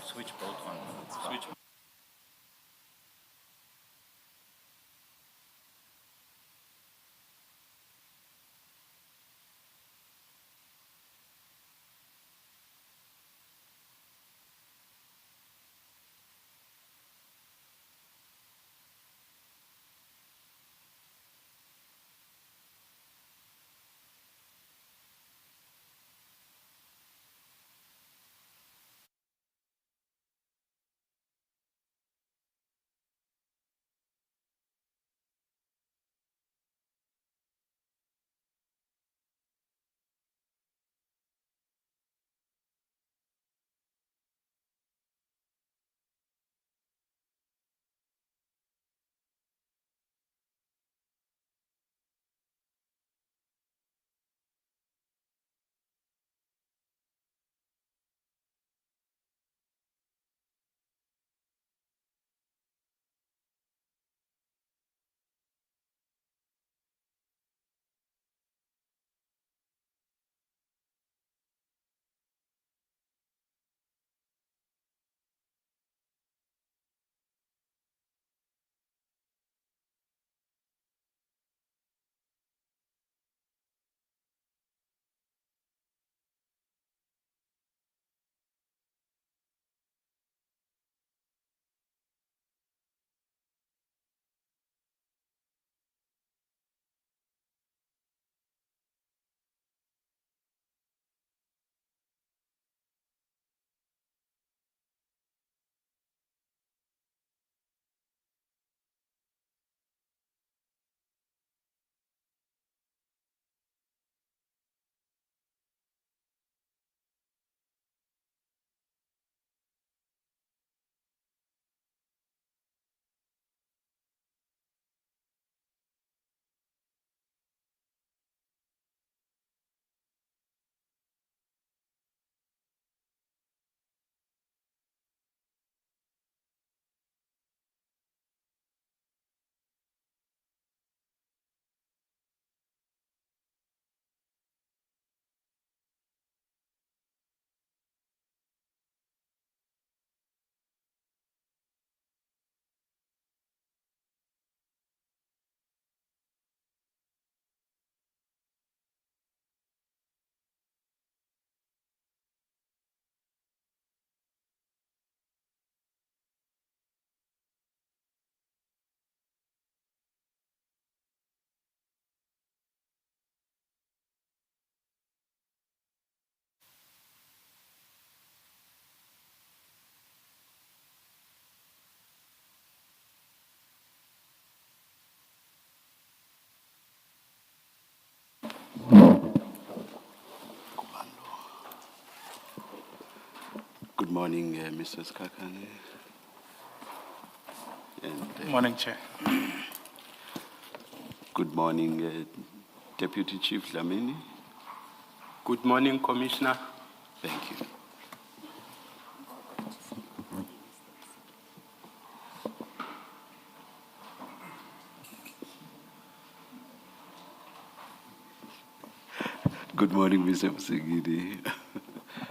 Switch both on. Switch. Good morning, Mrs. Kakane. Good morning, Chair. Good morning, Deputy Chief Dlamini. Good morning, Commissioner. Thank you. Good morning, Mr. Musigidi.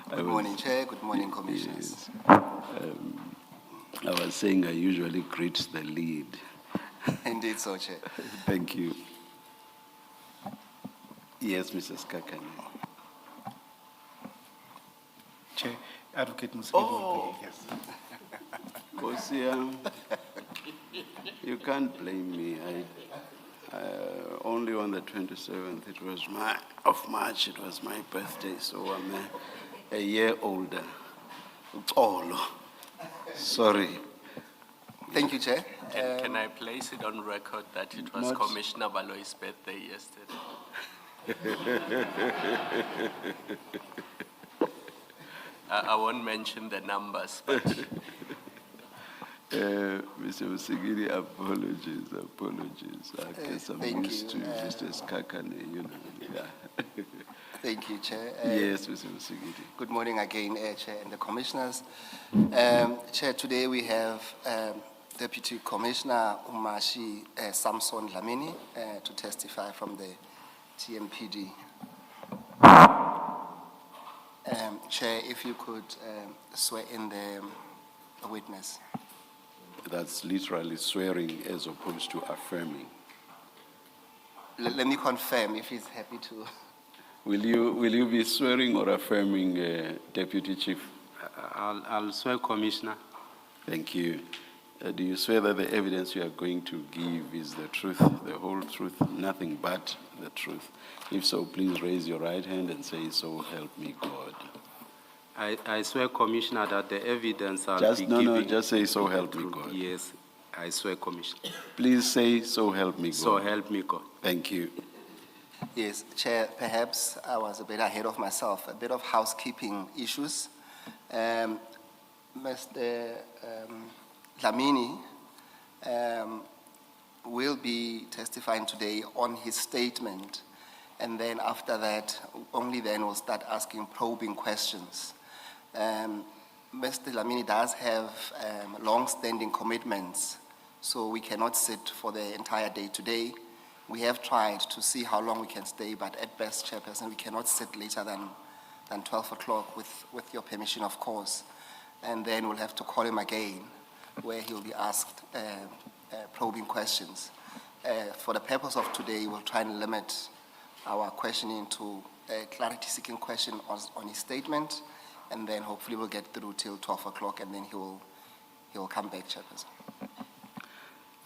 Good morning, Chair. Good morning, Commissioners. Yes. I was saying I usually greet the lead. Indeed so, Chair. Thank you. Yes, Mrs. Kakane. Chair, Advocate Musigidi. Oh. Yes. Gossi, you can't blame me. Only on the 27th, it was of March, it was my birthday, so I'm a year older. Oh, sorry. Thank you, Chair. Can I place it on record that it was Not- Commissioner Valoi's birthday yesterday? I won't mention the numbers, but Mr. Musigidi, apologies. I guess I'm thank used you, to Mr. Skakane, you know. Yeah. Thank you, Chair. Yes, Mr. Musigidi. Good morning again, Chair and the Commissioners. Chair, today we have Deputy Commissioner Umashi Samson Dlamini to testify from the TMPD. Chair, if you could swear in the a witness. That's literally swearing as opposed to affirming. Let me confirm if he's happy to. Will you be swearing or affirming, Deputy Chief? I'll swear, Commissioner. Thank you. Do you swear that the evidence you are going to give is the truth, the whole truth, nothing but the truth? If so, please raise your right hand and say, "So help me God." I swear, Commissioner, that the evidence I'll Just be no, giving... just say, "So is the help me truth." God." Yes, I swear, Commissioner. Please say, "So help me God." So help me God. Thank you. Yes, Chair, perhaps I was a bit ahead of myself, a bit of housekeeping issues. Mr. Dlamini will be testifying today on his statement, and then after that, only then we'll start asking probing questions. Mr. Dlamini does have long-standing commitments, so we cannot sit for the entire day today. We have tried to see how long we can stay, but at best, Chairperson, we cannot sit later than 12 o'clock with your permission, of course. And then we'll have to call him again, where he'll be asked probing questions. For the purpose of today, we'll try and limit our questioning to a clarity-seeking question on his statement, and then hopefully we'll get through till 12 o'clock, and then he'll come back, Chairperson.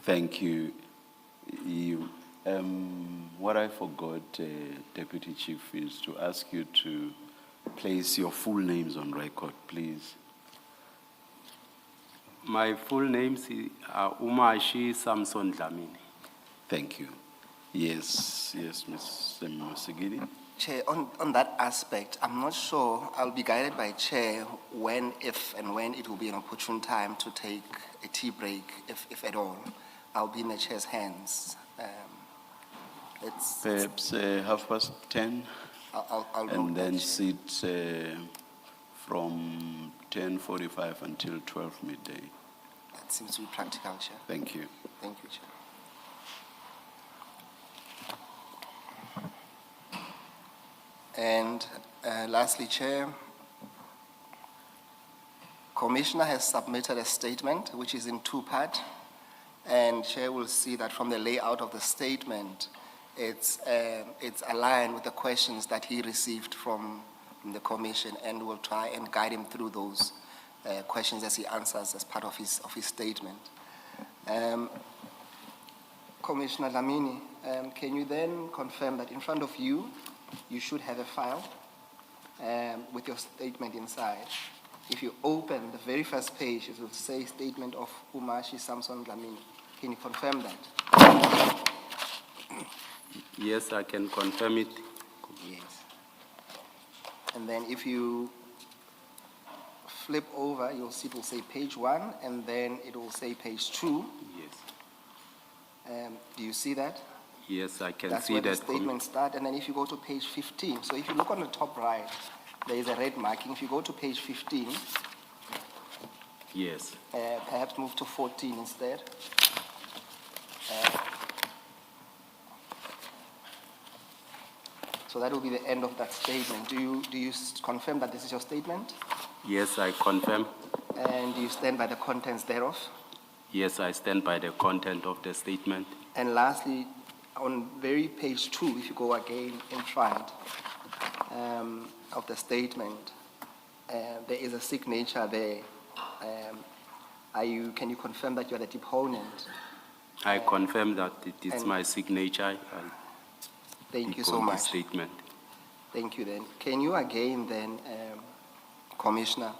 Thank you. What I forgot, Deputy Chief, is to ask you to place your full names on record, please. My full names are Umashi Samson Dlamini. Thank you. Yes, Ms. Sigidi. Chair, on that aspect, I'm not sure. I'll be guided by Chair if and when it will be an opportune time to take a tea break, if at all. I'll be in the Chair's hands. Perhaps 10:30, I'll note and then that, Chair. sit from 10:45 until 12 midday. That seems to be practical, Chair. Thank you. Thank you, Chair. And lastly, Chair, Commissioner has submitted a statement which is in two parts, and Chair will see that from the layout of the statement, it's aligned with the questions that he received from the Commission, and we'll try and guide him through those questions as he answers as part of his statement. Commissioner Dlamini, can you then confirm that in front of you, you should have a file with your statement inside? If you open the very first page, it will say statement of Umashi Samson Dlamini. Can you confirm that? Yes, I can confirm it. Yes. And then if you flip over, you'll see it will say page 1, and then it will say page 2. Yes. Do you see that? Yes, I can That's see where that. the statement starts. And then if you go to page 15, so if you look on the top right, there is a red marking. If you go to page 15, Yes. perhaps move to 14 instead. So that will be the end of that statement. Do you confirm that this is your statement? Yes, I confirm. And do you stand by the contents thereof? Yes, I stand by the content of the statement. And lastly, on very page 2, if you go again in front of the statement, there is a signature there. Can you confirm that you are the deponent? I confirm that it is my signature. Thank you so on the much. Statement. Thank you then. Can you again then, Commissioner,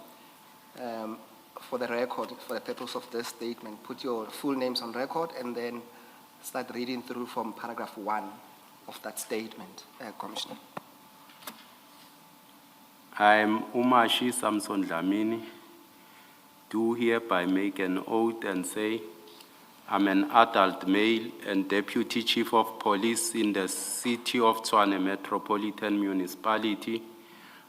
for the record, for the purpose of this statement, put your full names on record and then start reading through from paragraph 1 of that statement, Commissioner. I am Umashi Samson Dlamini, do hereby make an oath and say, I'm an adult male and Deputy Chief of Police in the City of Tshwane Metropolitan Municipality.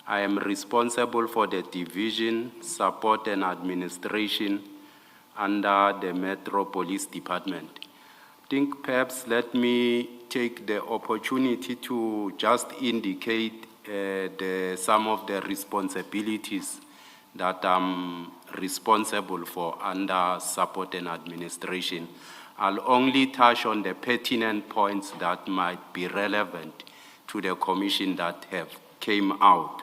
I am responsible for the division, support and administration under the Metro Police Department. I think perhaps let me take the opportunity to just indicate some of the responsibilities that I'm responsible for under support and administration. I'll only touch on the pertinent points that might be relevant to the commission that have came out.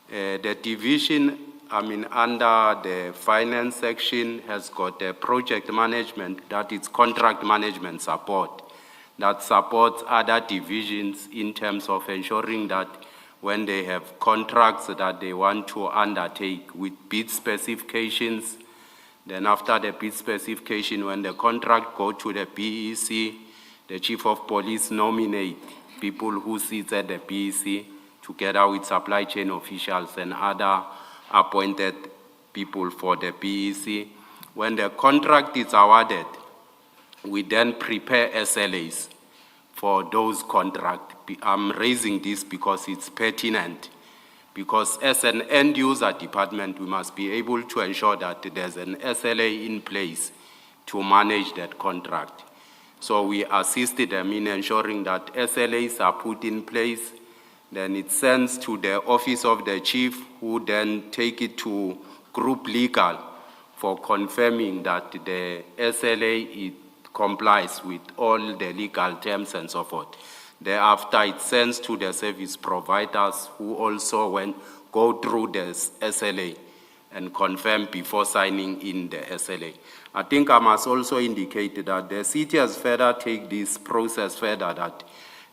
The division, under the finance section has got a project management, that is contract management support, that supports other divisions in terms of ensuring that when they have contracts that they want to undertake with bid specifications, then after the bid specification, when the contract go to the BEC, the Chief of Police nominate people who sit at the BEC together with supply chain officials and other appointed people for the BEC. When the contract is awarded, we then prepare SLAs for those contracts. I'm raising this because it's pertinent, because as an end user department, we must be able to ensure that there's an SLA in place to manage that contract. So we assisted them in ensuring that SLAs are put in place. Then it sends to the office of the chief, who then take it to group legal for confirming that the SLA complies with all the legal terms and so forth. Thereafter, it sends to the service providers, who also go through the SLA and confirm before signing in the SLA. I think I must also indicate that the city has further take this process further, that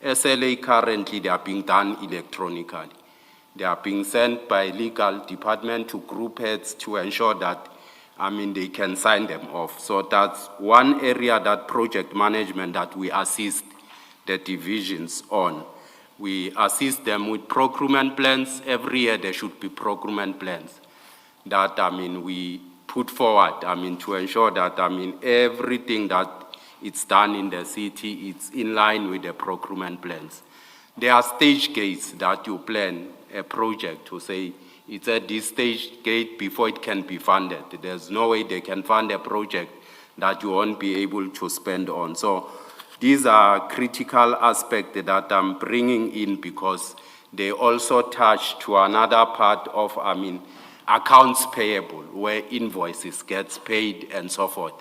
SLA currently they are being done electronically. They are being sent by legal department to group heads to ensure that, they can sign them off. So that's one area, that project management, that we assist the divisions on. We assist them with procurement plans. Every year there should be procurement plans that, we put forward, to ensure that, everything that it's done in the city, it's in line with the procurement plans. There are stage gates that you plan a project to say, it's at this stage gate before it can be funded. There's no way they can fund a project that you won't be able to spend on. So these are critical aspects that I'm bringing in, because they also touch to another part of, accounts payable, where invoices gets paid and so forth.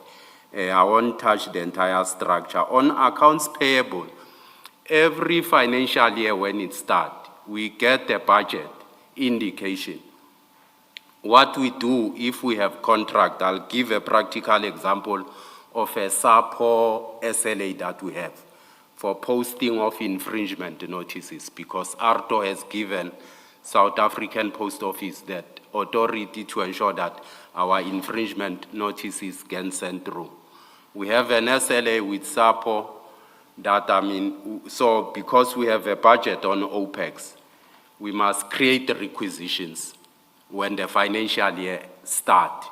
I won't touch the entire structure. On accounts payable, every financial year when it starts, we get a budget indication. What we do if we have contract, I'll give a practical example of a SAPO SLA that we have for posting of infringement notices, because ARTO has given South African Post Office that authority to ensure that our infringement notices can send through. We have an SLA with SAPO that, so because we have a budget on OPEX, we must create the requisitions when the financial year starts,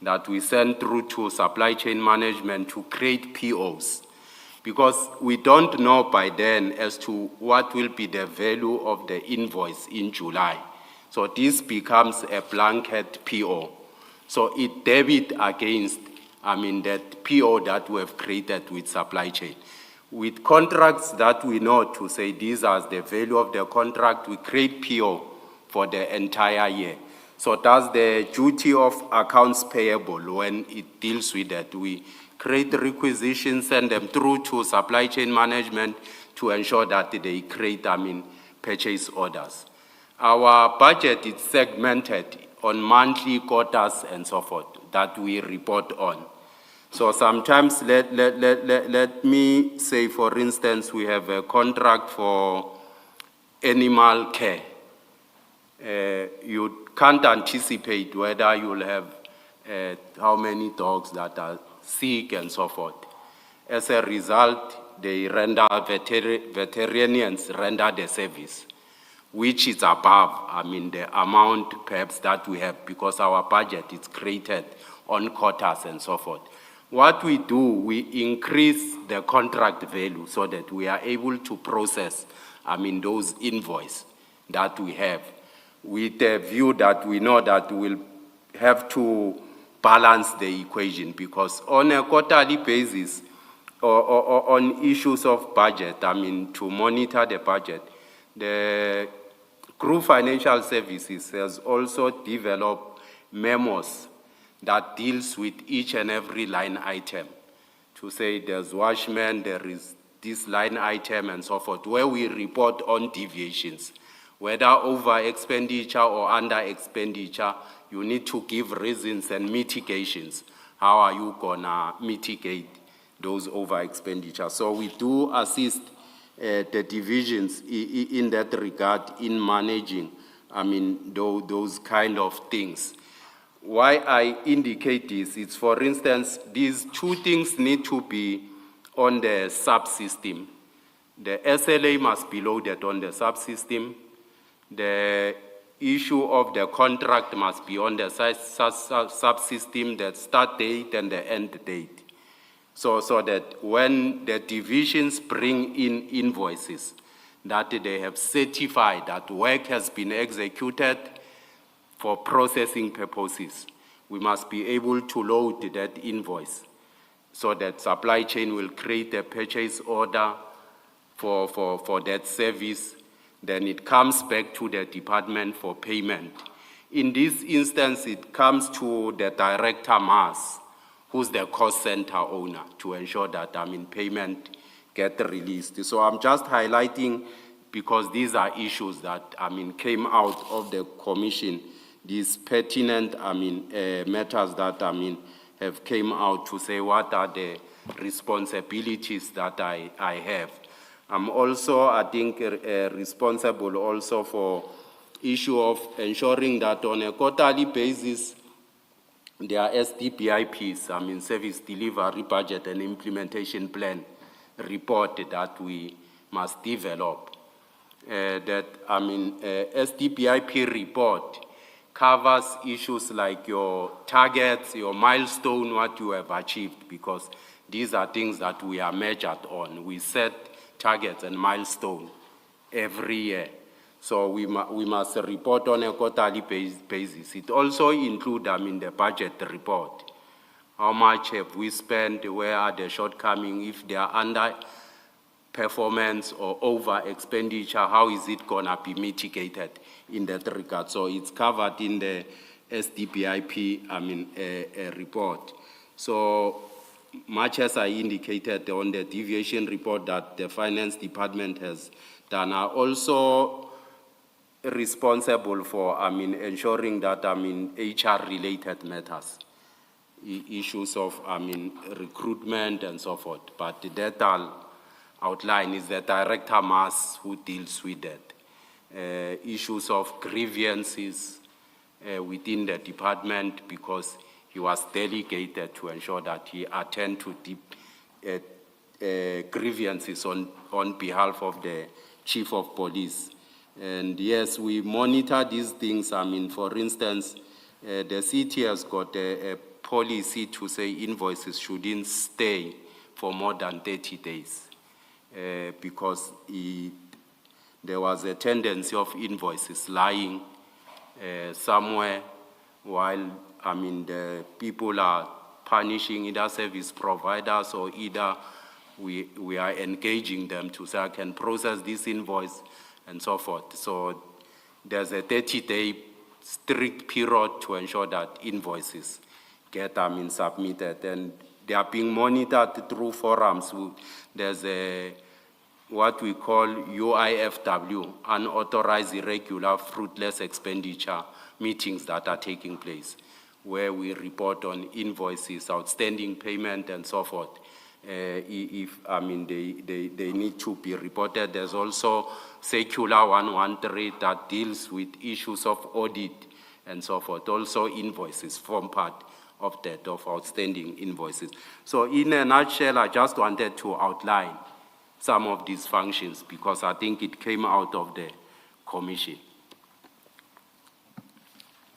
that we send through to supply chain management to create POs, because we don't know by then as to what will be the value of the invoice in July. So this becomes a blanket PO. So it debit against, that PO that we have created with supply chain. With contracts that we know to say these are the value of the contract, we create PO for the entire year. So that's the duty of accounts payable when it deals with that. We create the requisitions, send them through to supply chain management to ensure that they create, purchase orders. Our budget is segmented on monthly, quarters, and so forth that we report on. So sometimes, let me say, for instance, we have a contract for animal care. You can't anticipate whether you'll have how many dogs that are sick and so forth. As a result, they render, veterinarians render the service, which is above, the amount perhaps that we have, because our budget is created on quotas and so forth. What we do, we increase the contract value so that we are able to process, those invoices that we have, with the view that we know that we'll have to balance the equation, because on a quarterly basis, or on issues of budget, to monitor the budget, the Group Financial Services has also developed memos that deals with each and every line item. To say there's watchman, there is this line item and so forth, where we report on deviations. Whether over expenditure or under expenditure, you need to give reasons and mitigations. How are you gonna mitigate those over expenditure? So we do assist the divisions in that regard in managing, those kind of things. Why I indicate this, it's for instance, these two things need to be on the subsystem. The SLA must be loaded on the subsystem. The issue of the contract must be on the subsystem, the start date and the end date. So that when the divisions bring in invoices, that they have certified that work has been executed for processing purposes, we must be able to load that invoice so that supply chain will create a purchase order for that service. Then it comes back to the department for payment. In this instance, it comes to the director mass, who's the cost center owner, to ensure that, payment get released. So I'm just highlighting because these are issues that, came out of the commission, these pertinent, matters that, have came out to say what are the responsibilities that I have. I'm also, I think, responsible also for issue of ensuring that on a quarterly basis, there are SDBIPs, Service Delivery Budget and Implementation Plan report that we must develop. SDBIP report covers issues like your targets, your milestone, what you have achieved, because these are things that we are measured on. We set targets and milestone every year. So we must report on a quarterly basis. It also includes, the budget report. How much have we spent? Where are the shortcomings? If they are under performance or over expenditure, how is it gonna be mitigated in that regard? So it's covered in the SDBIP, report. So much as I indicated on the deviation report that the finance department has done, are also responsible for, ensuring that, HR-related matters, issues of, recruitment and so forth. But that I'll outline is the director mass who deals with that. Issues of grievances within the department, because he was delegated to ensure that he attend to grievances on behalf of the chief of police. And yes, we monitor these things. For instance, the city has got a policy to say invoices shouldn't stay for more than 30 days because there was a tendency of invoices lying somewhere while, the people are punishing either service providers or either we are engaging them to say, I can process this invoice and so forth. So there's a 30-day strict period to ensure that invoices get submitted, and they are being monitored through forums. There's what we call UIFW, unauthorized, irregular, fruitless expenditure meetings that are taking place, where we report on invoices, outstanding payment, and so forth. If they need to be reported. There's also Circular 113 that deals with issues of audit and so forth. Also invoices form part of that, of outstanding invoices. So in a nutshell, I just wanted to outline some of these functions because I think it came out of the commission.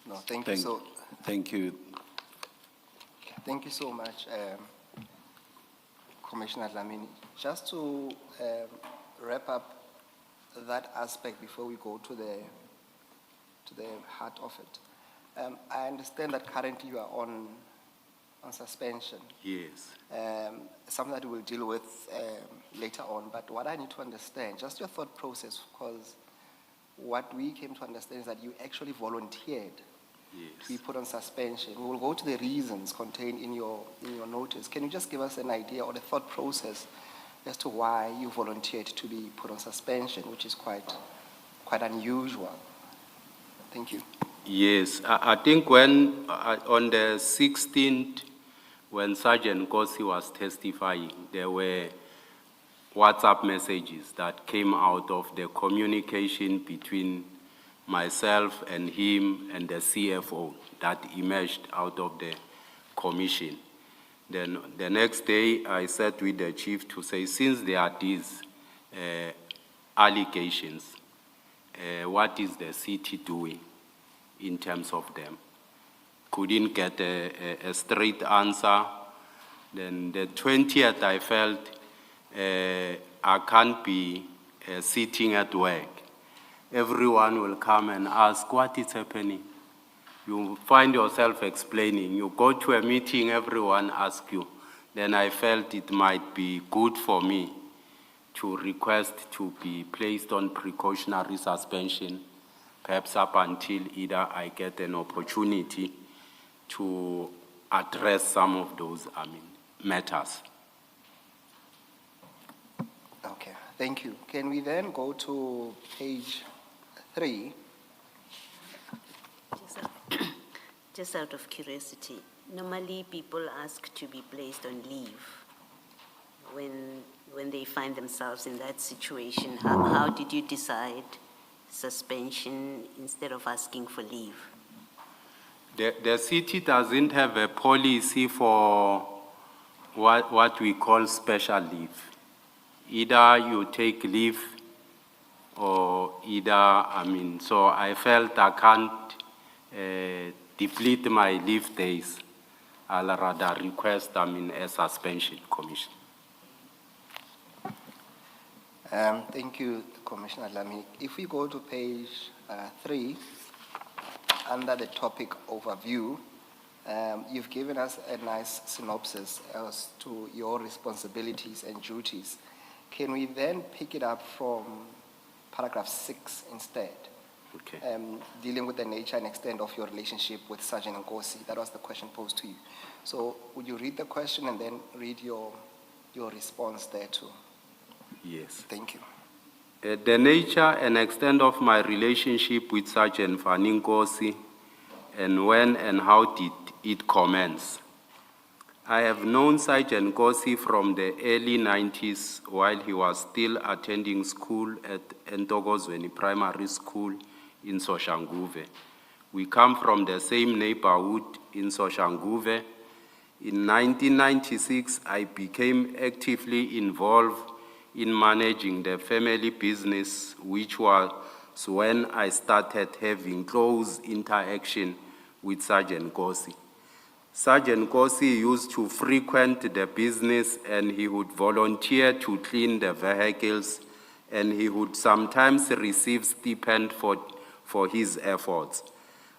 No, thank you so. Thank you. Thank you so much, Commissioner Dlamini. Just to wrap up that aspect before we go to the heart of it. I understand that currently you are on suspension. Yes. Something that we will deal with later on. But what I need to understand, just your thought process, because what we came to understand is that you actually volunteered to be put on suspension. We will go to the reasons contained in your notice. Can you just give us an idea or the thought process as to why you volunteered to be put on suspension, which is quite unusual? Thank you. Yes, I think when, on the 16th, when Sergeant Gossi was testifying, there were WhatsApp messages that came out of the communication between myself and him and the CFO that emerged out of the commission. Then the next day, I sat with the chief to say, since there are these allegations, what is the city doing in terms of them? Couldn't get a straight answer. Then the 20th, I felt I can't be sitting at work. Everyone will come and ask, what is happening? You find yourself explaining. You go to a meeting, everyone asks you. Then I felt it might be good for me to request to be placed on precautionary suspension, perhaps up until either I get an opportunity to address some of those matters. Okay, thank you. Can we then go to page 3? Just out of curiosity, normally people ask to be placed on leave when they find themselves in that situation. How did you decide suspension instead of asking for leave? The city doesn't have a policy for what we call special leave. Either you take leave or either, so I felt I can't deplete my leave days. I'll rather request, a suspension, Commissioner. Thank you, Commissioner Lamy. If we go to page 3, under the topic overview, you've given us a nice synopsis as to your responsibilities and duties. Can we then pick it up from paragraph 6 instead? Okay. Dealing with the nature and extent of your relationship with Sergeant Gossi. That was the question posed to you. So would you read the question and then read your response there too? Yes. Thank you. The nature and extent of my relationship with Sergeant Gossi, and when and how did it commence? I have known Sergeant Gossi from the early 90s while he was still attending school at Ntokozweni Primary School in Soshanguve. We come from the same neighborhood in Soshanguve. In 1996, I became actively involved in managing the family business, which was when I started having close interaction with Sergeant Gossi. Sergeant Gossi used to frequent the business and he would volunteer to clean the vehicles, and he would sometimes receive stipend for his efforts.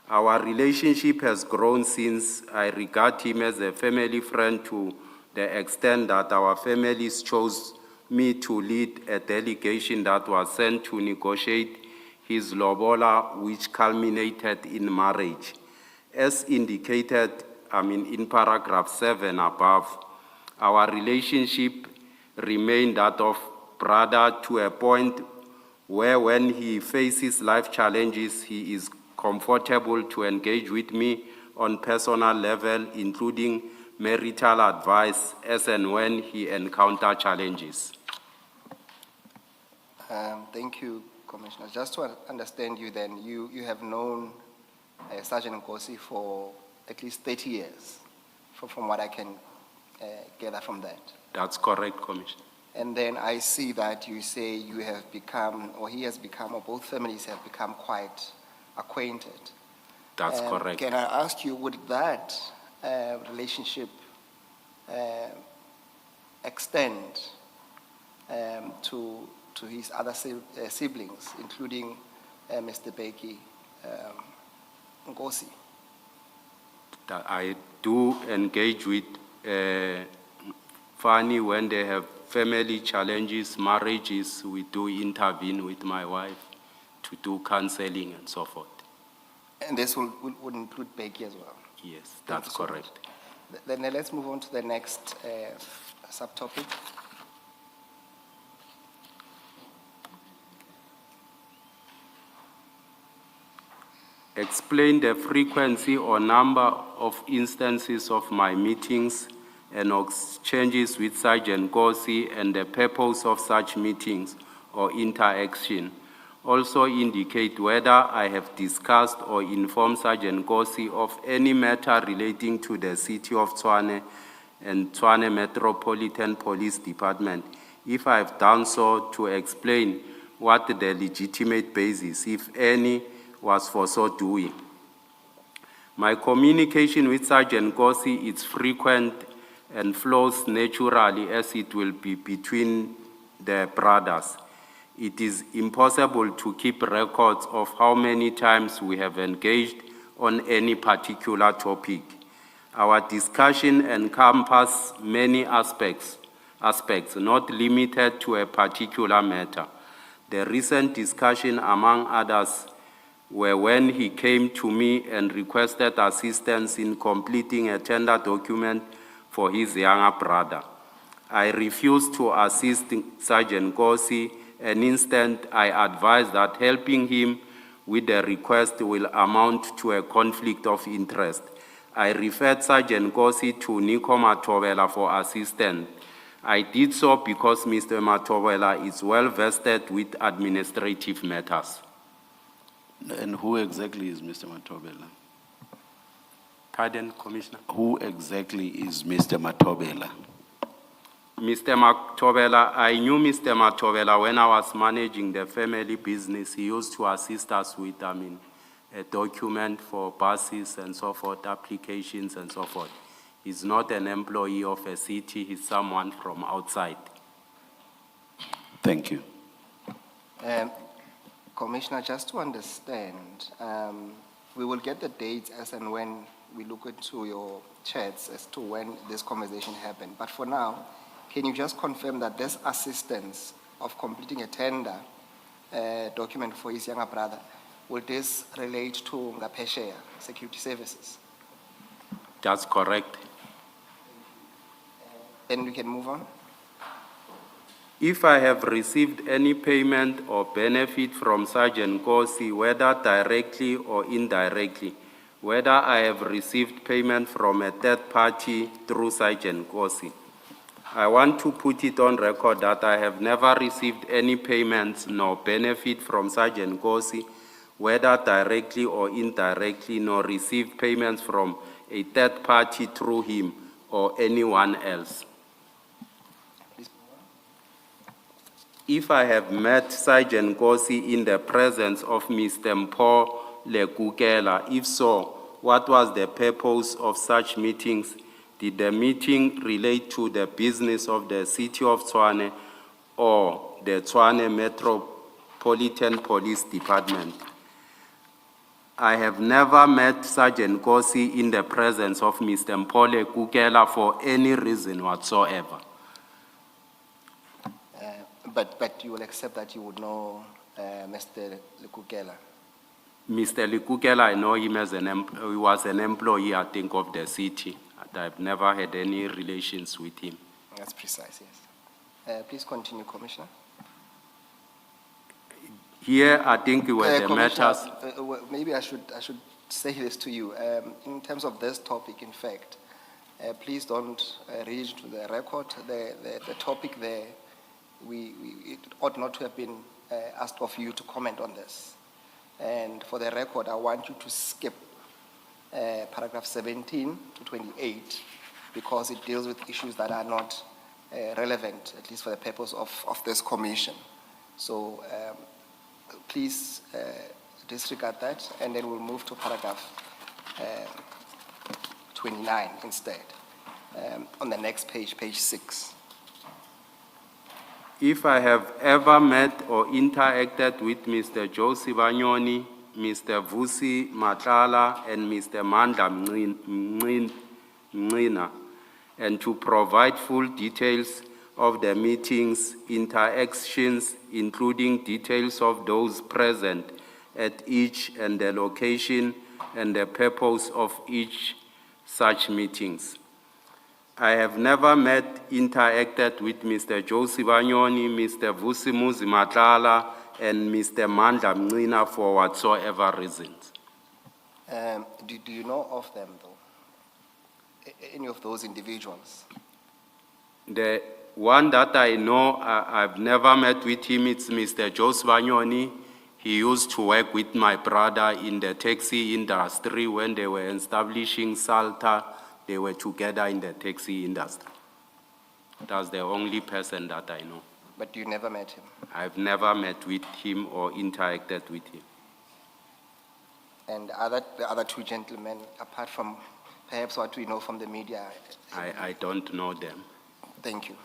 Our relationship has grown since. I regard him as a family friend to the extent that our families chose me to lead a delegation that was sent to negotiate his lobola, which culminated in marriage. As indicated, in paragraph 7 above, our relationship remained that of brother to a point where when he faces life challenges, he is comfortable to engage with me on personal level, including marital advice as and when he encounters challenges. Thank you, Commissioner. Just to understand you then, you have known Sergeant Gossi for at least 30 years, from what I can gather from that. That's correct, Commissioner. And then I see that you say you have become, or he has become, or both families have become quite acquainted. That's correct. Can I ask you, would that relationship extend to his other siblings, including Mr. Beki Gossi? I do engage with Fani when they have family challenges, marriages. We do intervene with my wife to do counseling and so forth. And this would include Becky as well. Yes, that's so much. correct. Then let's move on to the next subtopic. Explain the frequency or number of instances of my meetings and exchanges with Sergeant Gossi and the purpose of such meetings or interaction. Also indicate whether I have discussed or informed Sergeant Gossi of any matter relating to the City of Tshwane and Tshwane Metropolitan Police Department. If I have done so, to explain what the legitimate basis, if any, was for so doing. My communication with Sergeant Gossi is frequent and flows naturally as it will be between the brothers. It is impossible to keep records of how many times we have engaged on any particular topic. Our discussion encompasses many aspects, not limited to a particular matter. The recent discussion, among others, were when he came to me and requested assistance in completing a tender document for his younger brother. I refused to assist Sergeant Gossi, and instead I advised that helping him with the request will amount to a conflict of interest. I referred Sergeant Gossi to Nico Matobela for assistance. I did so because Mr. Matobela is well vested with administrative matters. And who exactly is Mr. Matobela? Pardon, Commissioner? Who exactly is Mr. Matobela? Mr. Matobela, I knew Mr. Matobela when I was managing the family business. He used to assist us with, a document for buses and so forth, applications and so forth. He's not an employee of a city, he's someone from outside. Thank you. Commissioner, just to understand, we will get the dates as and when we look into your chats as to when this conversation happened. But for now, can you just confirm that this assistance of completing a tender document for his younger brother, will this relate to Ngapesheya Security Services? That's correct. Then we can move on. If I have received any payment or benefit from Sergeant Gossi, whether directly or indirectly, whether I have received payment from a third party through Sergeant Gossi, I want to put it on record that I have never received any payments nor benefit from Sergeant Gossi, whether directly or indirectly, nor received payments from a third party through him or anyone else. If I have met Sergeant Gossi in the presence of Mr. Mpho Lekukela, if so, what was the purpose of such meetings? Did the meeting relate to the business of the City of Tshwane or the Tshwane Metropolitan Police Department? I have never met Sergeant Gossi in the presence of Mr. Mpho Lekukela for any reason whatsoever. But you will accept that you would know Mr. Lekukela? Mr. Lekukela, I know him as he was an employee, I think, of the city. I've never had any relations with him. That's precise, yes. Please continue, Commissioner. Here, I think it were the Commissioner, matters. maybe I should say this to you. In terms of this topic, in fact, please don't read to the record. The topic there, it ought not to have been asked of you to comment on this. And for the record, I want you to skip paragraph 17 to 28 because it deals with issues that are not relevant, at least for the purpose of this commission. So please disregard that, and then we'll move to paragraph 29 instead. On the next page, page 6. If I have ever met or interacted with Mr. Josie Banyoni, Mr. Vusi Matlala, and Mr. Mandla Mngina, and to provide full details of the meetings, interactions, including details of those present at each and the location and the purpose of each such meetings. I have never met, interacted with Mr. Josi Banyoni, Mr. Vusimuzi Matlala, and Mr. Mandla Mncina for whatsoever reasons. Do you know of them, though? Any of those individuals? The one that I know, I've never met with him, it's Mr. Josi Banyoni. He used to work with my brother in the taxi industry when they were establishing Salta. They were together in the taxi industry. That's the only person that I know. But you never met him? I've never met with him or interacted with him. And the other two gentlemen, apart from perhaps what we know from the media? I don't know them. Thank you.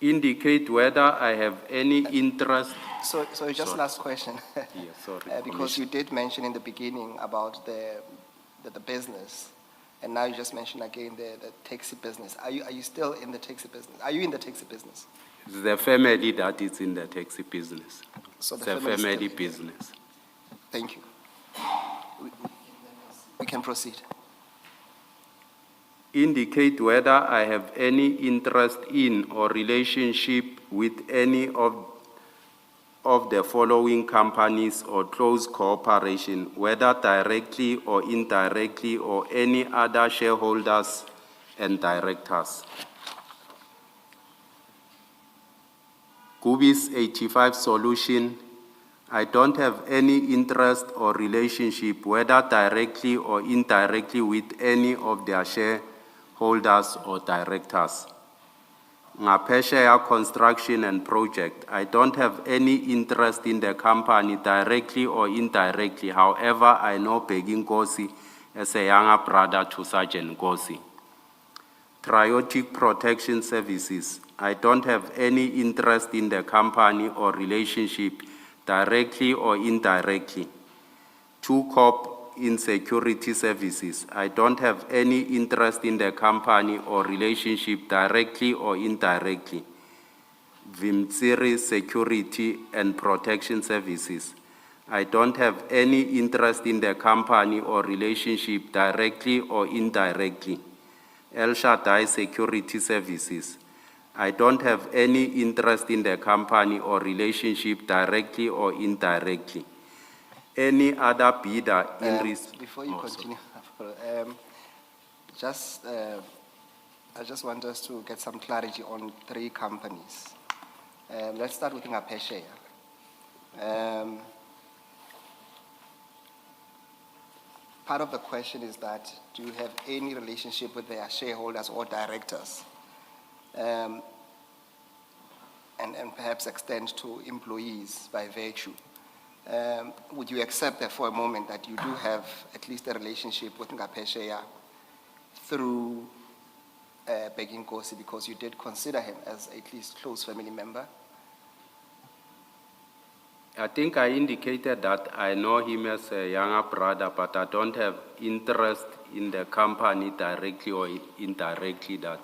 Indicate whether I have any interest. So just Sorry. last question. Yes, sorry. Because you did mention in the beginning about the business, and now you just mentioned again the taxi business. Are you still in the taxi business? Are you in the taxi business? It's the family that is in the taxi business. So It's the a family is family still- business. Thank you. We can proceed. Indicate whether I have any interest in or relationship with any of the following companies or close cooperation, whether directly or indirectly, or any other shareholders and directors. Kubis 85 Solution, I don't have any interest or relationship, whether directly or indirectly, with any of their shareholders or directors. Ngapesheya Construction and Project, I don't have any interest in the company directly or indirectly. However, I know Sergeant Gossi as a younger brother to Sergeant Gossi. Triotic Protection Services, I don't have any interest in the company or relationship directly or indirectly. 2Corp Insecurity Services, I don't have any interest in the company or relationship directly or indirectly. Vimtsiri Security and Protection Services, I don't have any interest in the company or relationship directly or indirectly. El Shaddai Security Services, I don't have any interest in the company or relationship directly or indirectly. Any other bidder in Before you continue, I just want us to get some clarity on 3 companies. Let's start with Ngapesheya. Part of the question is that, do you have any relationship with their shareholders or directors? And perhaps extend to employees by virtue. Would you accept that for a moment that you do have at least a relationship with Ngapesheya through Sergeant Gossi, because you did consider him as at least close family member? I think I indicated that I know him as a younger brother, but I don't have interest in the company directly or indirectly that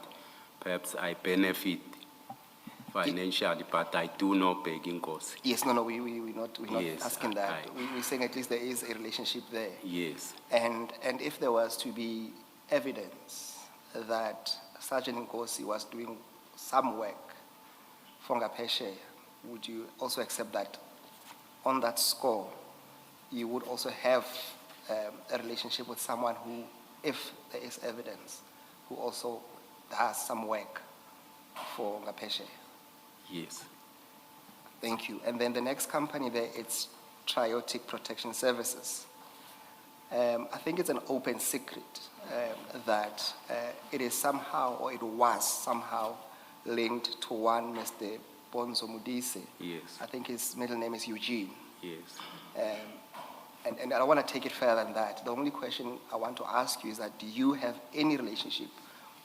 perhaps I benefit financially, but I do know Sergeant Gossi. Yes, no, we're not Yes, asking that. We're saying at least there is a relationship there. Yes. And if there was to be evidence that Sergeant Gossi was doing some work for Ngapesheya, would you also accept that on that score, you would also have a relationship with someone who, if there is evidence, who also does some work for Ngapesheya? Yes. Thank you. And then the next company there, it's Triotic Protection Services. I think it's an open secret that it is somehow, or it was somehow, linked to one Mr. Bonzo Mudise. Yes. I think his middle name is Eugene. Yes. And I don't want to take it further than that. The only question I want to ask you is that, do you have any relationship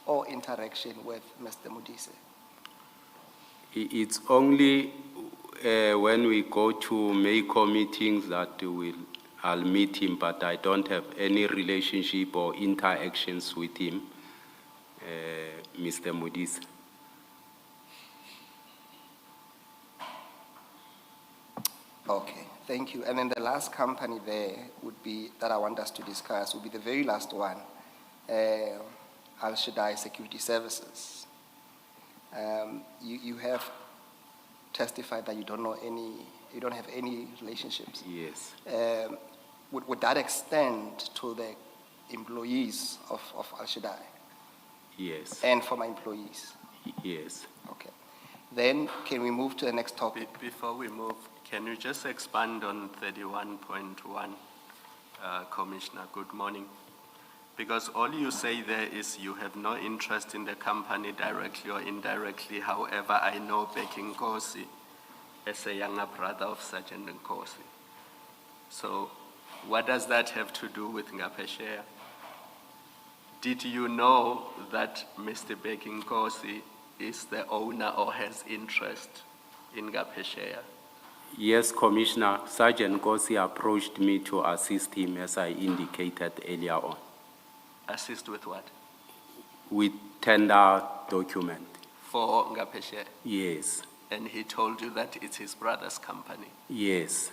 or interaction with Mr. Mudise? It's only when we go to MECO meetings that I'll meet him, but I don't have any relationship or interactions with him, Mr. Mudise. Okay, thank you. And then the last company there would be, that I want us to discuss, would be the very last one, Al Shaddai Security Services. You have testified that you don't have any relationships. Yes. Would that extend to the employees of Al Shaddai Yes. and former employees? Yes. Okay. Then can we move to the next topic? Before we move, can you just expand on 31.1, Commissioner? Good morning. Because all you say there is you have no interest in the company directly or indirectly. However, I know Beking Gossi as a younger brother of Sergeant Gossi. So what does that have to do with Ngapesheya? Did you know that Mr. Beking Gossi is the owner or has interest in Ngapesheya? Yes, Commissioner. Sergeant Gossi approached me to assist him, as I indicated earlier on, Assist with what? with tender document. For Ngapesheya? Yes. And he told you that it's his brother's company? Yes.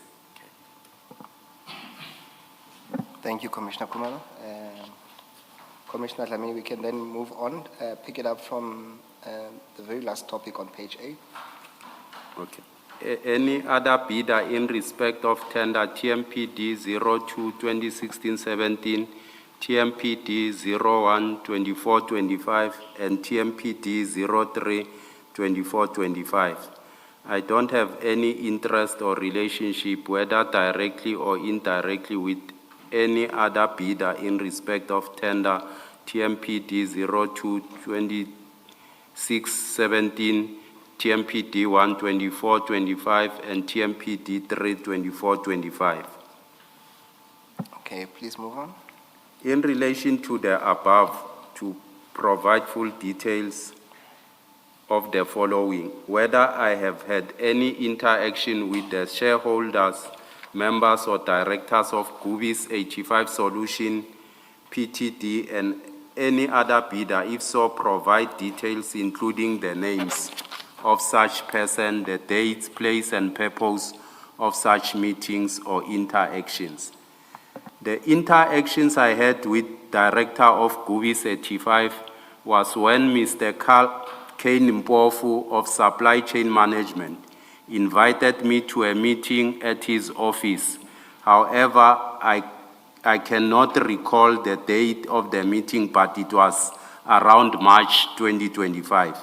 Thank you, Commissioner Kumalo. Commissioner Dlamini, we can then move on, pick it up from the very last topic on page 8. Okay. Any other bidder in respect of tender TMPD 02-2016-17, TMPD 01-24-25, and TMPD 03-24-25. I don't have any interest or relationship, whether directly or indirectly, with any other bidder in respect of tender TMPD 02-26-17, TMPD 1-24-25, and TMPD 3-24-25. Okay, please move on. In relation to the above, to provide full details of the following: whether I have had any interaction with the shareholders, members or directors of Gubi's 85 Solution, PTD, and any other bidder. If so, provide details including the names of such person, the dates, place, and purpose of such meetings or interactions. The interactions I had with Director of Gubi's 85 was when Mr. Kane Mpofu of Supply Chain Management invited me to a meeting at his office. However, I cannot recall the date of the meeting, but it was around March 2025.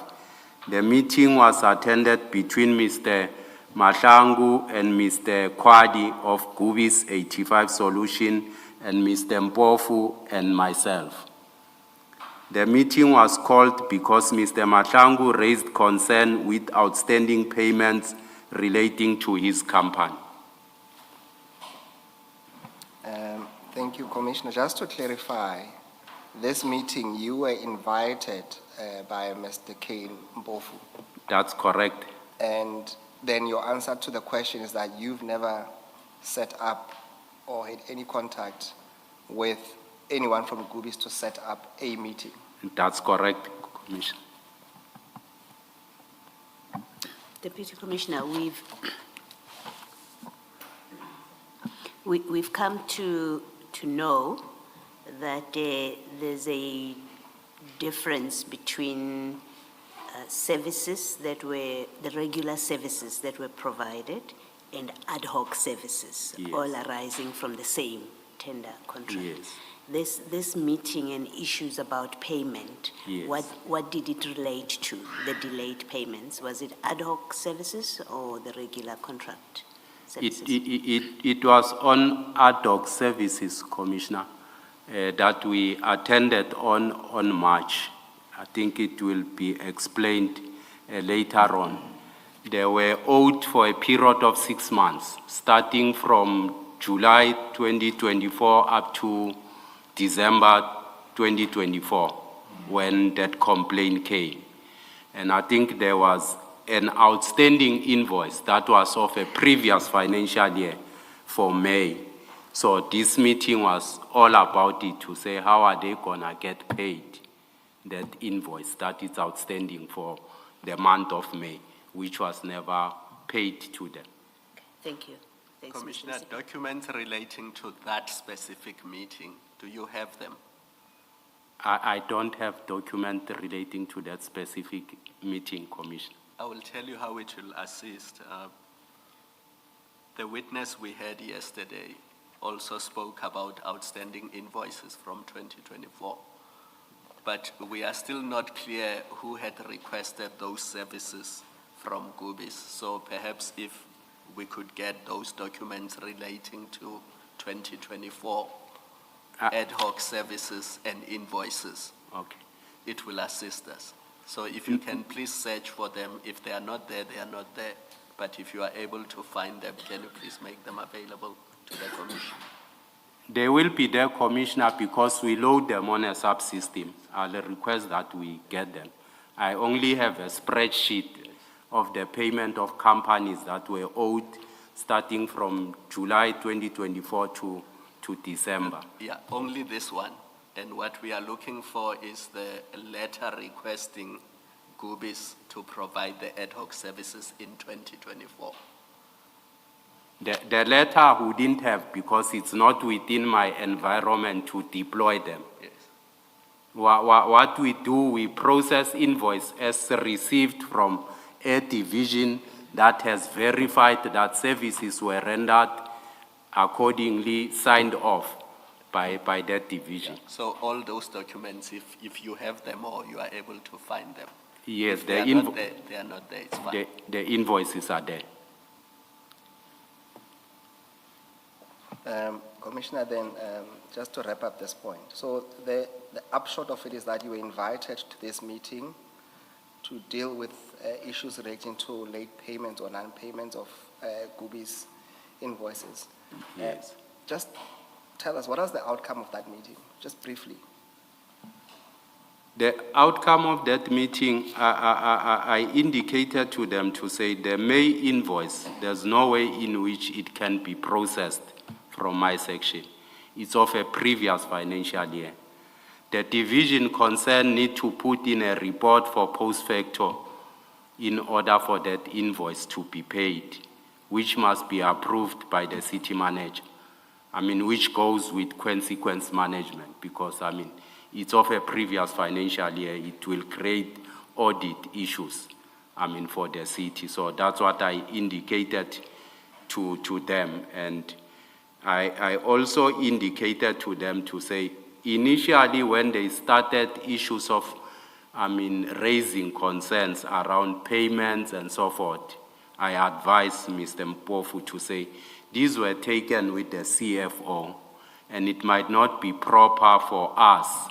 The meeting was attended between Mr. Madlanga and Mr. Kwadi of Gubi's 85 Solution and Mr. Mpofu and myself. The meeting was called because Mr. Madlanga raised concern with outstanding payments relating to his company. Thank you, Commissioner. Just to clarify, this meeting, you were invited by Mr. Kane Mpofu. That's correct. And then your answer to the question is that you've never set up or had any contact with anyone from Gubi's to set up a meeting. That's correct, Commissioner. Deputy Commissioner, we've come to know that there's a difference between services that were, the regular services that were provided and ad hoc services, Yes. all arising from the same tender contract. Yes. This meeting and issues about payment, Yes. what did it relate to, the delayed payments? Was it ad hoc services or the regular contract services? It was on ad hoc services, Commissioner, that we attended on March. I think it will be explained later on. They were owed for a period of 6 months, starting from July 2024 up to December 2024, when that complaint came. And I think there was an outstanding invoice that was of a previous financial year for May. So this meeting was all about it, to say how are they gonna get paid that invoice that is outstanding for the month of May, which was never paid to them. Thank you. Thanks, Mr. Commissioner, Speaker. documents relating to that specific meeting, do you have them? I don't have document relating to that specific meeting, Commissioner. I will tell you how it will assist. The witness we had yesterday also spoke about outstanding invoices from 2024. But we are still not clear who had requested those services from Gubis. So perhaps if we could get those documents relating to 2024 ad hoc services and invoices, Okay. it will assist us. So if you can please search for them. If they are not there, they are not there. But if you are able to find them, can you please make them available to the commission? They will be there, Commissioner, because we load them on a subsystem. I'll request that we get them. I only have a spreadsheet of the payment of companies that were owed starting from July 2024 to December. Yeah, only this one. And what we are looking for is the letter requesting Gubis to provide the ad hoc services in 2024. The letter we didn't have because it's not within my environment to deploy them. Yes. What we do, we process invoice as received from a division that has verified that services were rendered accordingly signed off by that division. So all those documents, if you have them or you are able to find them. Yes, If they are not there, they are not there, it's fine. the invoices are there. Commissioner, then, just to wrap up this point. So the upshot of it is that you were invited to this meeting to deal with issues relating to late payments or non-payments of Gubis invoices. Yes. Just tell us, what was the outcome of that meeting, just briefly? The outcome of that meeting, I indicated to them to say the May invoice, there's no way in which it can be processed from my section. It's of a previous financial year. The division concerned need to put in a report for post facto in order for that invoice to be paid, which must be approved by the city manager. Which goes with consequence management because, it's of a previous financial year. It will create audit issues, for the city. So that's what I indicated to them. And I also indicated to them to say, initially when they started issues of, raising concerns around payments and so forth, I advised Mr. Mpofu to say, these were taken with the CFO, and it might not be proper for us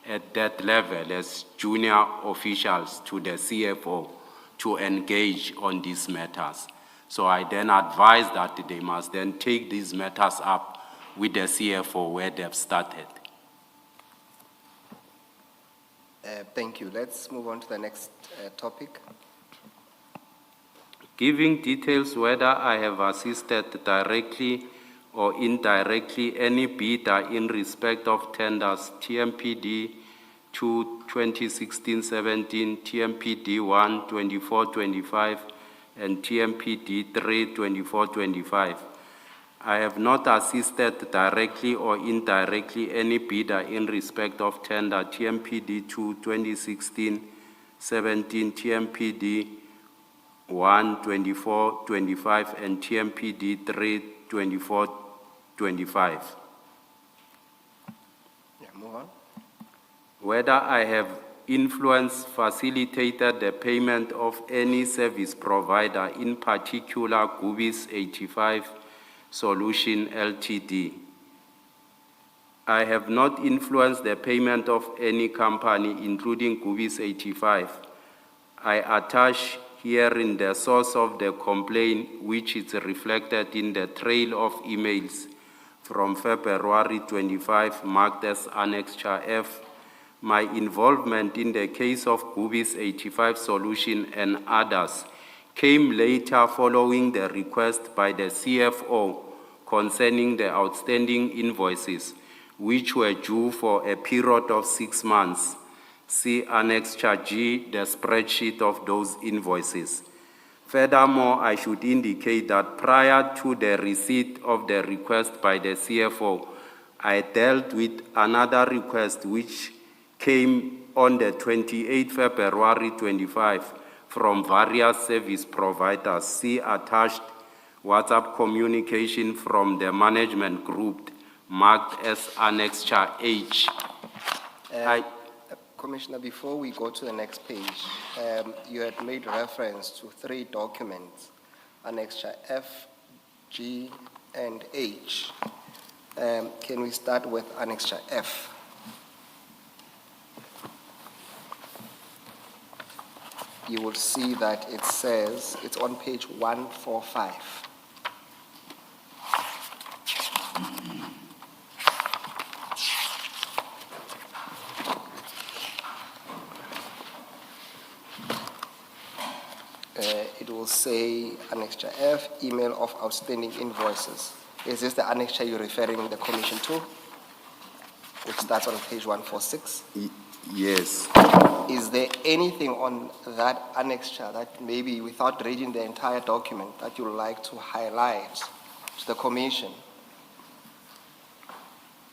at that level as junior officials to the CFO to engage on these matters. So I then advised that they must then take these matters up with the CFO where they've started. Thank you. Let's move on to the next topic. Giving details whether I have assisted directly or indirectly any bidder in respect of tenders TMPD 2 2016-17, TMPD 1 24-25, and TMPD 3 24-25. I have not assisted directly or indirectly any bidder in respect of tender TMPD 2 2016-17, TMPD 1 24-25, and TMPD 3 24-25. Yeah, move on. Whether I have influenced, facilitated the payment of any service provider, in particular Gubis 85 Solution Ltd. I have not influenced the payment of any company, including Gubis 85. I attach herein the source of the complaint, which is reflected in the trail of emails from February 25, marked as Annexure F. My involvement in the case of Gubis 85 Solution and others came later following the request by the CFO concerning the outstanding invoices, which were due for a period of 6 months. See Annexure G, the spreadsheet of those invoices. Furthermore, I should indicate that prior to the receipt of the request by the CFO, I dealt with another request which came on the 28th February 25 from various service providers. See attached WhatsApp communication from the management group marked as Annexure H. Commissioner, before we go to the next page, you had made reference to 3 documents, Annexure F, G, and H. Can we start with Annexure F? You will see that it says, it's on page 145. It will say Annexure F, email of outstanding invoices. Is this the annexure you're referring the commission to? Which starts on page 146? Yes. Is there anything on that annexure that maybe without reading the entire document that you would like to highlight to the commission?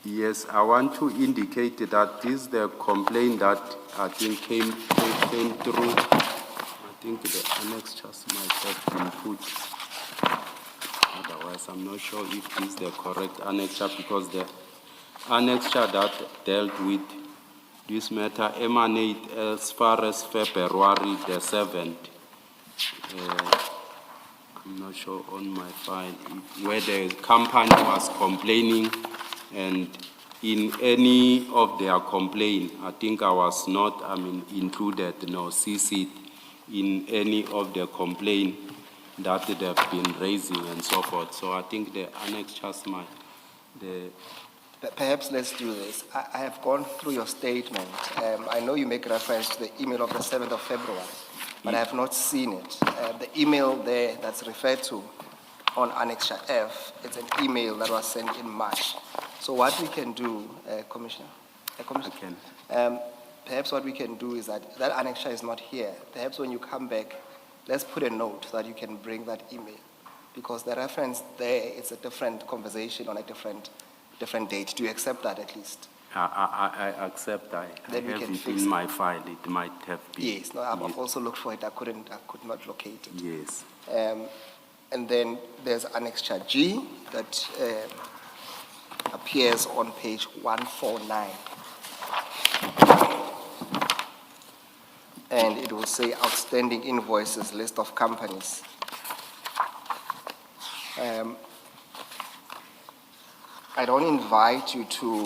Yes, I want to indicate that this is the complaint that I think came through. I think the annexures might have been put. Otherwise, I'm not sure if this is the correct annexure because the annexure that dealt with this matter emanate as far as February the 7th. I'm not sure on my file where the company was complaining, and in any of their complaint, I think I was not, included nor CC'd in any of the complaint that they've been raising and so forth. So I think the annexures might, Perhaps let's do this. I have gone through your statement. I know you make reference to the email of the 7th of February, but I have not seen it. The email there that's referred to on Annexure F, it's an email that was sent in March. So what we can do, Commissioner, perhaps what we can do is that annexure is not here. Perhaps when you come back, let's put a note so that you can bring that email, because the reference there, it's a different conversation on a different date. Do you accept that at least? I accept. I have it in my file. It might have been. Yes. No, I've also looked for it. I could not locate it. Yes. And then there's Annexure G that appears on page 149. And it will say outstanding invoices, list of companies. I don't invite you to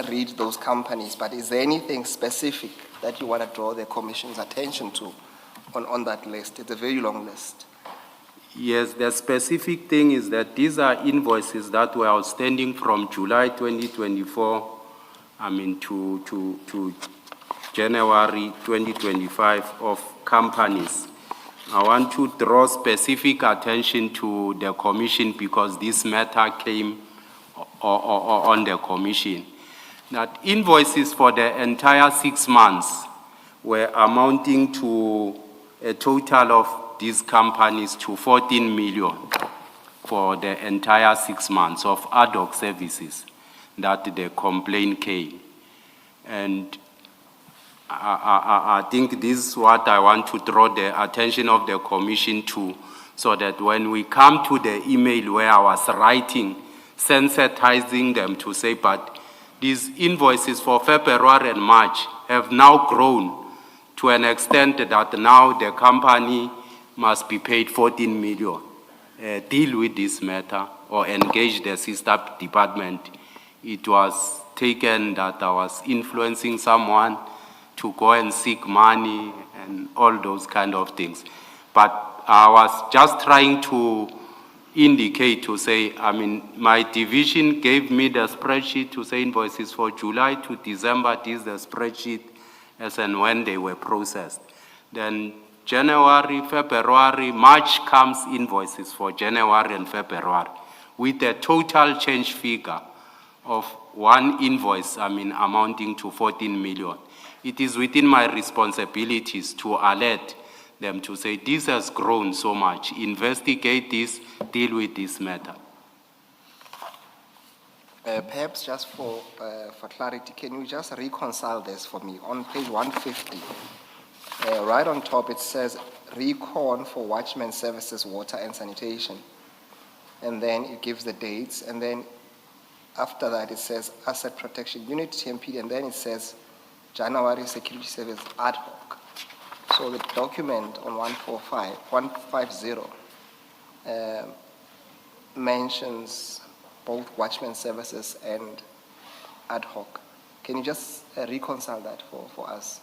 read those companies, but is there anything specific that you want to draw the Commission's attention to on that list? It's a very long list. Yes, the specific thing is that these are invoices that were outstanding from July 2024, to January 2025 of companies. I want to draw specific attention to the Commission because this matter came on the Commission. That invoices for the entire 6 months were amounting to a total of these companies to 14 million for the entire 6 months of ad hoc services that the complaint came. And I think this is what I want to draw the attention of the Commission to, so that when we come to the email where I was writing, sensitizing them to say, but these invoices for February and March have now grown to an extent that now the company must be paid 14 million. Deal with this matter or engage the sister department. It was taken that I was influencing someone to go and seek money and all those kind of things. But I was just trying to indicate, to say, my division gave me the spreadsheet to say invoices for July to December. This is the spreadsheet as and when they were processed. Then January, February, March comes invoices for January and February with a total change figure of one invoice, amounting to 14 million. It is within my responsibilities to alert them to say, this has grown so much, investigate this, deal with this matter. Perhaps just for clarity, can you just reconcile this for me? On page 150, right on top it says recon for watchman services, water and sanitation. And then it gives the dates, and then after that it says asset protection unit, TMPD, and then it says January security service ad hoc. So the document on 150 mentions both watchman services and ad hoc. Can you just reconcile that for us?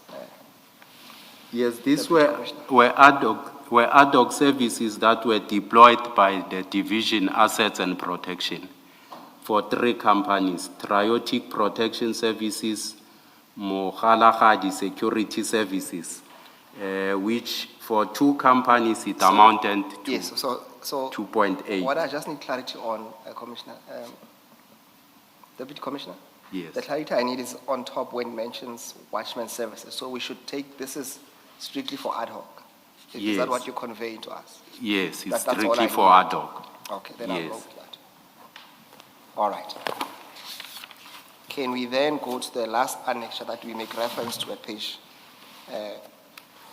Yes, these Deputy were Commissioner. ad hoc services that were deployed by the Division Assets and Protection for 3 companies, Triotic Protection Services, Mogalagadi Security Services, which for 2 companies it amounted to Yes, so 2.8. what I just need clarity on, Commissioner, Deputy Commissioner? Yes. The clarity I need is on top when it mentions watchman services. So we should take, this is strictly for ad hoc. Is Yes. that what you convey to us? Yes, it's That's all strictly I for need. ad hoc. Okay, then I'll Yes. note that. All right. Can we then go to the last annexure that we make reference to at page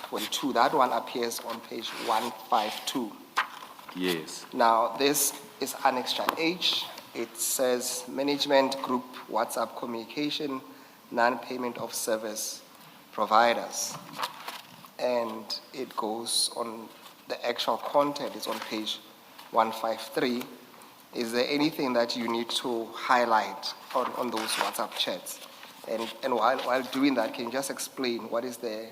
42? That one appears on page 152. Yes. Now, this is annexure H. It says management group WhatsApp communication, non-payment of service providers. And it goes on, the actual content is on page 153. Is there anything that you need to highlight on those WhatsApp chats? And while doing that, can you just explain what is the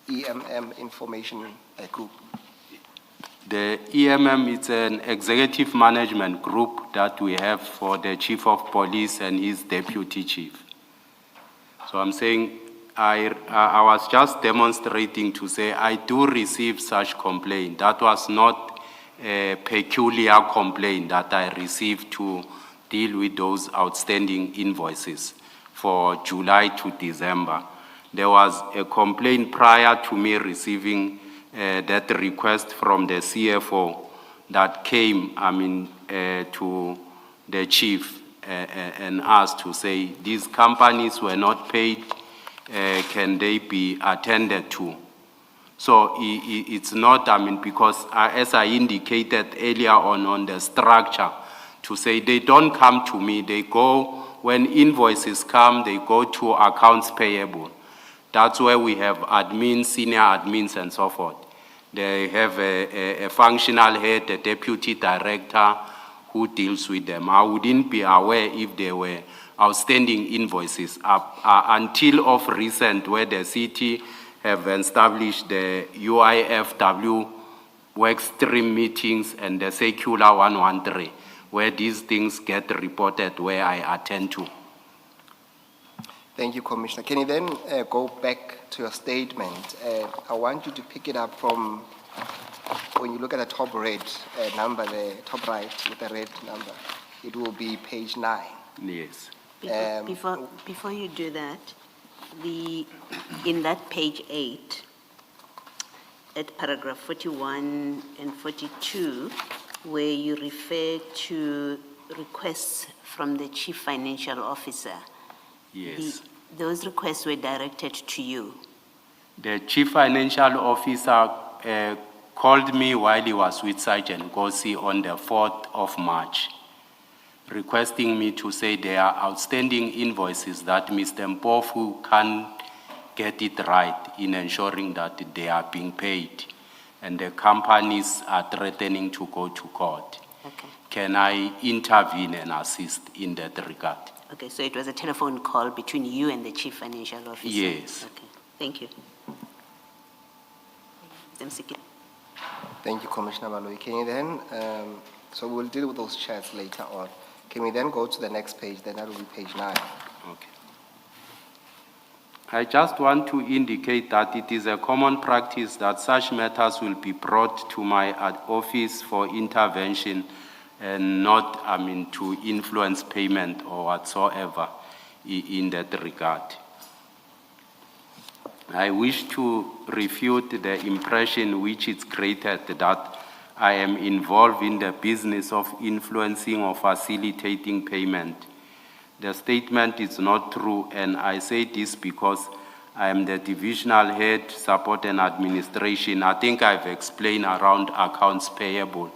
EMM information group? The EMM is an executive management group that we have for the Chief of Police and his deputy chief. So I'm saying, I was just demonstrating to say I do receive such complaint. That was not a peculiar complaint that I received to deal with those outstanding invoices for July to December. There was a complaint prior to me receiving that request from the CFO that came, to the chief and asked to say, these companies were not paid, can they be attended to? So it's not, because as I indicated earlier on the structure, to say they don't come to me, they go, when invoices come, they go to accounts payable. That's where we have admins, senior admins, and so forth. They have a functional head, a deputy director who deals with them. I wouldn't be aware if there were outstanding invoices until of recent, where the city have established the UIFW workstream meetings and the circular 113, where these things get reported, where I attend to. Thank you, Commissioner. Can you then go back to your statement? I want you to pick it up from when you look at the top red number, the top right with the red number. It will be page 9. Yes. Before you do that, in that page 8, at paragraph 41 and 42, where you refer to requests from the Chief Financial Officer. Yes. Those requests were directed to you. The Chief Financial Officer called me while he was with Sergeant Gossi on the 4th of March, requesting me to say there are outstanding invoices that Mr. Mpofu can't get it right in ensuring that they are being paid, and the companies are threatening to go to court. Okay. Can I intervene and assist in that regard? Okay, so it was a telephone call between you and the Chief Financial Officer? Yes. Okay, thank you. Thank you, Commissioner Malui. Can you then, so we'll deal with those chats later on. Can we then go to the next page? Then that will be page 9. Okay. I just want to indicate that it is a common practice that such matters will be brought to my office for intervention and not, to influence payment or whatsoever in that regard. I wish to refute the impression which is created that I am involved in the business of influencing or facilitating payment. The statement is not true, and I say this because I am the divisional head, support and administration. I think I've explained around accounts payable,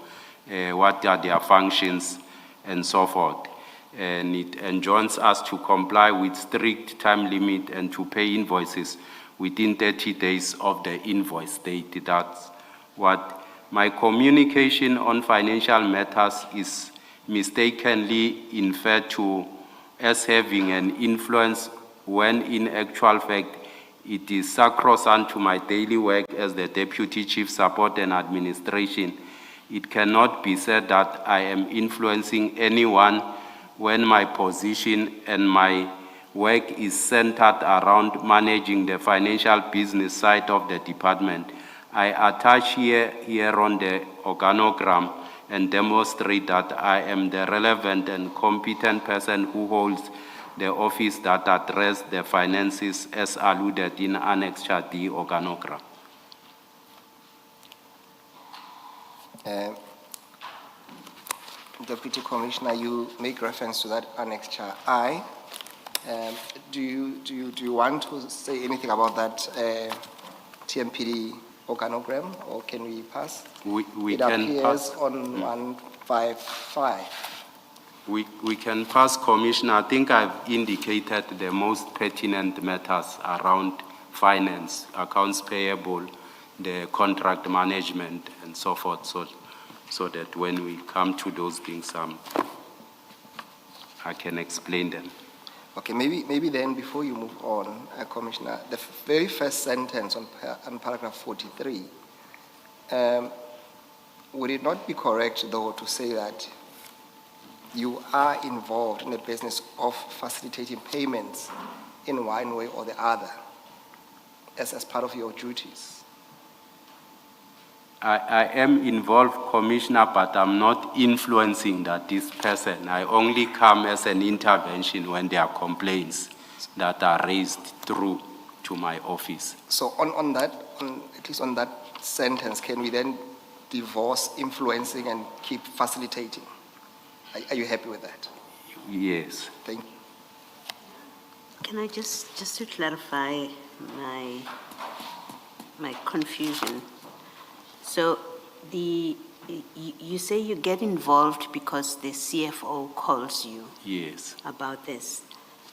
what are their functions and so forth. And it enjoins us to comply with strict time limit and to pay invoices within 30 days of the invoice date. That's what my communication on financial matters is mistakenly inferred to as having an influence when in actual fact it is sacrosanct to my daily work as the Deputy Chief Support and Administration. It cannot be said that I am influencing anyone when my position and my work is centered around managing the financial business side of the department. I attach here on the organogram and demonstrate that I am the relevant and competent person who holds the office that address the finances as alluded in Annexure D organogram. Deputy Commissioner, you make reference to that Annexure I. Do you want to say anything about that TMPD organogram, or can we pass? We it can appears pass. on 155. We can pass, Commissioner. I think I've indicated the most pertinent matters around finance, accounts payable, the contract management, and so forth, so that when we come to those things, I can explain them. Okay, maybe then before you move on, Commissioner, the very first sentence on paragraph 43, would it not be correct, though, to say that you are involved in the business of facilitating payments in one way or the other as part of your duties? I am involved, Commissioner, but I'm not influencing this person. I only come as an intervention when there are complaints that are raised through to my office. So at least on that sentence, can we then divorce influencing and keep facilitating? Are you happy with that? Yes. Thank you. Can I just to clarify my confusion? So you say you get involved because the CFO calls you. Yes. About this,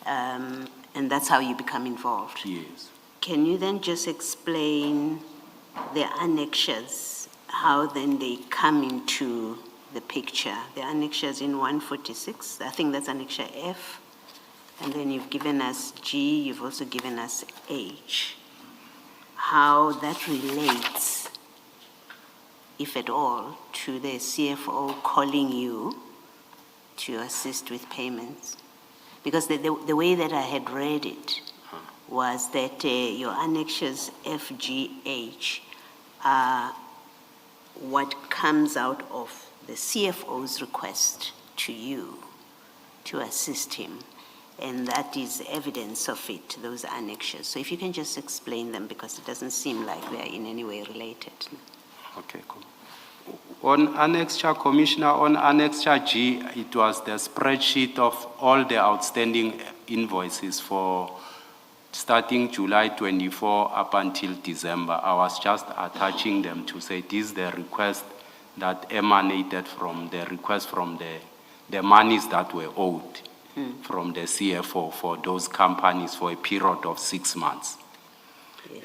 and that's how you become involved. Yes. Can you then just explain the annexures, how then they come into the picture? The annexures in 146, I think that's annexure F, and then you've given us G, you've also given us H. How that relates, if at all, to the CFO calling you to assist with payments? Because the way that I had read it was that your annexures F, G, H are what comes out of the CFO's request to you to assist him. And that is evidence of it, those annexures. So if you can just explain them, because it doesn't seem like they're in any way related. Okay, cool. On Annexure, Commissioner, on Annexure G, it was the spreadsheet of all the outstanding invoices for starting July 24 up until December. I was just attaching them to say this is the request that emanated from the request from the monies that were owed from the CFO for those companies for a period of 6 months.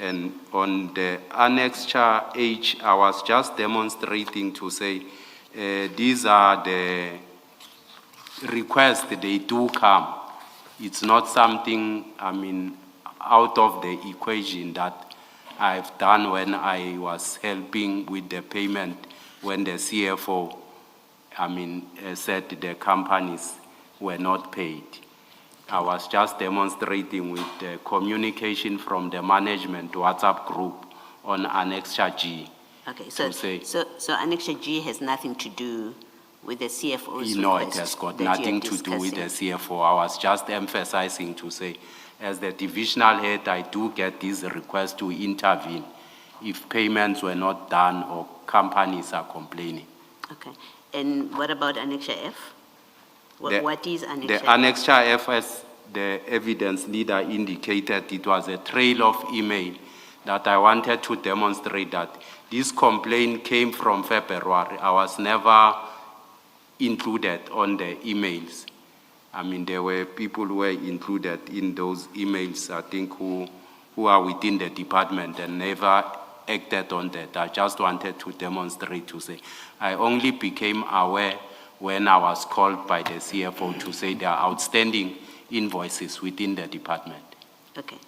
And on the Annexure H, I was just demonstrating to say these are the requests, they do come. It's not something, out of the equation that I've done when I was helping with the payment when the CFO, said the companies were not paid. I was just demonstrating with the communication from the management WhatsApp group on Annexure G. Okay, so Annexure G has nothing to do with the CFO's No, it request has got that nothing you're to do with the discussing. CFO. I was just emphasizing to say As the divisional head, I do get this request to intervene if payments were not done or companies are complaining. Okay. And what about Annexure F? The- What is Annexure F? The Annexure F, as the evidence leader indicated, it was a trail of email that I wanted to demonstrate that this complaint came from February. I was never included on the emails. I mean, there were people who were included in those emails, I think, who are within the department and never acted on that. I just wanted to demonstrate to say, I only became aware when I was called by the CFO to say there are outstanding invoices within the department. Okay.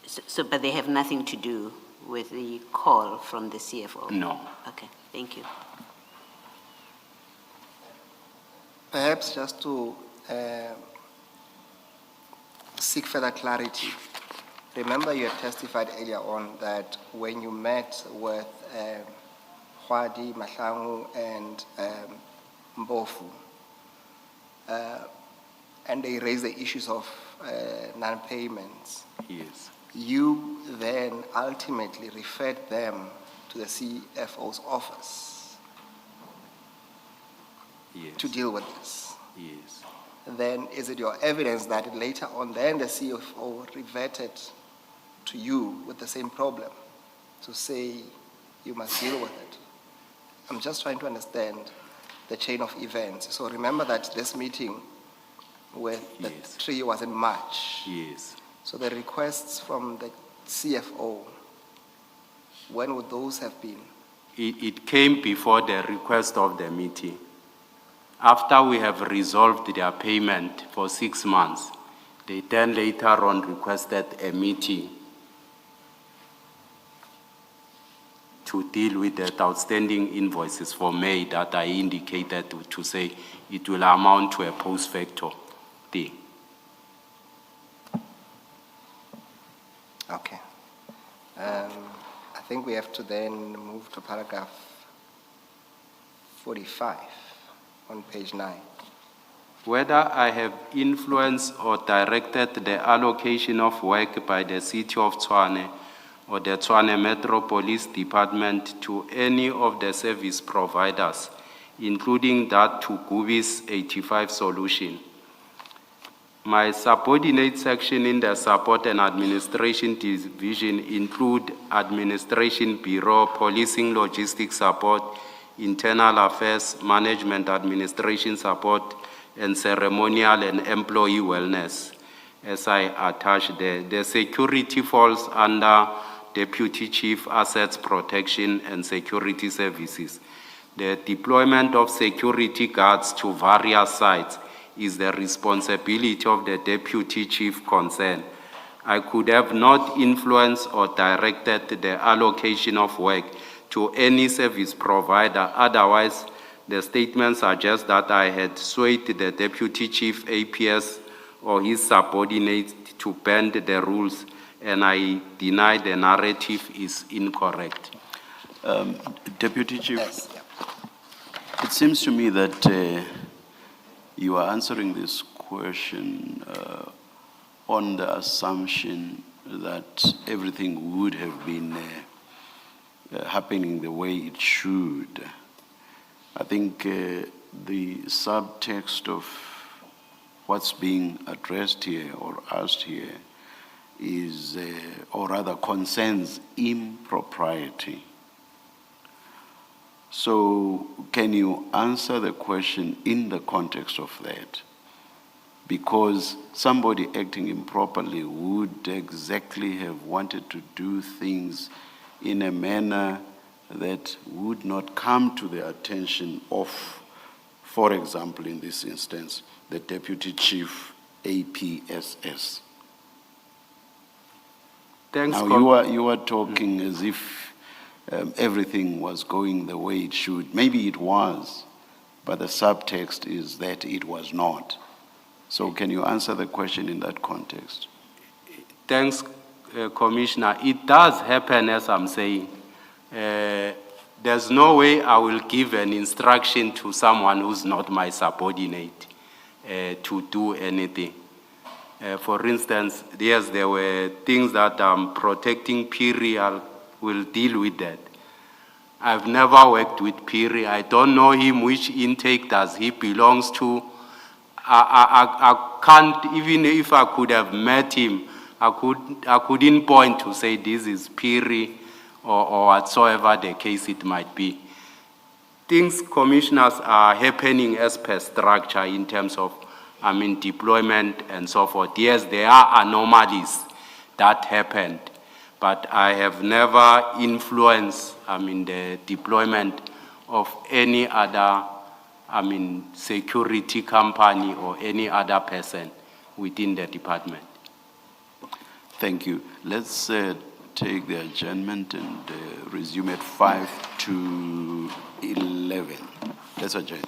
So, but they have nothing to do with the call from the CFO? No. Okay, thank you. Perhaps just to seek further clarity, remember you had testified earlier on that when you met with Hwadi, Mahlangu, and Mbofu, and they raised the issues of non-payments, Yes. you then ultimately referred them to the CFO's office Yes. to deal with this. Yes. Then is it your evidence that later on then the CFO reverted to you with the same problem to say you must deal with it? I'm just trying to understand the chain of events. So remember that this meeting with the Yes. tree was in March. Yes. So the requests from the CFO, when would those have been? It came before the request of the meeting. After we have resolved their payment for 6 months, they then later on requested a meeting to deal with the outstanding invoices for May that I indicated to say it will amount to a post facto thing. Okay. I think we have to then move to paragraph 45 on page 9. Whether I have influenced or directed the allocation of work by the City of Tshwane or the Tshwane Metro Police Department to any of the service providers, including that to Gubi's 85 solution. My subordinate section in the Support and Administration Division include Administration Bureau, Policing Logistics Support, Internal Affairs, Management Administration Support, and Ceremonial and Employee Wellness. As I attach there, the security falls under Deputy Chief Assets Protection and Security Services. The deployment of security guards to various sites is the responsibility of the Deputy Chief concerned. I could have not influenced or directed the allocation of work to any service provider. Otherwise, the statement suggests that I had swayed the Deputy Chief APS or his subordinates to bend the rules, and I deny the narrative is incorrect. Deputy Chief, Yes. it seems to me that you are answering this question on the assumption that everything would have been happening the way it should. I think the subtext of what's being addressed here or asked here is, or rather concerns impropriety. So can you answer the question in the context of that? Because somebody acting improperly would exactly have wanted to do things in a manner that would not come to the attention of, for example, in this instance, the Deputy Chief APSS. Thanks, Now, you are talking as if everything was going the way it should. Maybe it was, but the subtext is that it was not. So can you answer the question in that context? Thanks, Commissioner. It does happen, as I'm saying. There's no way I will give an instruction to someone who's not my subordinate to do anything. For instance, yes, there were things that protecting Piri, will deal with that. I've never worked with Piri. I don't know him, which intake does he belongs to. I can't, even if I could have met him, I couldn't point to say this is Piri or whatsoever the case it might be. Things, commissioners, are happening as per structure in terms of, deployment and so forth. Yes, there are anomalies that happened, but I have never influenced, the deployment of any other, security company or any other person within the department. Thank you. Let's take the adjournment and resume at 5 to 11. Let's adjourn.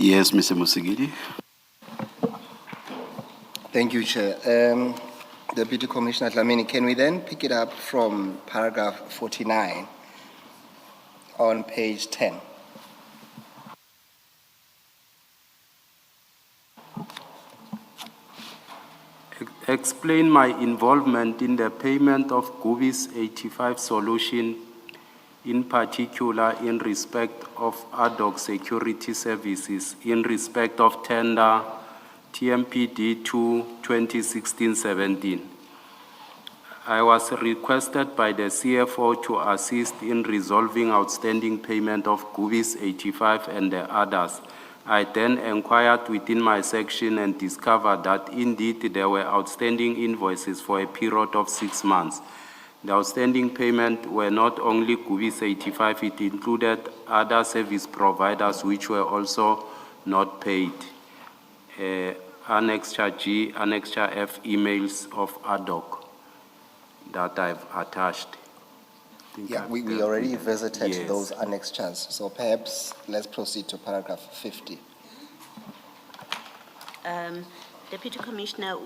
Yes, Mr. Musigidi. Thank you, Chair. Deputy Commissioner Dlamini, can we then pick it up from paragraph 49 on page 10? Explain my involvement in the payment of GUBI's 85 solution, in particular in respect of ad hoc security services, in respect of tender TMPD 2 2016-17. I was requested by the CFO to assist in resolving outstanding payment of GUBI's 85 and the others. I then inquired within my section and discovered that indeed there were outstanding invoices for a period of 6 months. The outstanding payment were not only GUBI's 85, it included other service providers which were also not paid. Annexure G, Annexure F emails of ad hoc that I've attached. Yeah, we already visited Yes. those annexures, so perhaps let's proceed to paragraph 50. Deputy Commissioner,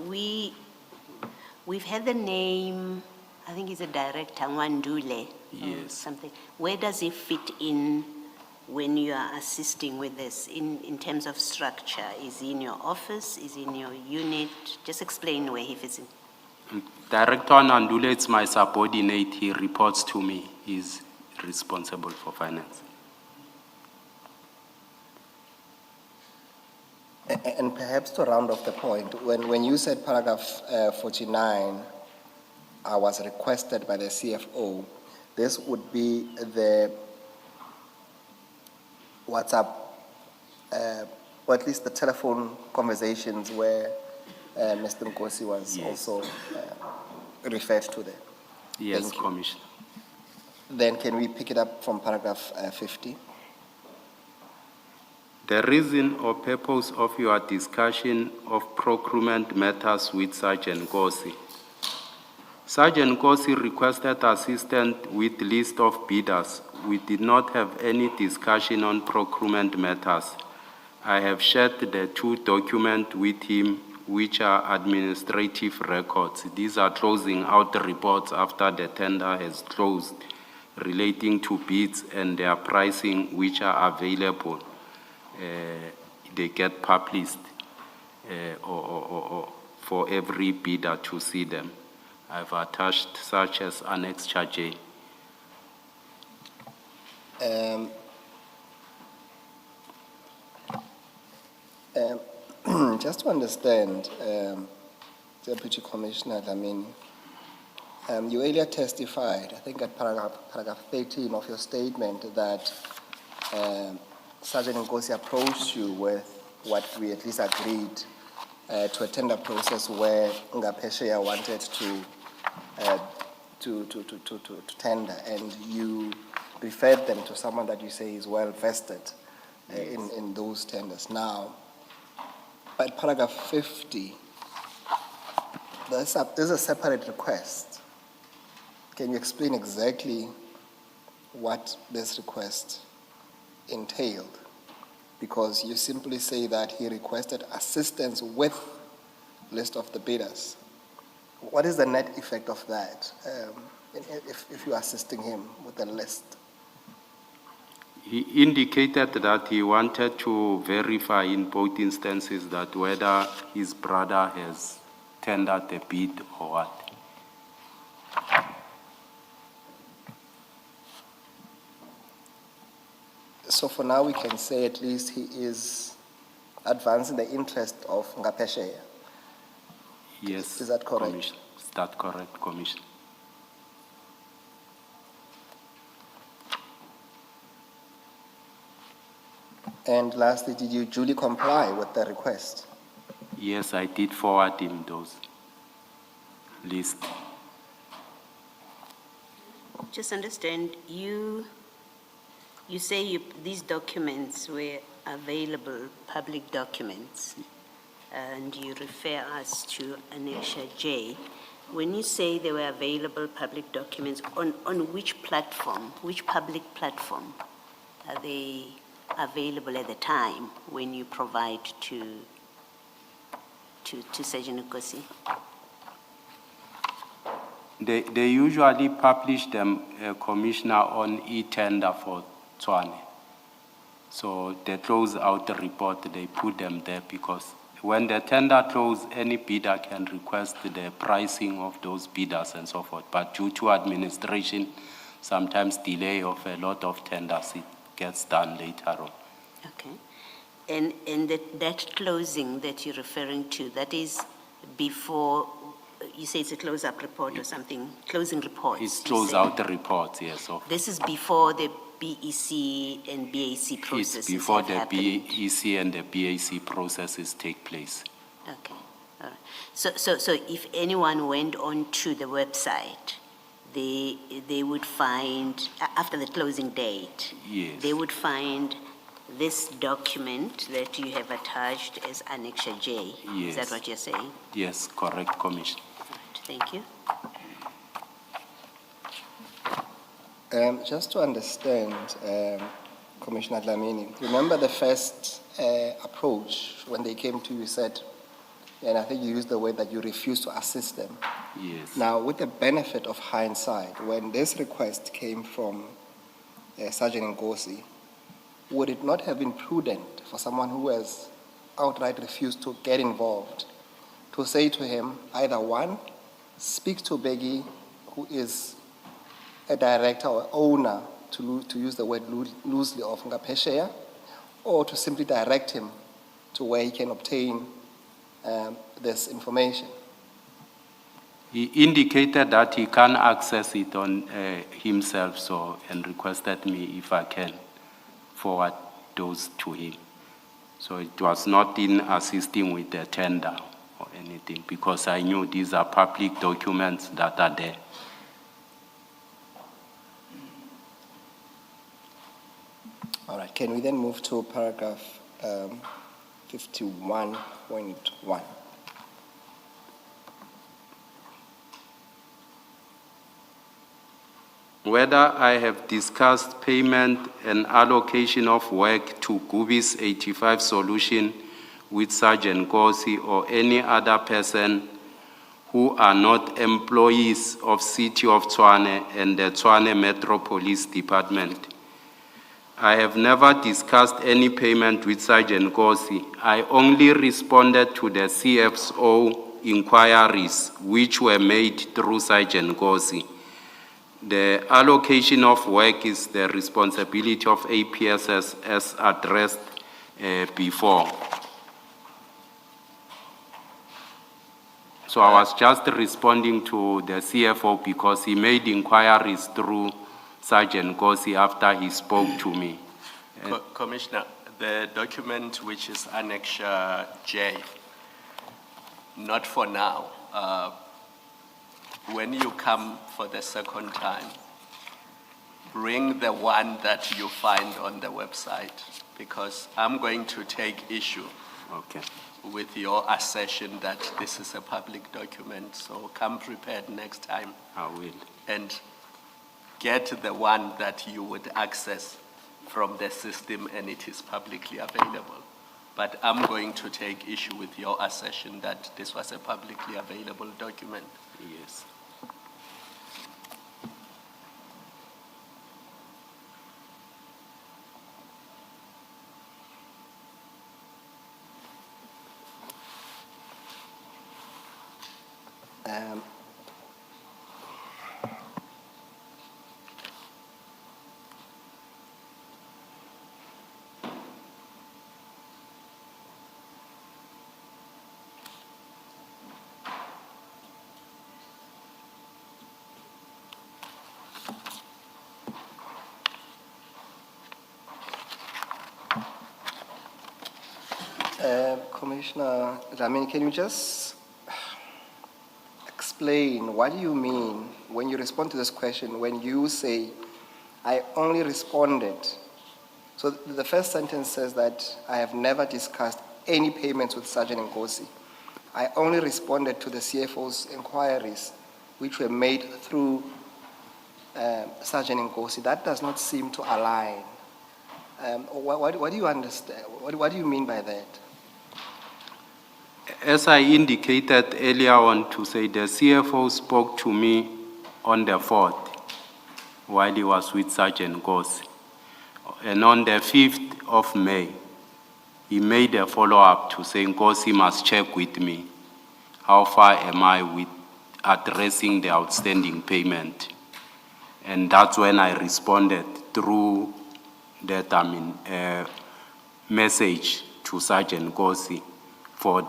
we've had the name, I think he's a director, Wandule. Yes. Something. Where does he fit in when you are assisting with this in terms of structure? Is he in your office? Is he in your unit? Just explain where he fits in. Director Nandule, it's my subordinate. He reports to me. He's responsible for finance. And perhaps to round off the point, when you said paragraph 49, I was requested by the CFO, this would be the WhatsApp, or at least the telephone conversations where Mr. Gossi was Yes. also referred to there. Yes, Thank you. Commissioner. Then can we pick it up from paragraph 50? The reason or purpose of your discussion of procurement matters with Sergeant Gossi. Sergeant Gossi requested assistance with list of bidders. We did not have any discussion on procurement matters. I have shared the 2 documents with him, which are administrative records. These are closing out the reports after the tender has closed, relating to bids and their pricing, which are available. They get published or for every bidder to see them. I've attached such as Annexure J. Just to understand, Deputy Commissioner Dlamini, you earlier testified, I think at paragraph 13 of your statement, that Sergeant Gossi approached you with what we at least agreed to a tender process where Ngapesheya wanted to tender, and you referred them to someone that you say is well vested in those tenders. Now, but paragraph 50, there's a separate request. Can you explain exactly what this request entailed? Because you simply say that he requested assistance with list of the bidders. What is the net effect of that if you are assisting him with the list? He indicated that he wanted to verify in both instances that whether his brother has tendered the bid or what. So for now, we can say at least he is advancing the interest of Ngapesheya. Yes. Is that correct? Commissioner. Is that correct, Commissioner? And lastly, did you duly comply with the request? Yes, I did forward him those lists. Just understand, you say these documents were available, public documents, and you refer us to Annexure J. When you say they were available public documents, on which platform, which public platform are they available at the time when you provide to Sergeant Gossi? They usually publish them, Commissioner, on e-tender for Tshwane. So they close out the report, they put them there because when the tender closes, any bidder can request the pricing of those bidders and so forth. But due to administration, sometimes delay of a lot of tenders, it gets done later on. Okay. And that closing that you're referring to, that is before, you say it's a close-up report or something, closing reports? It's you close say? out the reports, yes. So This is before the BEC and BAC processes it's before have the happened. BEC and the BAC processes take place. Okay, all right. So if anyone went onto the website, they would find, after the closing date, Yes. they would find this document that you have attached as Annexure J. Is that Yes. what you're saying? Yes, correct, Commissioner. All right, thank you. Just to understand, Commissioner Dlamini, remember the first approach when they came to you said, and I think you used the word that you refused to assist them. Yes. Now, with the benefit of hindsight, when this request came from Sergeant Gossi, would it not have been prudent for someone who has outright refused to get involved to say to him, either one, speak to Beggy, who is a director or owner, to use the word loosely, of Ngapesheya, or to simply direct him to where he can obtain this information? He indicated that he can access it on himself, so, and requested me if I can forward those to him. So it was not in assisting with the tender or anything, because I knew these are public documents that are there. All right, can we then move to paragraph 51.1? Whether I have discussed payment and allocation of work to Gubi's 85 solution with Sergeant Gossi or any other person who are not employees of City of Tshwane and the Tshwane Metro Police Department. I have never discussed any payment with Sergeant Gossi. I only responded to the CFO inquiries which were made through Sergeant Gossi. The allocation of work is the responsibility of APSS as addressed before. So I was just responding to the CFO because he made inquiries through Sergeant Gossi after he spoke to me. Commissioner, the document which is Annexure J, not for now. When you come for the second time, bring the one that you find on the website, because I'm going to take issue Okay. with your assertion that this is a public document. So come prepared next time I will. and get the one that you would access from the system and it is publicly available. But I'm going to take issue with your assertion that this was a publicly available document. Yes. Commissioner Dlamini, can you just explain what do you mean when you respond to this question, when you say, I only responded? So the first sentence says that I have never discussed any payments with Sergeant Gossi. I only responded to the CFO's inquiries, which were made through Sergeant Gossi. That does not seem to align What do you understand? What do you mean by that? As I indicated earlier on to say, the CFO spoke to me on the 4th while he was with Sergeant Gossi. And on the 5th of May, he made a follow-up to say, Gossi must check with me. How far am I with addressing the outstanding payment? And that's when I responded through that message to Sergeant Gossi for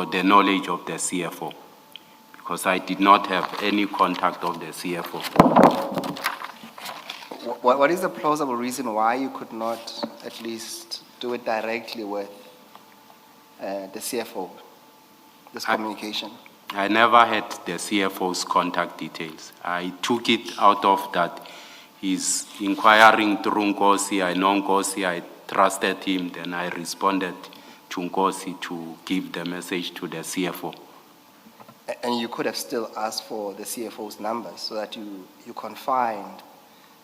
the knowledge of the CFO, because I did not have any contact of the CFO. What is the plausible reason why you could not at least do it directly with the CFO, this communication? I never had the CFO's contact details. I took it out of that he's inquiring through Gossi. I know Gossi, I trusted him, then I responded to Gossi to give the message to the CFO. And you could have still asked for the CFO's numbers so that you confined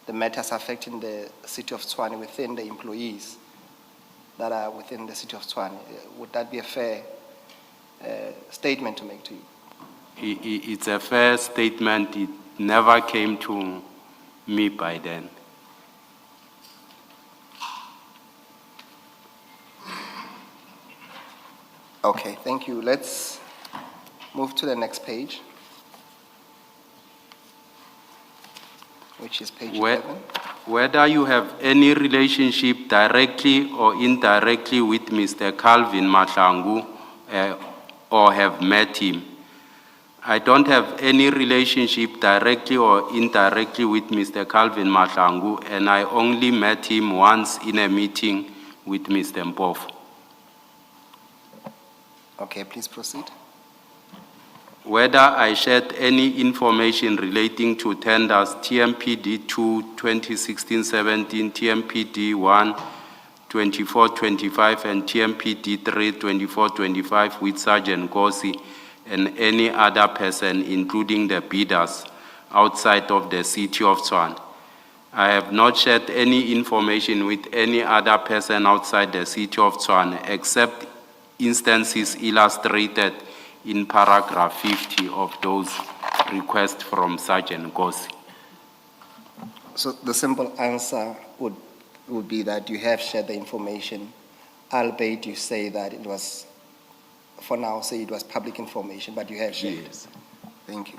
the matters affecting the city of Tshwane within the employees that are within the city of Tshwane. Would that be a fair statement to make to you? It's a fair statement. It never came to me by then. Okay, thank you. Let's move to the next page, which is page 11. Whether you have any relationship directly or indirectly with Mr. Calvin Madlanga or have met him. I don't have any relationship directly or indirectly with Mr. Calvin Madlanga, and I only met him once in a meeting with Mr. Mpofu. Okay, please proceed. Whether I shared any information relating to tenders TMPD 2 2016-17, TMPD 1 24-25, and TMPD 3 24-25 with Sergeant Gossi and any other person, including the bidders, outside of the city of Tshwane. I have not shared any information with any other person outside the city of Tshwane, except instances illustrated in paragraph 50 of those requests from Sergeant Gossi. So the simple answer would be that you have shared the information, albeit you say that it was, for now, say it was public information, but you have shared. Yes. Thank you.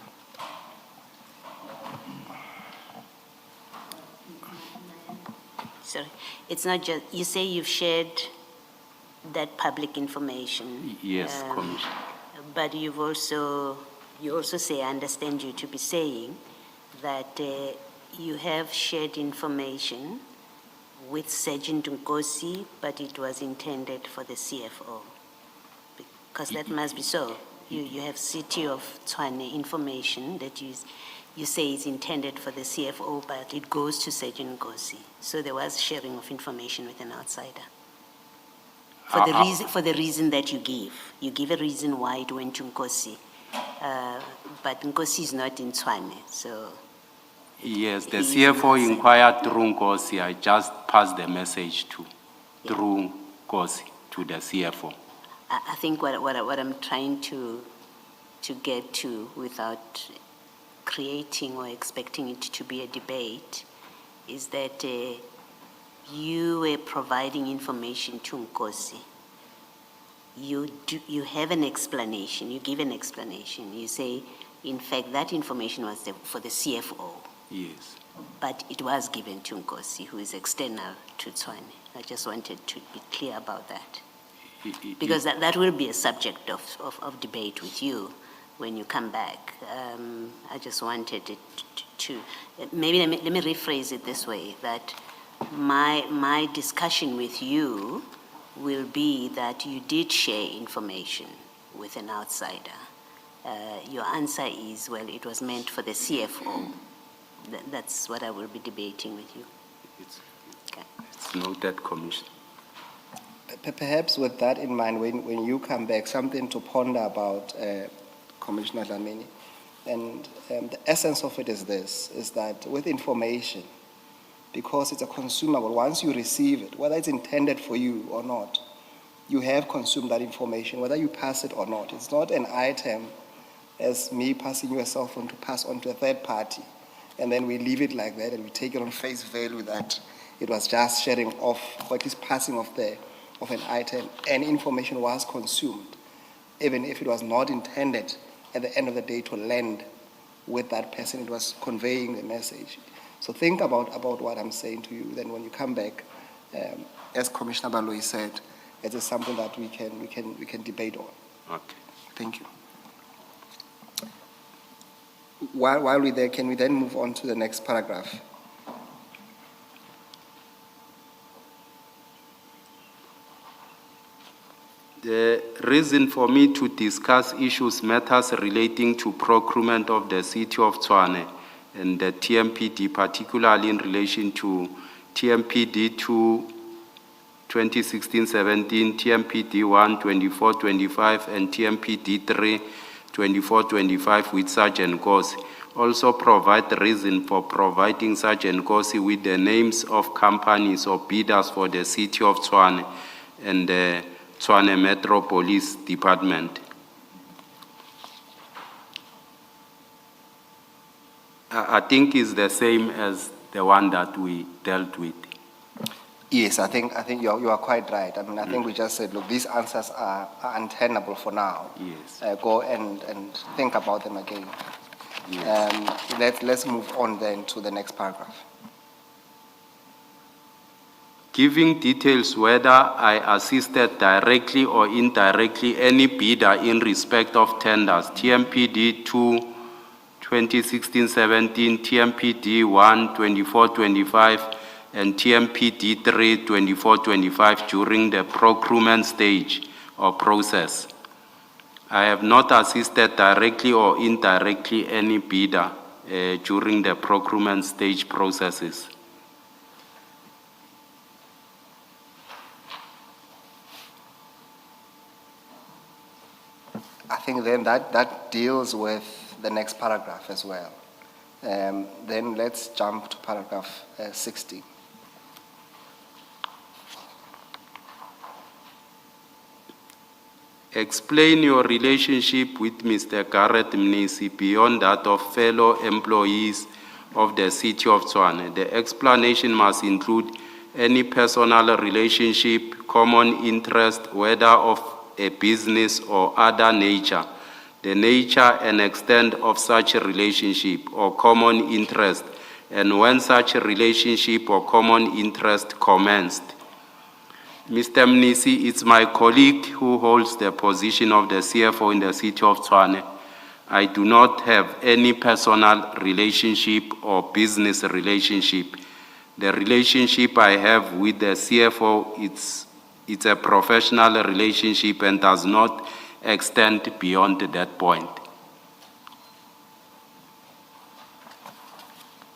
Sorry, it's not just, you say you've shared that public information. Yes, Commissioner. But you also say, I understand you to be saying that you have shared information with Sergeant Gossi, but it was intended for the CFO. Because that must be so. You have City of Tshwane information that you say is intended for the CFO, but it goes to Sergeant Gossi. So there was sharing of information with an outsider. For the reason that you give a reason why it went to Gossi, but Gossi is not in Tshwane, so. Yes, the CFO inquired through Gossi. I just passed the message through Gossi to the CFO. I think what I'm trying to get to, without creating or expecting it to be a debate, is that you were providing information to Gossi. You have an explanation, you give an explanation. You say, in fact, that information was for the CFO. Yes. But it was given to Gossi, who is external to Tshwane. I just wanted to be clear about that. Because that will be a subject of debate with you when you come back. I just wanted it to maybe let me rephrase it this way, that my discussion with you will be that you did share information with an outsider. Your answer is, well, it was meant for the CFO. That's what I will be debating with you. It's noted, Commissioner. Perhaps with that in mind, when you come back, something to ponder about, Commissioner Dlamini. And the essence of it is this, is that with information, because it's a consumable. Once you receive it, whether it's intended for you or not, you have consumed that information, whether you pass it or not. It's not an item as me passing you a cell phone to pass on to a third party, and then we leave it like that and we take it on face value that it was just sharing off, or at least passing off of an item, and information was consumed, even if it was not intended at the end of the day to land with that person. It was conveying the message. So think about what I'm saying to you. Then when you come back, as Commissioner Baloyi said, it is something that we can debate on. Okay. Thank you. While we're there, can we then move on to the next paragraph? The reason for me to discuss matters relating to procurement of the City of Tshwane and the TMPD, particularly in relation to TMPD 2 2016-17, TMPD 1 24-25, and TMPD 3 24-25 with Sergeant Gossi. Also provide the reason for providing Sergeant Gossi with the names of companies or bidders for the City of Tshwane and the Tshwane Metro Police Department. I think it's the same as the one that we dealt with. Yes, I think you are quite right. I mean, I think we just said, look, these answers are untenable for now. Yes. Go and think about them again. Yes. Let's move on then to the next paragraph. Giving details whether I assisted directly or indirectly any bidder in respect of tenders, TMPD 2 2016-17, TMPD 1 24-25, and TMPD 3 24-25 during the procurement stage or process. I have not assisted directly or indirectly any bidder during the procurement stage processes. I think then that deals with the next paragraph as well. Then let's jump to paragraph 60. Explain your relationship with Mr. Garrett Mnisi beyond that of fellow employees of the City of Tshwane. The explanation must include any personal relationship, common interest, whether of a business or other nature, the nature and extent of such a relationship or common interest, and when such a relationship or common interest commenced. Mr. Mnisi, it's my colleague who holds the position of the CFO in the City of Tshwane. I do not have any personal relationship or business relationship. The relationship I have with the CFO, it's a professional relationship and does not extend beyond that point.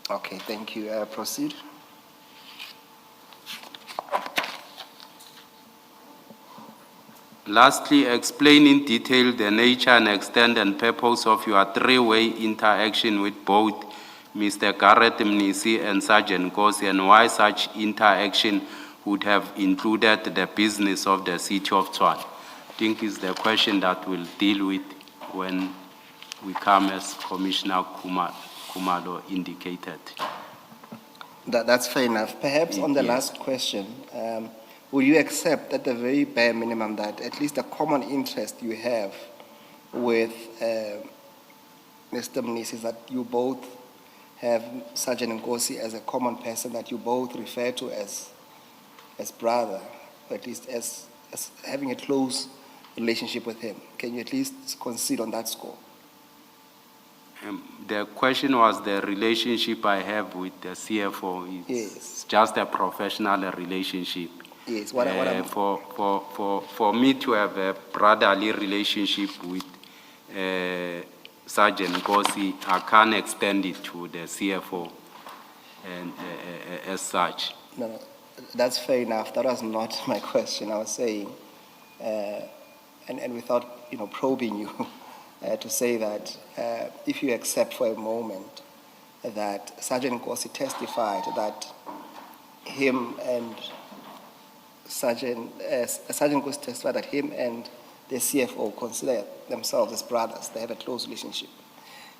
Okay, thank you. Proceed. Lastly, explain in detail the nature and extent and purpose of your three-way interaction with both Mr. Garrett Mnisi and Sergeant Gossi, and why such interaction would have included the business of the City of Tshwane. I think is the question that we'll deal with when we come, as Commissioner Kumalo indicated. That's fair enough. Perhaps on the Yes. last question, will you accept at the very bare minimum that at least a common interest you have with Mr. Mnisi is that you both have Sergeant Gossi as a common person that you both refer to as brother, or at least as having a close relationship with him? Can you at least concede on that score? The question was the relationship I have with the CFO. It's Yes. just a professional relationship. Yes. For me to have a brotherly relationship with Sergeant Gossi, I can't extend it to the CFO and as such. No, that's fair enough. That was not my question. I was saying, and without probing you, to say that if you accept for a moment that Sergeant Gossi testified that him and Sergeant Gossi testified that him and the CFO consider themselves as brothers. They have a close relationship.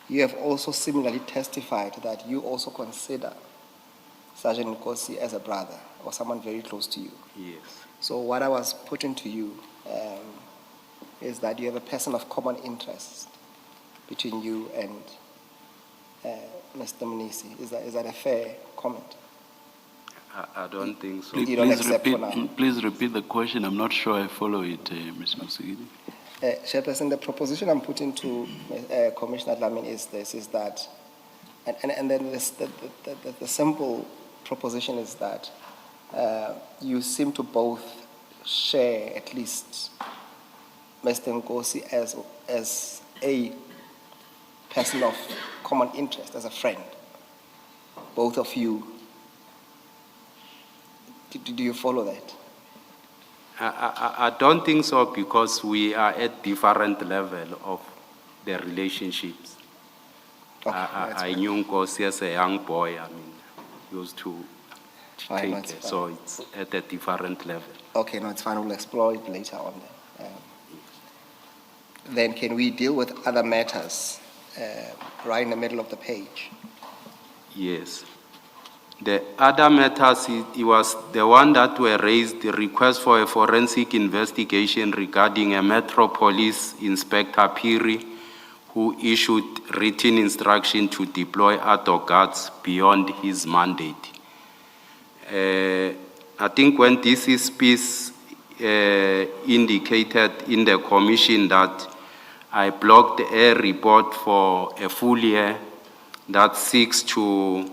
You have also similarly testified that you also consider Sergeant Gossi as a brother or someone very close to you. Yes. So what I was putting to you is that you have a person of common interest between you and Mr. Munisi. Is that a fair comment? I don't think so. You don't accept for now. Please repeat the question. I'm not sure I follow it, Ms. Musigidi. Chairperson, the proposition I'm putting to Commissioner Dlamini is this, is that, and then the simple proposition is that you seem to both share at least Mr. Gossi as a person of common interest, as a friend. Both of you. Do you follow that? I don't think so, because we are at different level of the relationships. Okay, I knew Gossi as a young boy. I mean, used to Fine, take that's it, fine. so it's at a different level. Okay, no, it's fine. We'll explore it later on. Then can we deal with other matters right in the middle of the page? Yes. The other matters, it was the one that were raised, the request for a forensic investigation regarding a Metro Police Inspector Piri, who issued written instruction to deploy ATO guards beyond his mandate. I think when this is piece indicated in the commission that I blocked a report for a full year that seeks to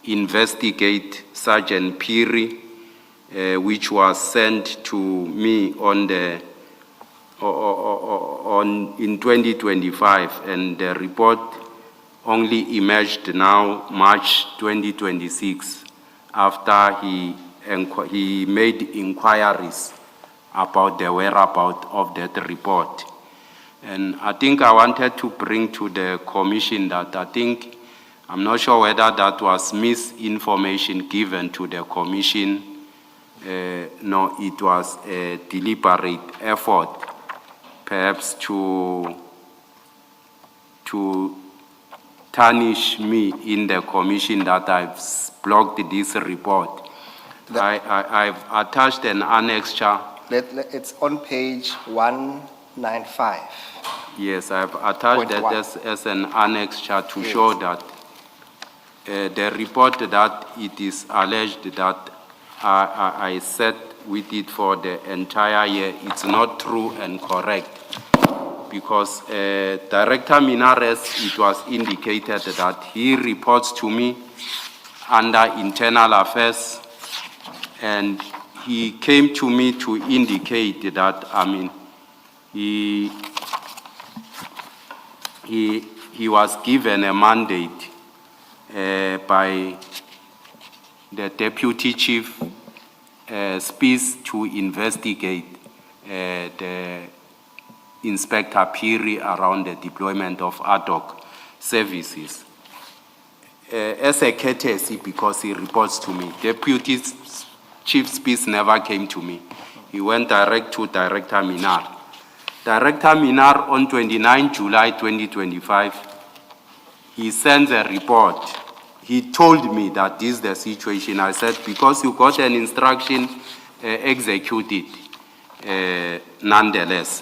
investigate Sergeant Piri, which was sent to me in 2025, and the report only emerged now March 2026 after he made inquiries about the whereabouts of that report. And I think I wanted to bring to the commission that I'm not sure whether that was misinformation given to the commission. No, it was a deliberate effort, perhaps to tarnish me in the commission that I've blocked this report. I've attached an annexure. It's on page 195. Yes, I've attached that as an annexure to show that the report that it is alleged that I sat with it for the entire year, it's not true and correct, because Director Minares, it was indicated that he reports to me under Internal Affairs, and he came to me to indicate that, he was given a mandate by the Deputy Chief Spies to investigate the Inspector Piri around the deployment of ad hoc services. As a courtesy, because he reports to me, Deputy Chief Spies never came to me. He went direct to Director Minar. Director Minar, on 29 July 2025, he sends a report. He told me that this is the situation. I said, because you got an instruction, execute it nonetheless.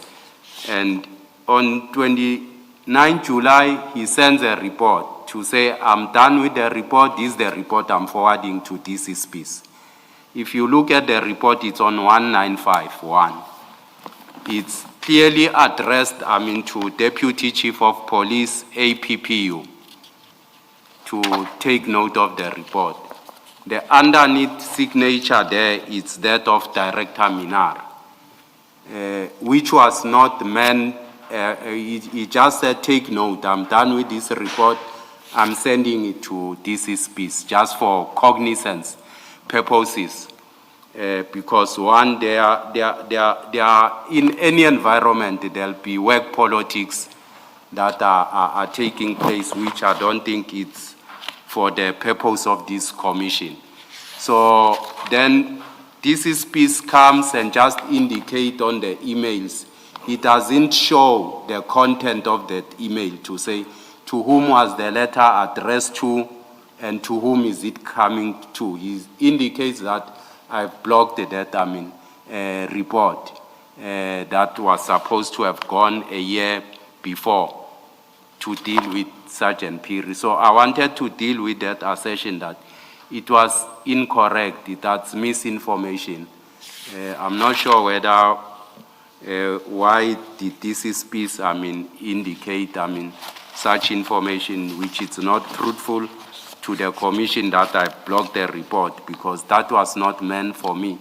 And on 29 July, he sends a report to say, I'm done with the report. This is the report I'm forwarding to DCSPs. If you look at the report, it's on 1951. It's clearly addressed, to Deputy Chief of Police, APPU, to take note of the report. The underneath signature there is that of Director Minar, which was not meant, he just said, take note, I'm done with this report, I'm sending it to DCSPs just for cognizance purposes. Because one, they are in any environment, there'll be work politics that are taking place, which I don't think it's for the purpose of this commission. So then this piece comes and just indicate on the emails. It doesn't show the content of that email to say to whom was the letter addressed to and to whom is it coming to. It indicates that I've blocked that report that was supposed to have gone a year before to deal with Sergeant Piri. So I wanted to deal with that assertion that it was incorrect, that's misinformation. I'm not sure whether why did this piece, indicate, such information which is not truthful to the commission that I blocked the report, because that was not meant for me.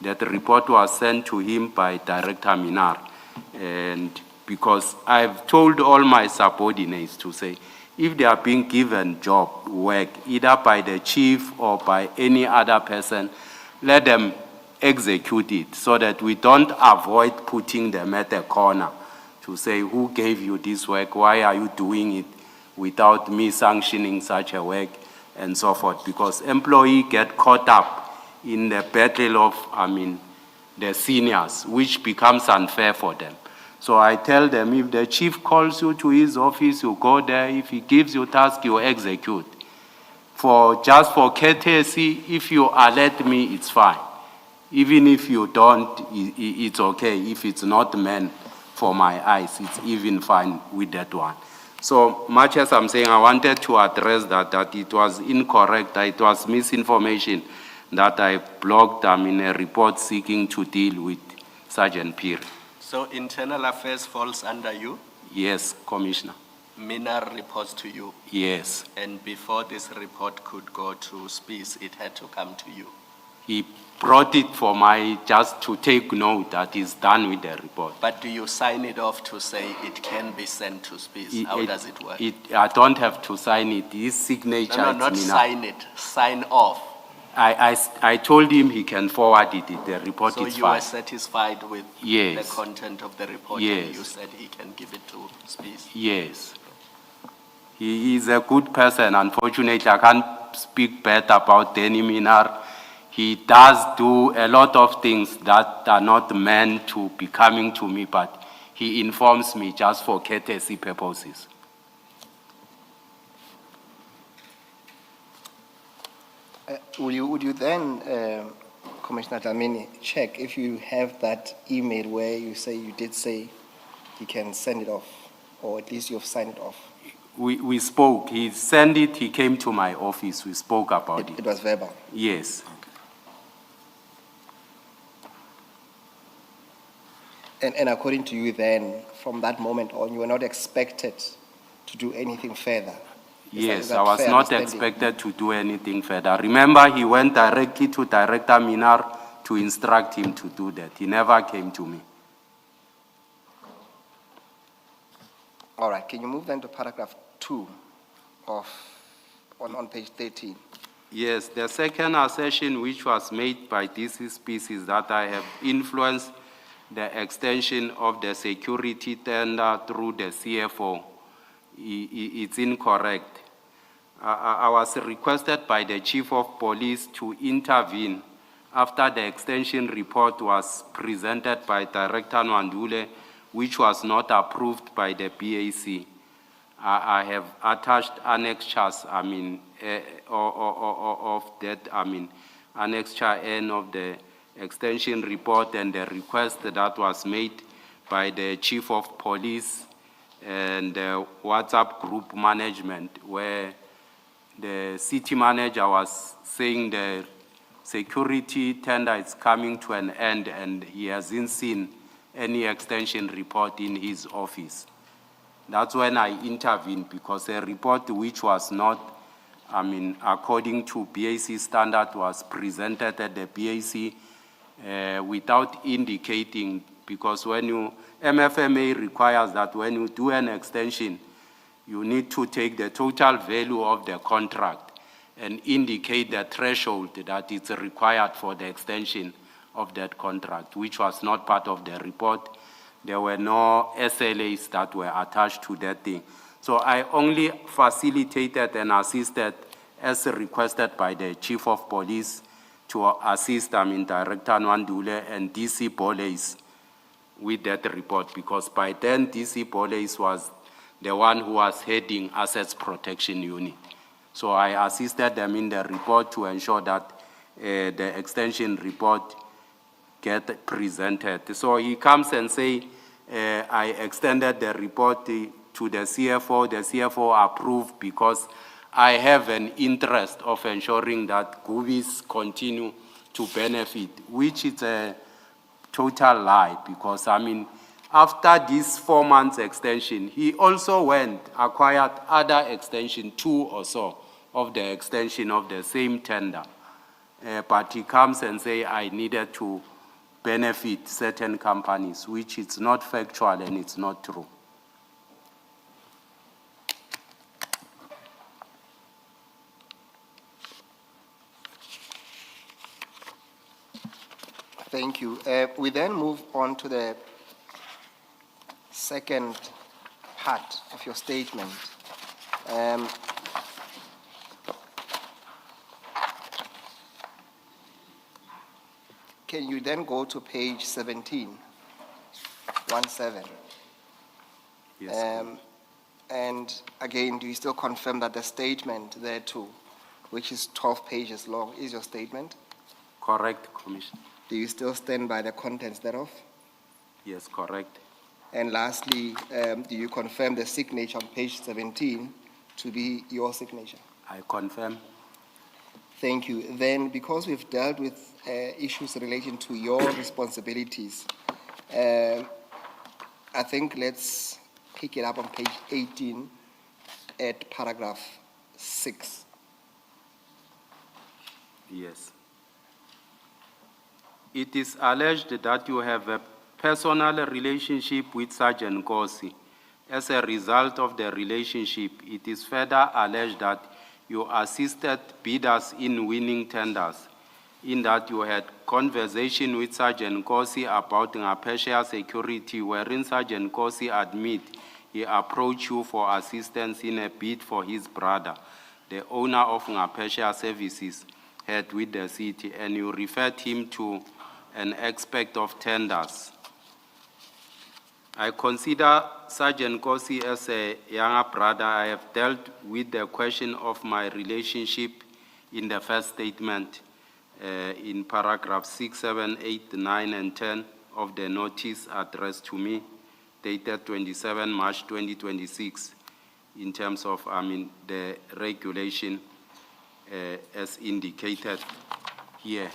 That report was sent to him by Director Minar, and because I've told all my subordinates to say, if they are being given job work, either by the chief or by any other person, let them execute it so that we don't avoid putting them at a corner to say, who gave you this work? Why are you doing it without me sanctioning such a work and so forth? Because employees get caught up in the battle of, the seniors, which becomes unfair for them. So I tell them, if the chief calls you to his office, you go there. If he gives you task, you execute. Just for courtesy, if you alert me, it's fine. Even if you don't, it's okay. If it's not meant for my eyes, it's even fine with that one. So much as I'm saying, I wanted to address that it was incorrect, that it was misinformation, that I blocked a report seeking to deal with Sergeant Piri. So internal affairs falls under you? Yes, Commissioner. Minar reports to you? Yes. And before this report could go to SPIS, it had to come to you? He brought it for just to take note that he's done with the report. But do you sign it off to say it can be sent to SPIS? How does it work? I don't have to sign it. His signature. No, not sign it. Sign off. I told him he can forward it. The report so is fine. So you were satisfied with yes. the content of the report, yes. and you said he can give it to SPIS? Yes. He is a good person. Unfortunately, I can't speak bad about Danny Minar. He does do a lot of things that are not meant to be coming to me, but he informs me just for courtesy purposes. Would you then, Commissioner Dlamini, check if you have that email where you say you did say you can send it off, or at least you've signed it off? We spoke. He sent it. He came to my office. We spoke about it. It was verbal? Yes. And according to you then, from that moment on, you were not expected to do anything further? Yes, I was not expected to do anything further. Remember, he went directly to Director Minar to instruct him to do that. He never came to me. All right, can you move then to paragraph 2 on page 13? Yes, the second assertion which was made by this piece is that I have influenced the extension of the security tender through the CFO. It's incorrect. I was requested by the Chief of Police to intervene after the extension report was presented by Director Nwandule, which was not approved by the BAC. I have attached annexures, of that, annexure N of the extension report and the request that was made by the Chief of Police and the WhatsApp group management, where the city manager was saying the security tender is coming to an end and he hasn't seen any extension report in his office. That's when I intervened, because a report which was not, according to BAC standard was presented at the BAC without indicating, because MFMA requires that when you do an extension, you need to take the total value of the contract and indicate the threshold that is required for the extension of that contract, which was not part of the report. There were no SLAs that were attached to that thing. So I only facilitated and assisted as requested by the Chief of Police to assist, Director Nwandule and DC Boles with that report, because by then DC Boles was the one who was heading Assets Protection Unit. So I assisted them in the report to ensure that the extension report get presented. So he comes and say, I extended the report to the CFO. The CFO approved because I have an interest of ensuring that Gubis continue to benefit, which is a total lie, because after this 4 months extension, he also went, acquired other extension, 2 or so, of the extension of the same tender. But he comes and say, I needed to benefit certain companies, which is not factual and it's not true. Thank you. We then move on to the second part of your statement. Can you then go to page 17, 17? Yes. And again, do you still confirm that the statement there too, which is 12 pages long, is your statement? Correct, Commissioner. Do you still stand by the contents thereof? Yes, correct. And lastly, do you confirm the signature on page 17 to be your signature? I confirm. Thank you. Then, because we've dealt with issues relating to your responsibilities, I think let's pick it up on page 18 at paragraph 6. Yes. It is alleged that you have a personal relationship with Sergeant Gossi. As a result of the relationship, it is further alleged that you assisted bidders in winning tenders, in that you had conversation with Sergeant Gossi about Ngaphesheya security, wherein Sergeant Gossi admit he approached you for assistance in a bid for his brother, the owner of Ngaphesheya services, had with the city, and you referred him to an expert of tenders. I consider Sergeant Gossi as a younger brother. I have dealt with the question of my relationship in the first statement in paragraph 6, 7, 8, 9, and 10 of the notice addressed to me, dated 27 March 2026, in terms of the regulation as indicated here.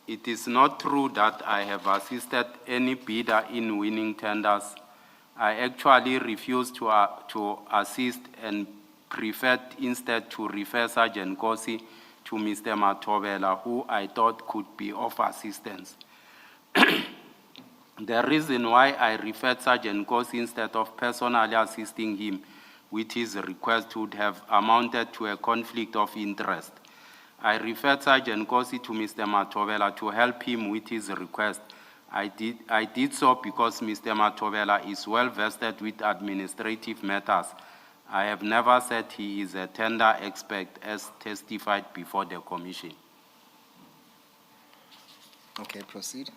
It is not true that I have assisted any bidder in winning tenders. I actually refused to assist and preferred instead to refer Sergeant Gossi to Mr. Matobela, who I thought could be of assistance. The reason why I referred Sergeant Gossi instead of personally assisting him with his request would have amounted to a conflict of interest. I referred Sergeant Gossi to Mr. Matobela to help him with his request. I did so because Mr. Matobela is well vested with administrative matters. I have never said he is a tender expert as testified before the commission. Okay, proceed.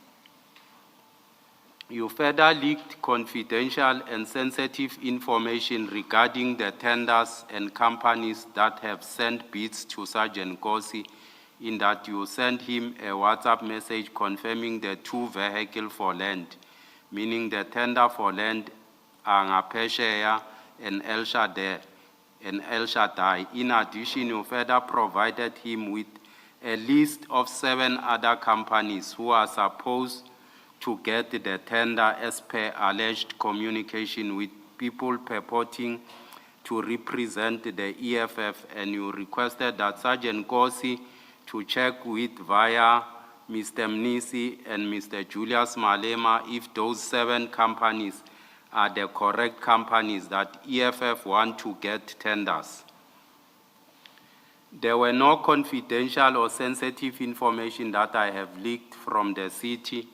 You further leaked confidential and sensitive information regarding the tenders and companies that have sent bids to Sergeant Gossi, in that you sent him a WhatsApp message confirming the 2 vehicles for land, meaning the tender for land are Ngaphesheya and El Shaddai. In addition, you further provided him with a list of 7 other companies who are supposed to get the tender as per alleged communication with people purporting to represent the EFF, and you requested that Sergeant Gossi to check with via Mr. Mnisi and Mr. Julius Malema if those 7 companies are the correct companies that EFF want to get tenders. There were no confidential or sensitive information that I have leaked from the city.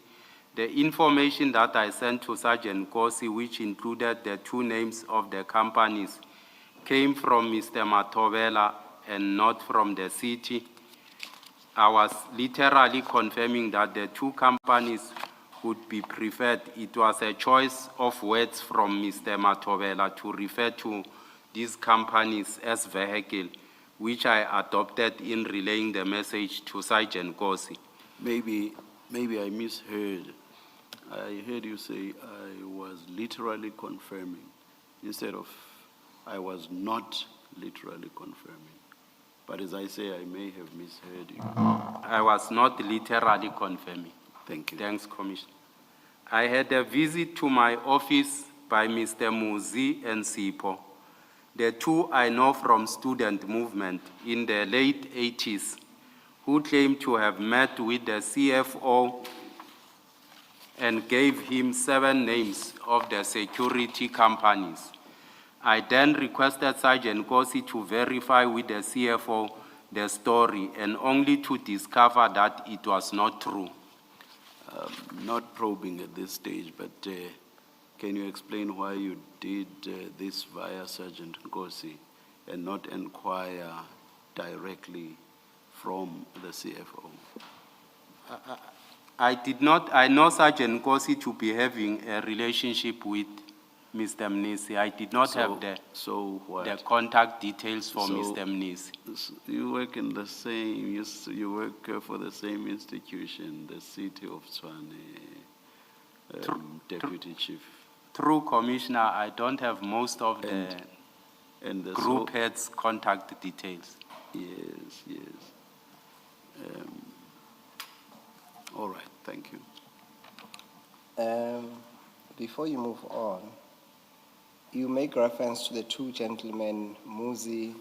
The information that I sent to Sergeant Gossi, which included the 2 names of the companies, came from Mr. Matobela and not from the city. I was literally confirming that the two companies would be preferred. It was a choice of words from Mr. Matobela to refer to these companies as vehicle, which I adopted in relaying the message to Sergeant Gossi. Maybe I misheard. I heard you say I was literally confirming instead of I was not literally confirming. But as I say, I may have misheard you. I was not literally confirming. Thank you. Thanks, Commissioner. I had a visit to my office by Mr. Muzi and Sipo. The two I know from student movement in the late 80s, who claimed to have met with the CFO and gave him 7 names of the security companies. I then requested Sergeant Gossi to verify with the CFO the story, and only to discover that it was not true. Not probing at this stage, but can you explain why you did this via Sergeant Gossi and not inquire directly from the CFO? I know Sergeant Gossi to be having a relationship with Mr. Mnisi. I did not have the contact details for Mr. Mnisi. You work in the same, you work for the same institution, the City of Tshwane, Deputy Chief. Through Commissioner, I don't have most of And the group heads' contact details. Yes. All right, thank you. Before you move on, you make reference to the two gentlemen, Muzi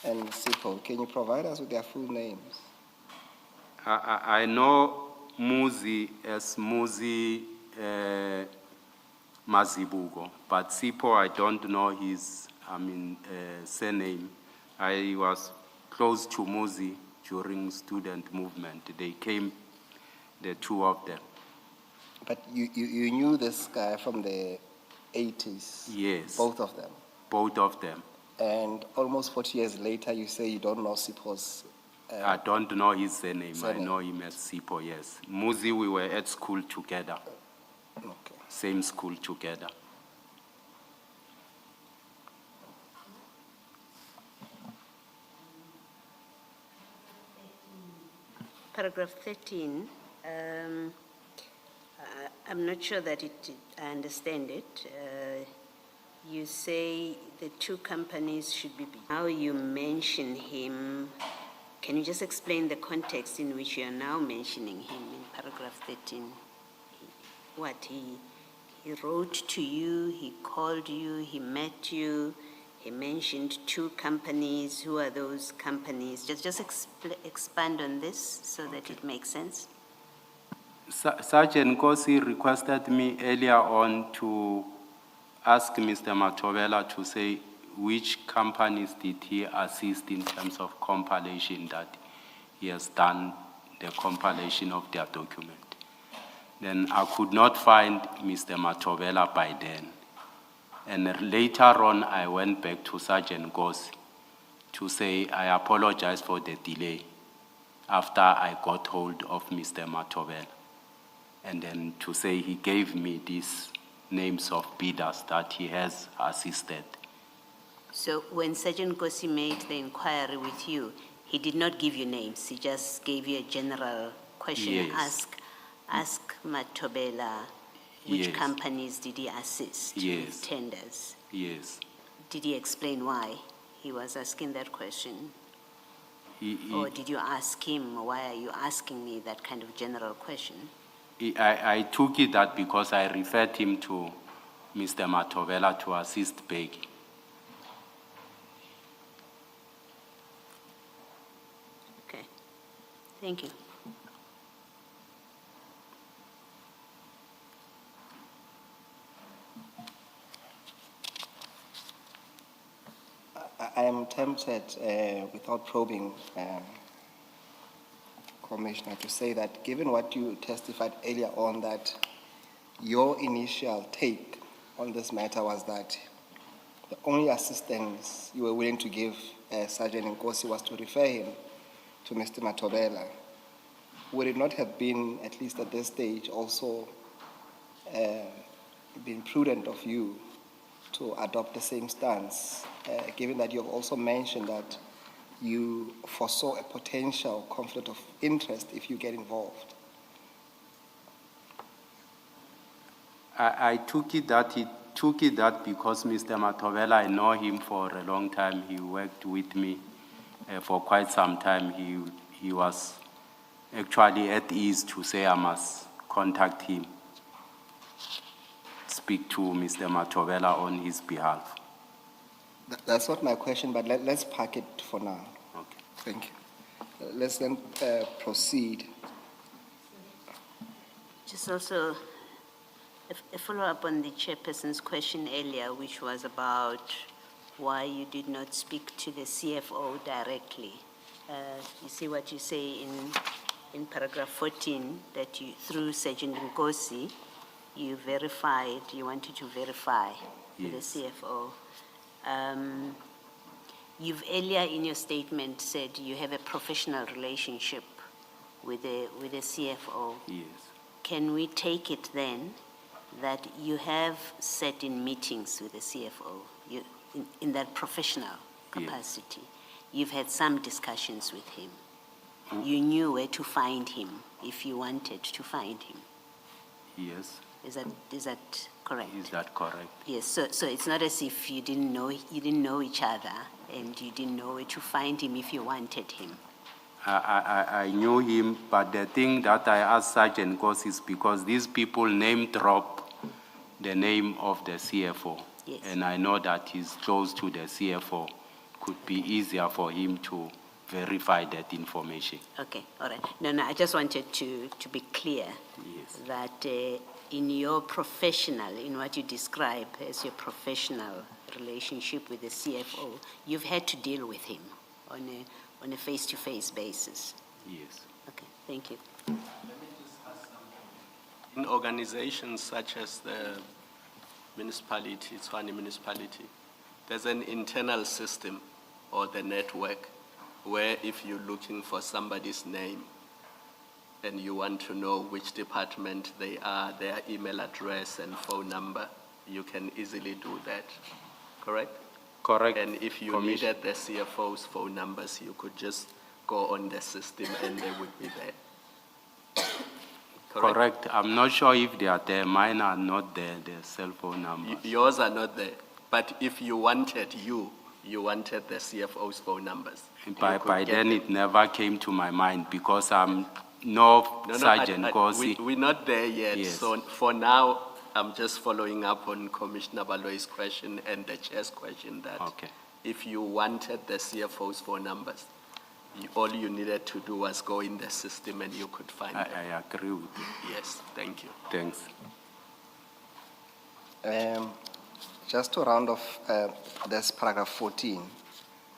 and Sipo. Can you provide us with their full names? I know Muzi as Muzi Mazibugo, but Sipo, I don't know his surname. I was close to Muzi during student movement. They came, the two of them. But you knew this guy from the 80s? Yes. Both of them? Both of them. And almost 40 years later, you say you don't know Sipo's... I don't know his surname. I know him as Sipo, yes. Muzi, we were at school together. Okay. Same school together. Paragraph 13, I'm not sure that I understand it. You say the two companies should be, now you mention him. Can you just explain the context in which you are now mentioning him in paragraph 13? What, he wrote to you, he called you, he met you, he mentioned two companies. Who are those companies? Just expand on this so that it makes sense. Sergeant Gossi requested me earlier on to ask Mr. Matobela to say which companies did he assist in terms of compilation, that he has done the compilation of their document. Then I could not find Mr. Matobela by then. And later on, I went back to Sergeant Gossi to say I apologize for the delay after I got hold of Mr. Matobela. And then to say he gave me these names of bidders that he has assisted. So when Sergeant Gossi made the inquiry with you, he did not give you names, he just gave you a general question. Yes. Ask Matobela which Yes. companies did he assist Yes. with tenders. Yes. Did he explain why he was asking that question? Or did you ask him, why are you asking me that kind of general question? I took it that because I referred him to Mr. Matobela to assist Becky. Okay, thank you. I am tempted, without probing, Commissioner, to say that given what you testified earlier on, that your initial take on this matter was that the only assistance you were willing to give Sergeant Gossi was to refer him to Mr. Matobela, would it not have been, at least at this stage, also been prudent of you to adopt the same stance, given that you have also mentioned that you foresaw a potential conflict of interest if you get involved? I took it that because Mr. Matobela, I know him for a long time. He worked with me for quite some time. He was actually at ease to say I must contact him, speak to Mr. Matobela on his behalf. That's not my question, but let's park it for now. Okay. Thank you. Let's then proceed. Just also a follow-up on the chairperson's question earlier, which was about why you did not speak to the CFO directly. You see what you say in paragraph 14, that you, through Sergeant Gossi, you wanted to verify with the CFO. You've earlier in your statement said you have a professional relationship with the CFO. Yes. Can we take it then that you have sat in meetings with the CFO in that professional capacity? Yes. You've had some discussions with him. You knew where to find him if you wanted to find him. Yes. Is that correct? Is that correct? Yes. So it's not as if you didn't know each other and you didn't know where to find him if you wanted him. I knew him, but the thing that I asked Sergeant Gossi is because these people name drop the name of the CFO. Yes. And I know that he's close to the CFO. Could be easier for him to verify that information. Okay, all right. No, I just wanted to be clear. Yes. That in your professional, in what you describe as your professional relationship with the CFO, you've had to deal with him on a face-to-face basis. Yes. Okay, thank you. Let me just ask something. In organizations such as the municipality, Tshwane municipality, there's an internal system or the network where if you're looking for somebody's name and you want to know which department they are, their email address and phone number, you can easily do that, correct? Correct. And if you needed the CFO's phone numbers, you could just go on the system and they would be there. Correct. I'm not sure if they are there. Mine are not there, the cell phone numbers. Yours are not there. But if you wanted you wanted the CFO's phone numbers. By then it never came to my mind because I'm no Sergeant Gossi. We're not there yet. Yes. So for now, I'm just following up on Commissioner Baloi's question and the chair's question that if you wanted the CFO's phone numbers, all you needed to do was go in the system and you could find them. I agree with you. Yes, thank you. Thanks. Just to round off this paragraph 14,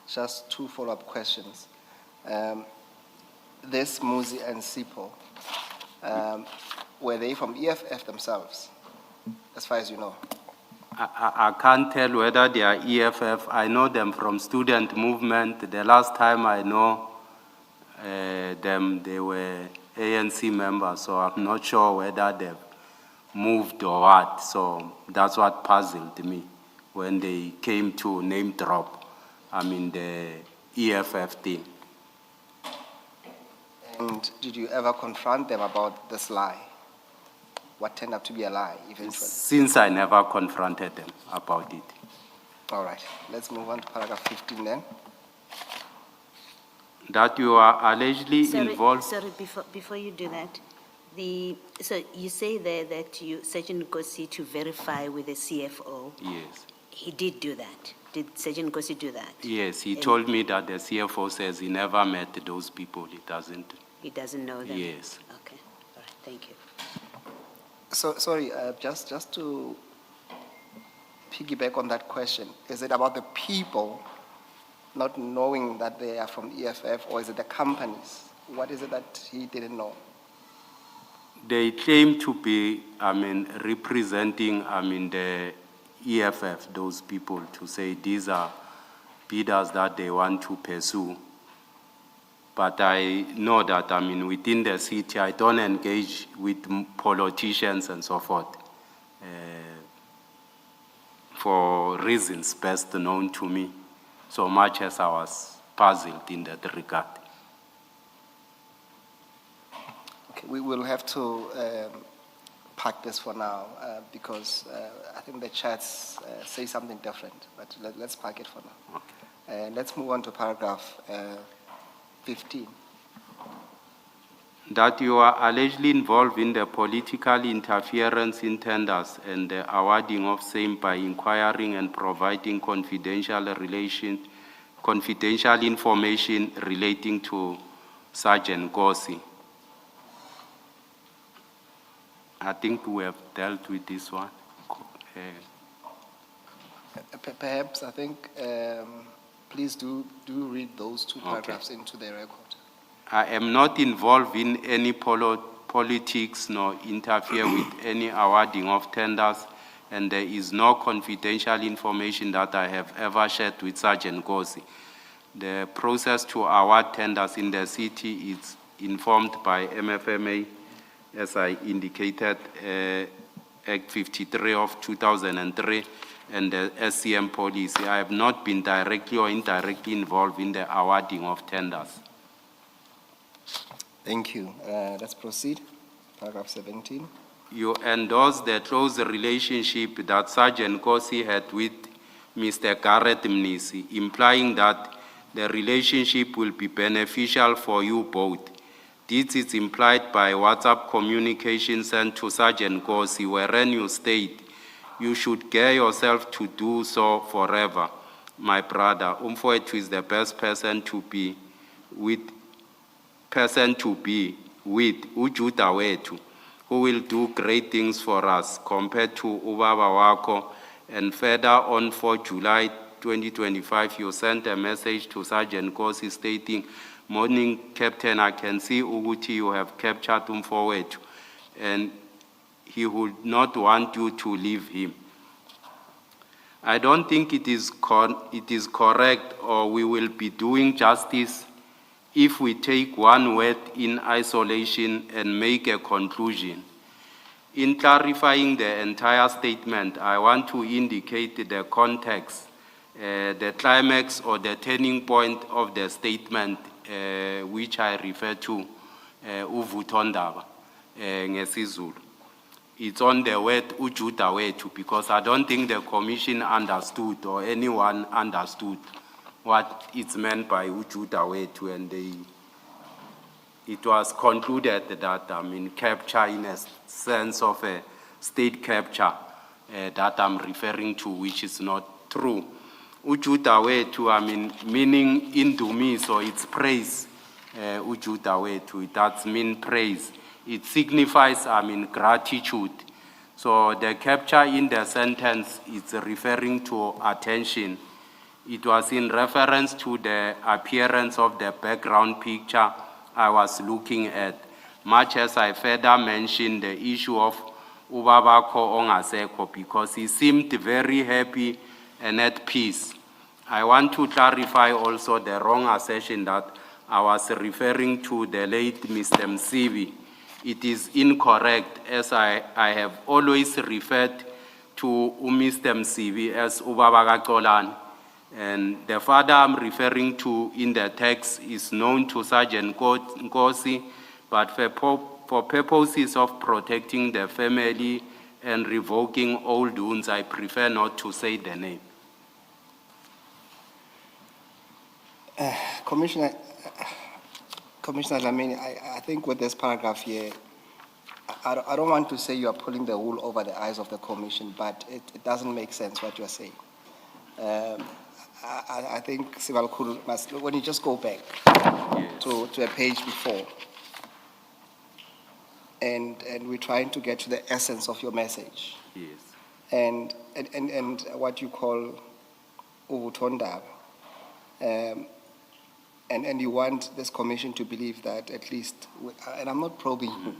just two follow-up questions. This Muzi and Sipo, were they from EFF themselves, as far as you know? I can't tell whether they are EFF. I know them from student movement. The last time I know them, they were ANC members, so I'm not sure whether they've moved or what. So that's what puzzled me when they came to name drop, the EFF thing. And did you ever confront them about this lie? What turned out to be a lie eventually? Since I never confronted them about it. All right, let's move on to paragraph 15 then. That you are allegedly involved. Sorry, before you do that, so you say there that Sergeant Gossi to verify with the CFO. Yes. He did do that. Did Sergeant Gossi do that? Yes, he told me that the CFO says he never met those people. He doesn't know them? Yes. Okay, all right, thank you. So, sorry, just to piggyback on that question, is it about the people not knowing that they are from EFF, or is it the companies? What is it that he didn't know? They claim to be, representing, the EFF, those people, to say these are bidders that they want to pursue. But I know that, within the city, I don't engage with politicians and so forth for reasons best known to me, so much as I was puzzled in that regard. Okay, we will have to park this for now because I think the chats say something different, but let's park it for now. Okay. Let's move on to paragraph 15. That you are allegedly involved in the political interference in tenders and the awarding of same by inquiring and providing confidential information relating to Sergeant Gossi. I think we have dealt with this one. Perhaps, I think, please do read those two paragraphs into the record. I am not involved in any politics nor interfere with any awarding of tenders, and there is no confidential information that I have ever shared with Sergeant Gossi. The process to award tenders in the city is informed by MFMA, as I indicated, Act 53 of 2003, and the SCM policy. I have not been directly or indirectly involved in the awarding of tenders. Thank you. Let's proceed. Paragraph 17. You endorse the close relationship that Sergeant Gossi had with Mr. Garrett Mnisi, implying that the relationship will be beneficial for you both. This is implied by WhatsApp communication sent to Sergeant Gossi, wherein you state, "You should gear yourself to do so forever. My brother, Umfowethu is the best person to be with, uJuda wethu, who will do great things for us compared to ubaba wako." And further on, for July 2025, you sent a message to Sergeant Gossi stating, "Morning, Captain, I can see ukuthi you have captured Umfowethu, and he would not want you to leave him." I don't think it is correct, or we will be doing justice if we take one word in isolation and make a conclusion. In clarifying the entire statement, I want to indicate the context, the climax or the turning point of the statement, which I refer to, uvuthondaba, ngesizulu. It's on the word uJuda wethu, because I don't think the commission understood or anyone understood what it's meant by uJuda wethu, and it was concluded that capture in a sense of a state capture that I'm referring to, which is not true. uJuda wethu, meaning indumiso, it's praise. uJuda wethu, it does mean praise. It signifies, gratitude. So the capture in the sentence is referring to attention. It was in reference to the appearance of the background picture I was looking at, much as I further mentioned the issue of ubabako ongaseko, because he seemed very happy and at peace. I want to clarify also the wrong assertion that I was referring to the late Mr. Msibi. It is incorrect, as I have always referred to Mr. Msibi as ubaba kaXolani. And the father I'm referring to in the text is known to Sergeant Gossi, but for purposes of protecting the family and revoking old wounds, I prefer not to say the name. Commissioner Lamini, I think with this paragraph here, I don't want to say you are pulling the wool over the eyes of the commission, but it doesn't make sense what you're saying. I think Sivalkulu must, when you just go back to a page before, and we're trying to get to the essence of your message. Yes. And what you call uvuthondaba. And you want this commission to believe that at least, and I'm not probing you,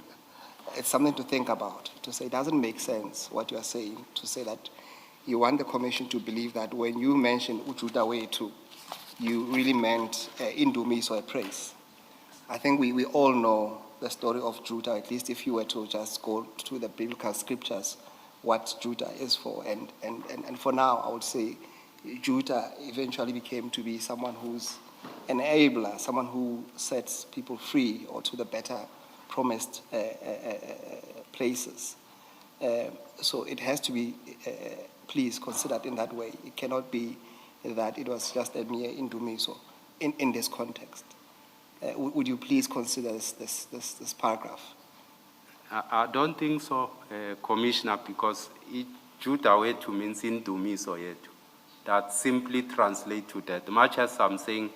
it's something to think about, to say it doesn't make sense what you are saying, to say that you want the commission to believe that when you mentioned uJuda wethu, you really meant indumiso, a praise. I think we all know the story of Judah, at least if you were to just go to the biblical scriptures, what Judah is for. And for now, I would say Judah eventually became to be someone who's an enabler, someone who sets people free or to the better promised places. So it has to be, please, considered in that way. It cannot be that it was just a mere indumiso in this context. Would you please consider this paragraph? I don't think so, Commissioner, because Judah wetu means indumiso yetu. That simply translates to that. Much as I'm saying,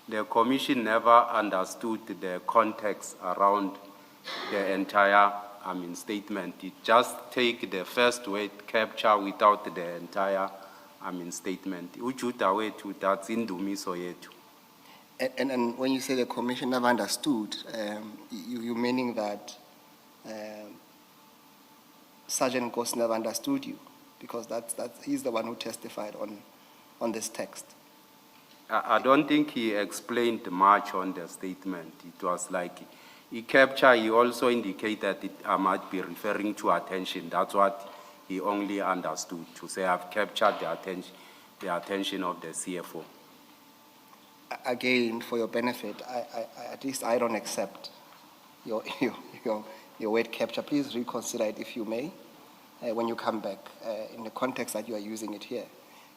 the Commission never understood the context around the entire statement. It just take the first word, capture, without the entire statement. Ujuda wetu, that's indumiso yetu. And when you say the Commission never understood, you meaning that Sergeant Gossi never understood you, because he's the one who testified on this text. I don't think he explained much on the statement. It was like he captured, he also indicated that I might be referring to attention. That's what he only understood, to say I've captured the attention of the CFO. Again, for your benefit, at least I don't accept your word capture. Please reconsider it if you may, when you come back, in the context that you are using it here,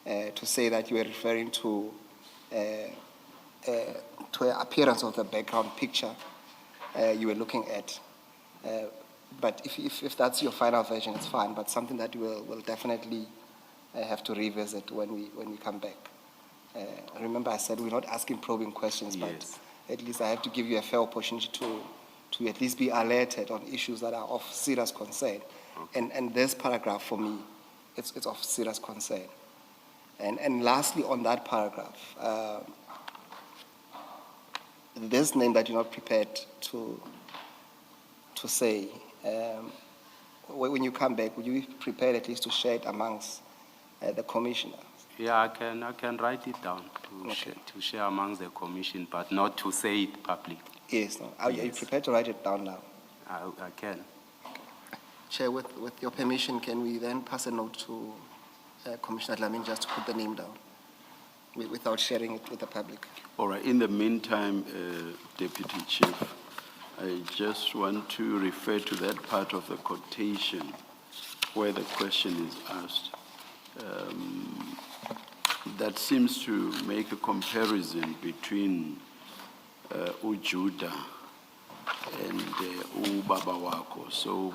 to say that you are referring to an appearance of the background picture you were looking at. But if that's your final version, it's fine, but something that we'll definitely have to revisit when we come back. Remember, I said we're not asking probing questions, Yes. but at least I have to give you a fair opportunity to at least be alerted on issues that are of serious concern. Okay. And this paragraph, for me, it's of serious concern. And lastly, on that paragraph, this name that you're not prepared to say, when you come back, would you be prepared at least to share it amongst the commissioners? Yeah, I can write it down to share amongst the Commission, but not to say it publicly. Yes. No. Are you prepared to write it down now? I can. Chair, with your permission, can we then pass a note to Commissioner Dlamini just to put the name down without sharing it with the public? All right. In the meantime, Deputy Chief, I just want to refer to that part of the quotation where the question is asked. That seems to make a comparison between Ujuda and Ubaba Wako. So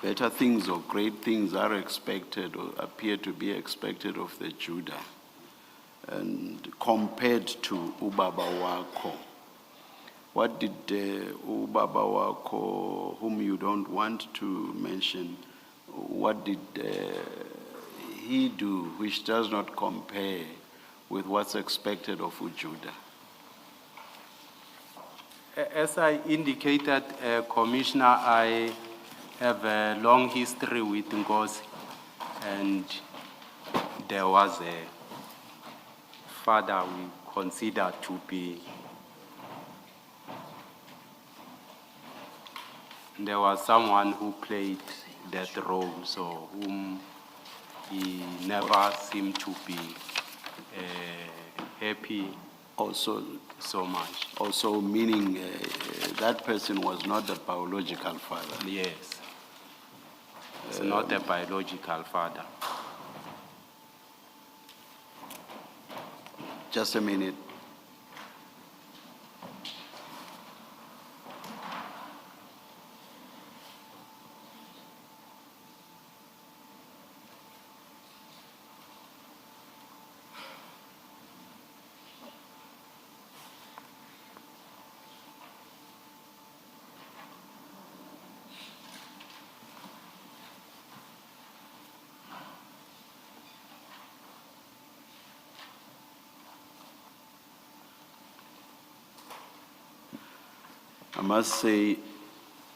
better things or great things are expected or appear to be expected of the Judah, and compared to Ubaba Wako. What did Ubaba Wako, whom you don't want to mention, what did he do which does not compare with what's expected of Ujuda? As I indicated, Commissioner, I have a long history with Ngozi, and there was a father we consider to be, there was someone who played that role, so whom he never seemed to be happy Also, so much. also meaning that person was not the biological father. Yes. It's not a biological father. Just a minute. I must say,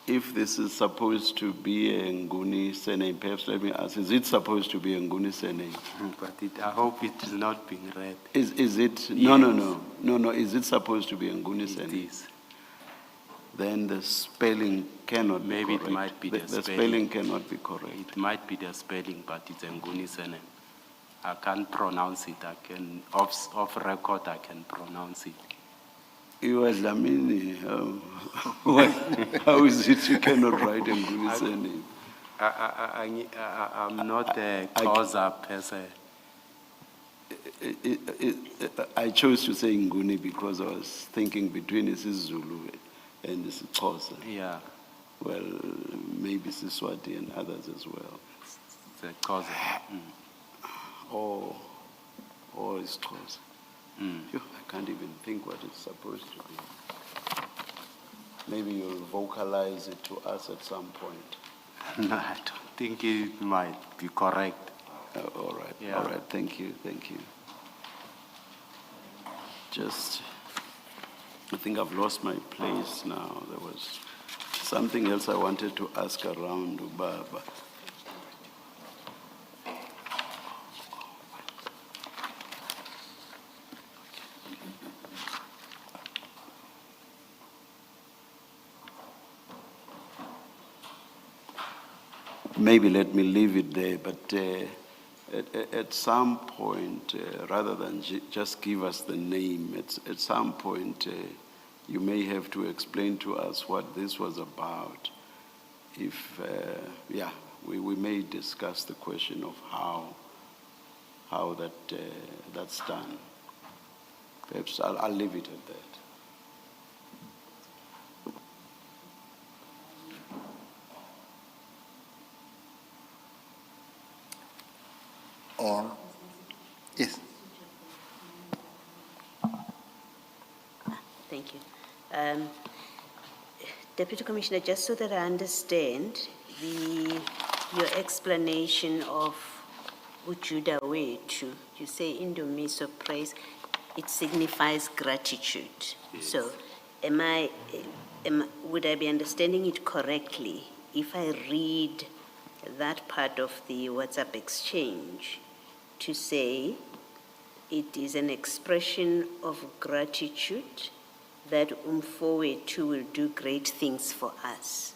if this is supposed to be a Nguni surname, perhaps let me ask, is it supposed to be a Nguni surname? But I hope it is not being read. Is it? Yes. No, is it supposed to be a Nguni It surname? is. then the spelling cannot Maybe be it correct. might be the the spelling. spelling cannot be correct. It might be the spelling, but it's Nguni surname. I can't pronounce it. I can, off record, I can pronounce it. You are Dlamini. How is it you cannot write Nguni surname? I'm not a Xhosa person. I chose to say Nguni because I was thinking between isiZulu and isiXhosa. Yeah, Well, maybe Siswati and others as well. it's a Xhosa. Or isiXhosa. Phew, I can't even think what it's supposed to be. Maybe you'll vocalize it to us at some point. No, I don't think it might be correct. All right, Yeah. all right, thank you. Just, I think I've lost my place now. There was something else I wanted to ask around Ubaba. Maybe let me leave it there, but at some point, rather than just give us the name, at some point, you may have to explain to us what this was about. If, we may discuss the question of how that's done. Perhaps I'll leave it at that. Yes. Thank you. Deputy Commissioner, just so that I understand, your explanation of Ujuda Wetu, you say Indomiso praise, it signifies gratitude. Yes. So would I be understanding it correctly if I read that part of the WhatsApp exchange to say it is an expression of gratitude that Umfowethu will do great things for us?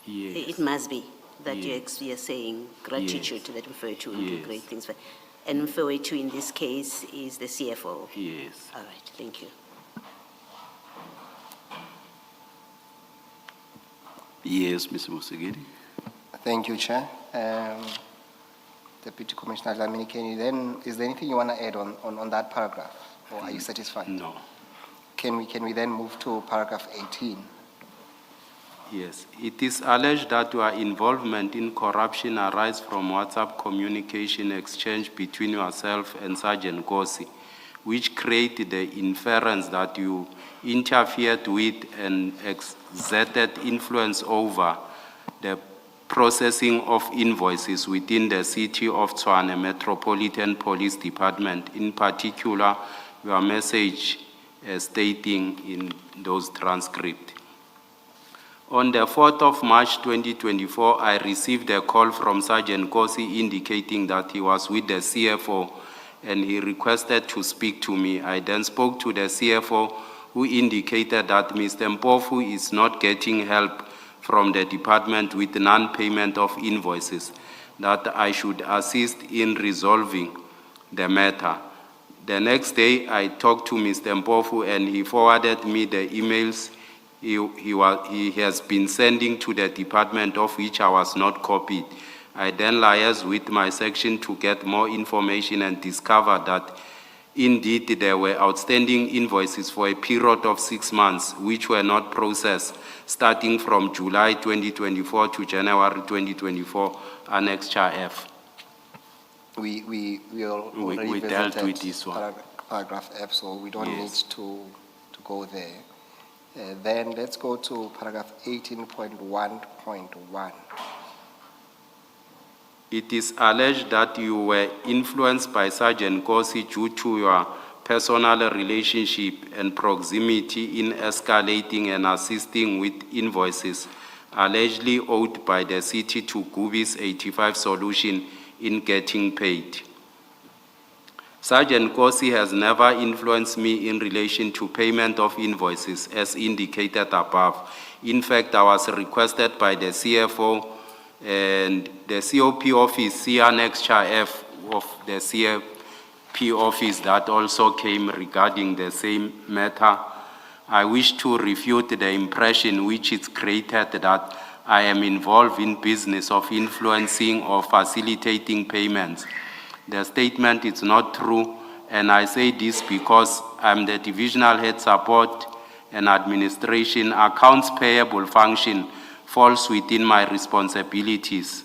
Yes. It must be that Yes. you're saying gratitude Yes. that Umfowethu will do Yes. great things for. And Umfowethu in this case is the CFO. Yes. All right, thank you. Yes, Mr. Musigiri. Thank you, Chair. Deputy Commissioner Dlamini, is there anything you want to add on that paragraph? Or are you satisfied? No. Can we then move to paragraph 18? Yes. It is alleged that your involvement in corruption arises from WhatsApp communication exchange between yourself and Sergeant Gossi, which created the inference that you interfered with and exerted influence over the processing of invoices within the City of Tshwane Metropolitan Police Department, in particular, your message stating in those transcripts. On the 4th of March 2024, I received a call from Sergeant Gossi indicating that he was with the CFO and he requested to speak to me. I then spoke to the CFO, who indicated that Mr. Mpofu is not getting help from the department with non-payment of invoices, that I should assist in resolving the matter. The next day, I talked to Mr. Mpofu and he forwarded me the emails he has been sending to the department, of which I was not copied. I then liaised with my section to get more information and discovered that indeed there were outstanding invoices for a period of 6 months which were not processed, starting from July 2024 to January 2024, Annex Char F. We already dealt visited with this one. Paragraph F, so we don't Yes. need to go there. Then let's go to paragraph 18.1.1. It is alleged that you were influenced by Sergeant Gossi due to your personal relationship and proximity in escalating and assisting with invoices allegedly owed by the city to Gubi's 85 Solution in getting paid. Sergeant Gossi has never influenced me in relation to payment of invoices as indicated above. In fact, I was requested by the CFO and the COP office, C Annexure F of the CFP office that also came regarding the same matter. I wish to refute the impression which is created that I am involved in business of influencing or facilitating payments. The statement is not true, and I say this because I'm the divisional head support and administration. Accounts payable function falls within my responsibilities,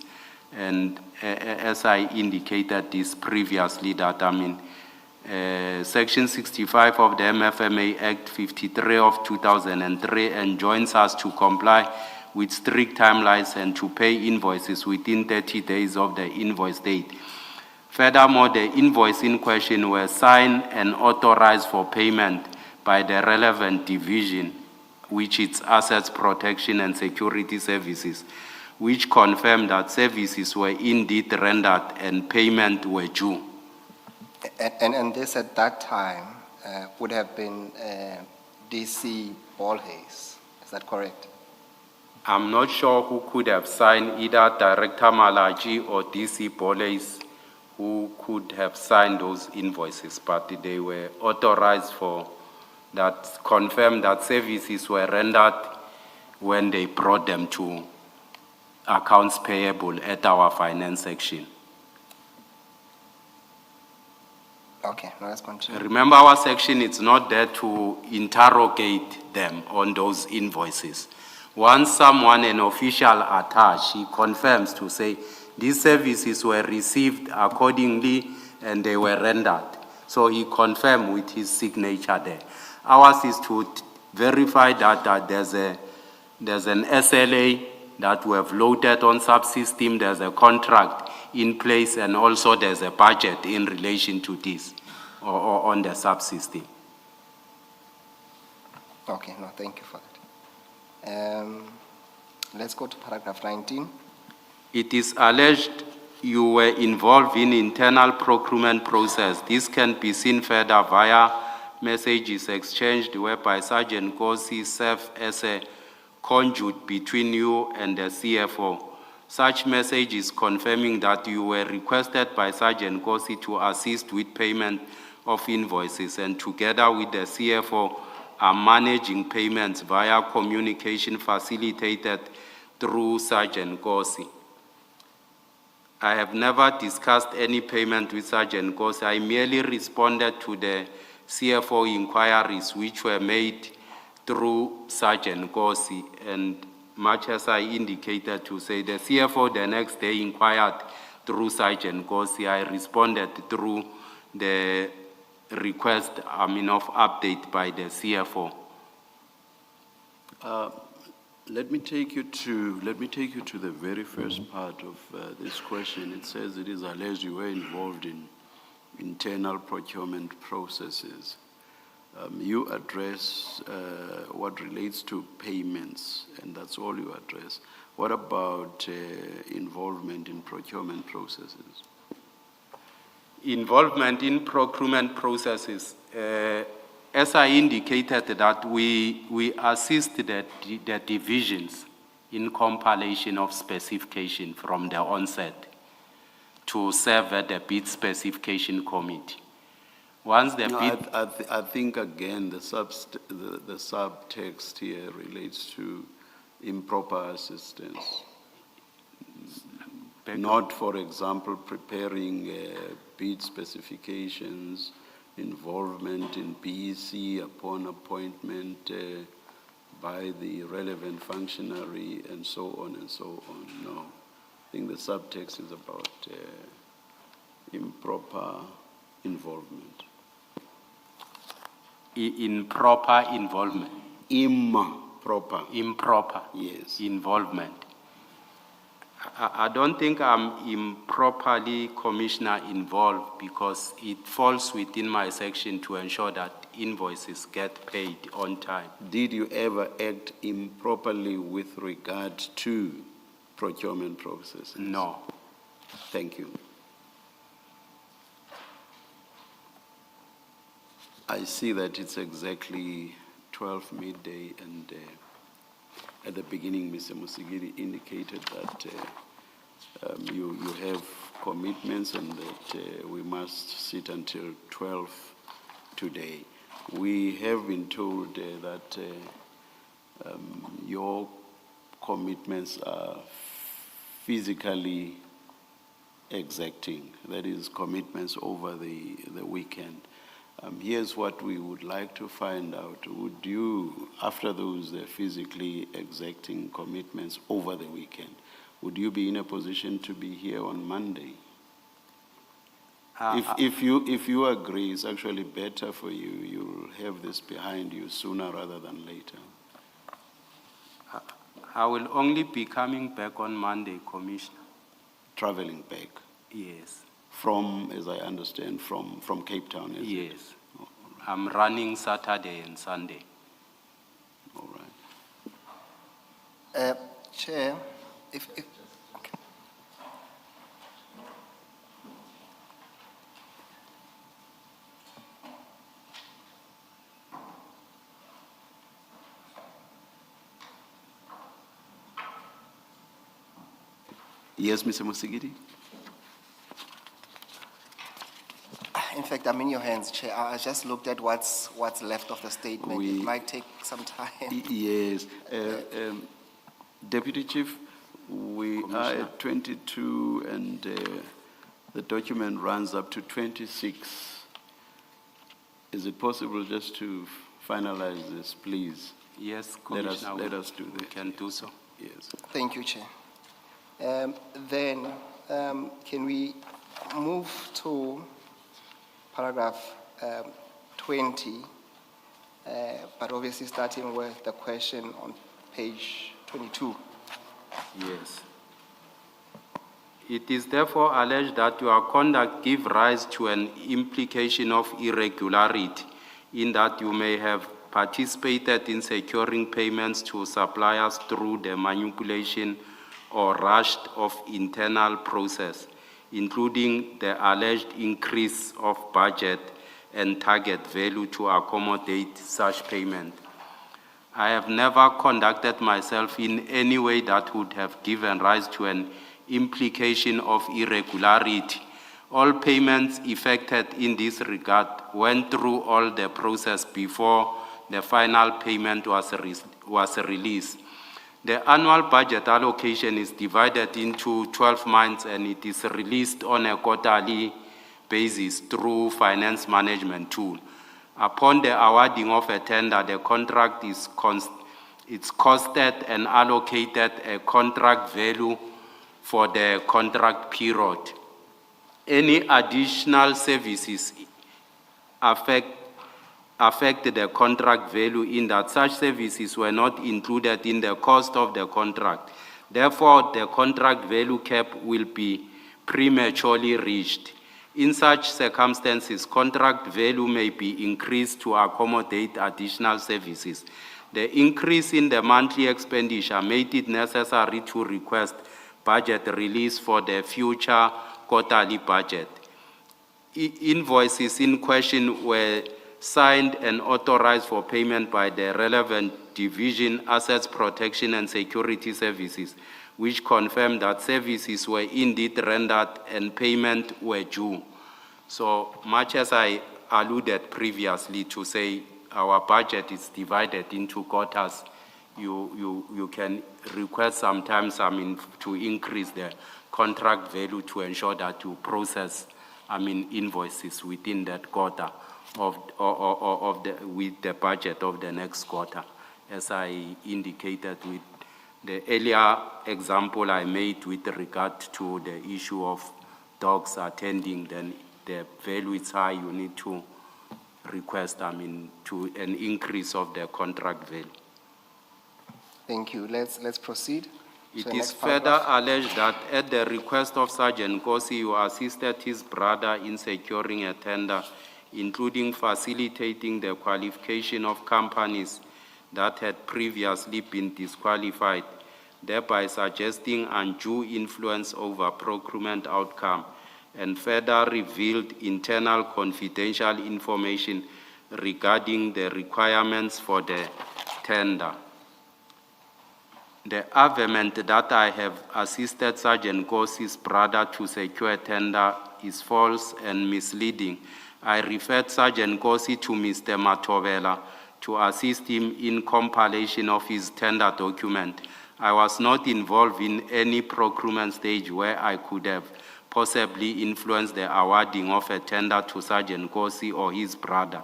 and as I indicated this previously, that I'm in Section 65 of the MFMA Act 53 of 2003 enjoins us to comply with strict timelines and to pay invoices within 30 days of the invoice date. Furthermore, the invoice in question were signed and authorized for payment by the relevant division, which is Assets Protection and Security Services, which confirmed that services were indeed rendered and payment were due. And this at that time would have been DC Ballhays, is that correct? I'm not sure who could have signed, either Director Malachi or DC Ballhays, who could have signed those invoices, but they were authorized for that, confirmed that services were rendered when they brought them to accounts payable at our finance section. Okay, now let's continue. Remember, our section is not there to interrogate them on those invoices. Once someone, an official attached, he confirms to say these services were received accordingly and they were rendered. So he confirmed with his signature there. Ours is to verify that there's an SLA that we have loaded on subsystem, there's a contract in place, and also there's a budget in relation to this or on the subsystem. Okay, no, thank you for that. Let's go to paragraph 19. It is alleged you were involved in internal procurement process. This can be seen further via messages exchanged whereby Sergeant Gossi served as a conduit between you and the CFO. Such messages confirming that you were requested by Sergeant Gossi to assist with payment of invoices, and together with the CFO are managing payments via communication facilitated through Sergeant Gossi. I have never discussed any payment with Sergeant Gossi. I merely responded to the CFO inquiries which were made through Sergeant Gossi, and much as I indicated to say, the CFO the next day inquired through Sergeant Gossi. I responded through the request, of update by the CFO. Let me take you to the very first part of this question. It says it is alleged you were involved in internal procurement processes. You address what relates to payments, and that's all you address. What about involvement in procurement processes? Involvement in procurement processes. As I indicated, that we assist the divisions in compilation of specification from the onset to serve at the bid specification committee. Once the bid... I think again the subtext here relates to improper assistance. Not, for example, preparing bid specifications, involvement in BEC upon appointment by the relevant functionary, and so on and so on. No, I think the subtext is about improper involvement. Improper involvement. Improper. Yes. Involvement. I don't think I'm improperly, Commissioner, involved, because it falls within my section to ensure that invoices get paid on time. Did you ever act improperly with regard to procurement processes? No. Thank you. I see that it's exactly 12 midday, and at the beginning, Mr. Musigiri indicated that you have commitments and that we must sit until 12 today. We have been told that your commitments are physically exacting, that is, commitments over the weekend. Here's what we would like to find out. Would you, after those physically exacting commitments over the weekend, would you be in a position to be here on Monday? If you agree, it's actually better for you. You'll have this behind you sooner rather than later. I will only be coming back on Monday, Commissioner. Traveling back Yes, from, as I understand, from Cape Town. Is it? yes. I'm running Saturday and Sunday. All right. Chair, if okay. Yes, Mr. Musigiri? In fact, I'm in your hands, Chair. I just looked at what's left of the statement. We- It might take some time. Yes. Deputy Chief, we are at 22 and the document runs up to 26. Is it possible just to finalize this, please? Yes, Let us- Commissioner. let us do We that. can do so. Yes. Thank you, Chair. Then, can we move to paragraph 20, but obviously starting with the question on page 22. Yes. It is therefore alleged that your conduct give rise to an implication of irregularity in that you may have participated in securing payments to suppliers through the manipulation or rushed of internal process, including the alleged increase of budget and target value to accommodate such payment. I have never conducted myself in any way that would have given rise to an implication of irregularity. All payments effected in this regard went through all the process before the final payment was released. The annual budget allocation is divided into 12 months and it is released on a quarterly basis through finance management tool. Upon the awarding of a tender, the contract is costed and allocated a contract value for the contract period. Any additional services affect the contract value in that such services were not included in the cost of the contract. Therefore, the contract value cap will be prematurely reached. In such circumstances, contract value may be increased to accommodate additional services. The increase in the monthly expenditure made it necessary to request budget release for the future quarterly budget. Invoices in question were signed and authorized for payment by the relevant division, Assets Protection and Security Services, which confirmed that services were indeed rendered and payment were due. So much as I alluded previously to say our budget is divided into quarters, you can request sometimes to increase the contract value to ensure that you process invoices within that quarter with the budget of the next quarter. As I indicated with the earlier example I made with regard to the issue of dogs attending, then the value is high, you need to request to an increase of the contract value. Thank you. Let's proceed. It So is next further paragraph. alleged that at the request of Sergeant Gossi, you assisted his brother in securing a tender, including facilitating the qualification of companies that had previously been disqualified, thereby suggesting undue influence over procurement outcome, and further revealed internal confidential information regarding the requirements for the tender. The argument that I have assisted Sergeant Gossi's brother to secure a tender is false and misleading. I referred Sergeant Gossi to Mr. Matovela to assist him in compilation of his tender document. I was not involved in any procurement stage where I could have possibly influenced the awarding of a tender to Sergeant Gossi or his brother.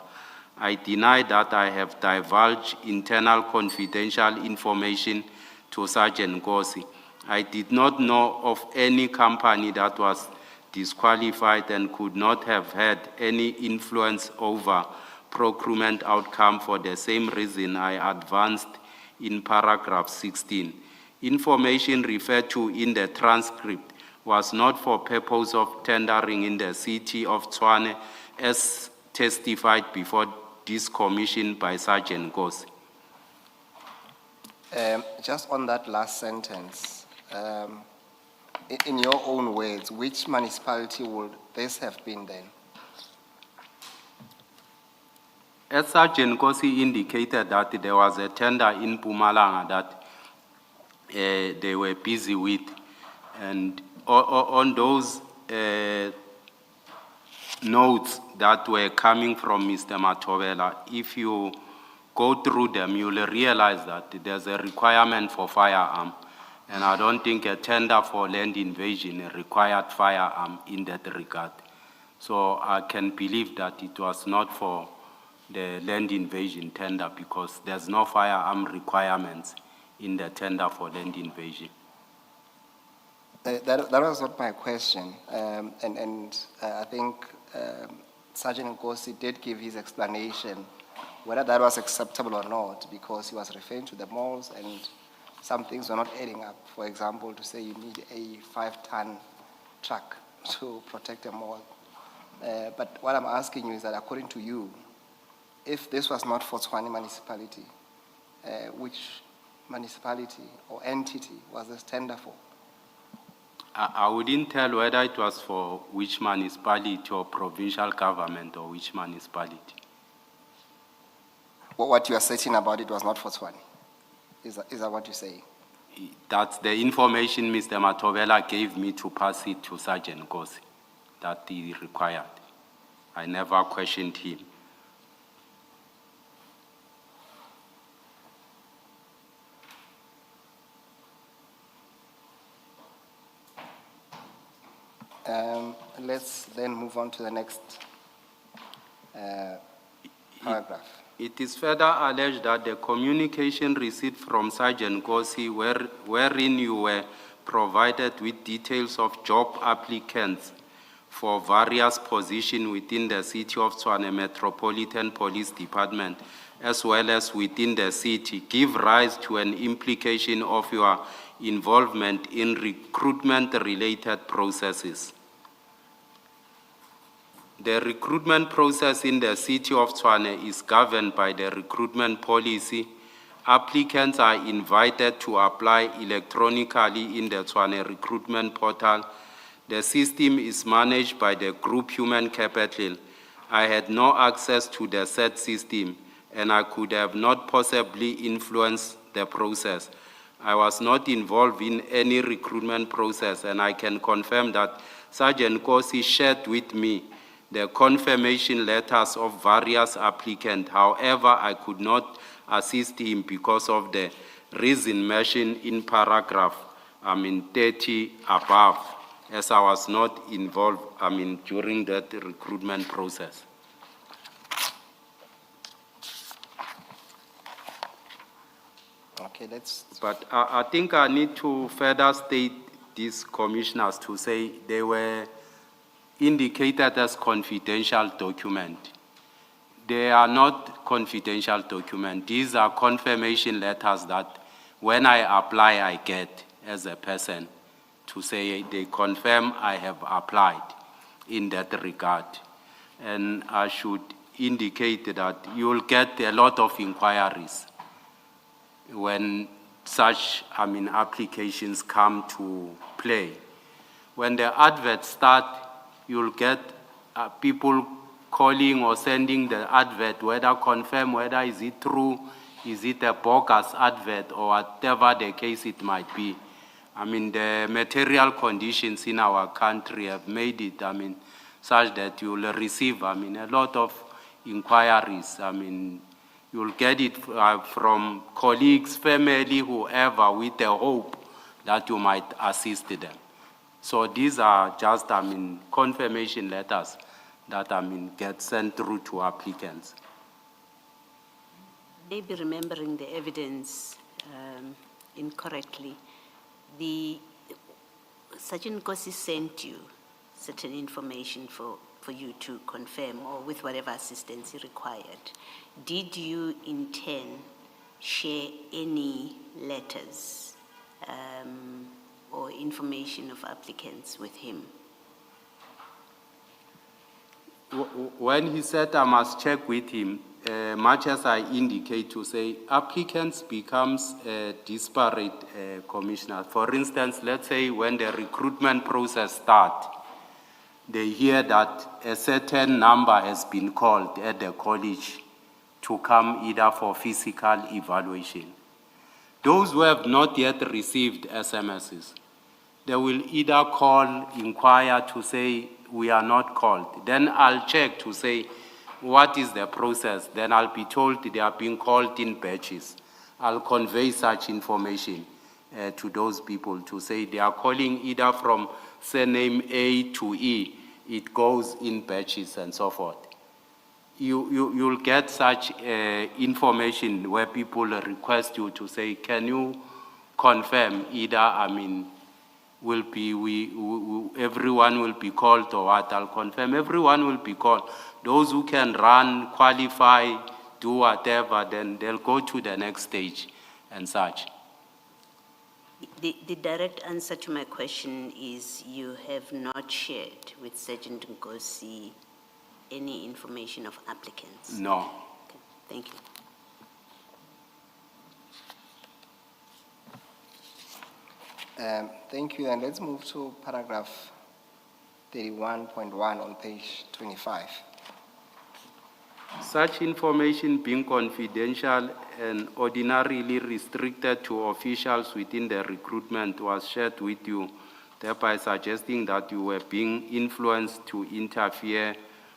I deny that I have divulged internal confidential information to Sergeant Gossi. I did not know of any company that was disqualified and could not have had any influence over procurement outcome for the same reason I advanced in paragraph 16. Information referred to in the transcript was not for purpose of tendering in the city of Tshwane as testified before this commission by Sergeant Gossi. Just on that last sentence, in your own words, which municipality would this have been then? As Sergeant Gossi indicated that there was a tender in Mpumalanga that they were busy with, and on those notes that were coming from Mr. Matovela, if you go through them, you'll realize that there's a requirement for firearm, and I don't think a tender for land invasion required firearm in that regard. So I can believe that it was not for the land invasion tender because there's no firearm requirements in the tender for land invasion. That was not my question, I think Sergeant Gossi did give his explanation whether that was acceptable or not, because he was referring to the malls and some things were not adding up. For example, to say you need a 5-ton truck to protect a mall. But what I'm asking you is that according to you, if this was not for Tshwane municipality, which municipality or entity was this tender for? I wouldn't tell whether it was for which municipality or provincial government or which municipality. What you are saying about it was not for Tshwane? Is that what you're saying? That's the information Mr. Matovela gave me to pass it to Sergeant Gossi that he required. I never questioned him. Let's then move on to the next paragraph. It is further alleged that the communication received from Sergeant Gossi wherein you were provided with details of job applicants for various positions within the City of Tshwane Metropolitan Police Department as well as within the city give rise to an implication of your involvement in recruitment-related processes. The recruitment process in the City of Tshwane is governed by the recruitment policy. Applicants are invited to apply electronically in the Tshwane recruitment portal. The system is managed by the group Human Capital. I had no access to the said system, and I could have not possibly influenced the process. I was not involved in any recruitment process, and I can confirm that Sergeant Gossi shared with me the confirmation letters of various applicants. However, I could not assist him because of the reason mentioned in paragraph 30 above, as I was not involved during that recruitment process. Okay, But I think I need to further state these commissioners to say they were indicated as confidential document. They are not confidential document. These are confirmation letters that when I apply, I get as a person to say they confirm I have applied in that regard. And I should indicate that you will get a lot of inquiries when such applications come to play. When the adverts start, you'll get people calling or sending the advert, whether confirm whether is it true, is it a bogus advert or whatever the case it might be. I mean, the material conditions in our country have made it, I mean, such that you will receive, I mean, a lot of inquiries. I mean, you'll get it from colleagues, family, whoever, with the hope that you might assist them. So these are just, I mean, confirmation letters that, I mean, get sent through to applicants. Maybe remembering the evidence incorrectly, Sergeant Gossi sent you certain information for you to confirm or with whatever assistance he required. Did you in turn share any letters or information of applicants with him? When he said I must check with him, much as I indicate to say, applicants becomes disparate, Commissioner. For instance, let's say when the recruitment process starts, they hear that a certain number has been called at the college to come either for physical evaluation. Those who have not yet received SMSs, they will either call, inquire to say, we are not called. Then I'll check to say, what is the process? Then I'll be told they are being called in batches. I'll convey such information to those people to say they are calling either from surname A to E. It goes in batches and so forth. You'll get such information where people request you to say, can you confirm either, I mean, everyone will be called or what? I'll confirm everyone will be called. Those who can run, qualify, do whatever, then they'll go to the next stage and such. The direct answer to my question is you have not shared with Sergeant Gossi any information of applicants? No. Okay, thank you. Thank you, and let's move to paragraph 31.1 on page 25. Such information being confidential and ordinarily restricted to officials within the recruitment was shared with you, thereby suggesting that you were being influenced to interfere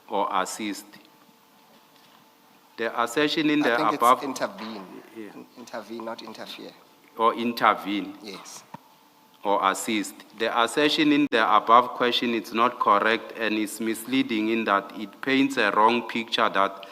or assist. The assertion in the I think above... it's intervene. Yeah. Intervene, not interfere. Or intervene. Yes. Or assist. The assertion in the above question is not correct and is misleading in that it paints a wrong picture that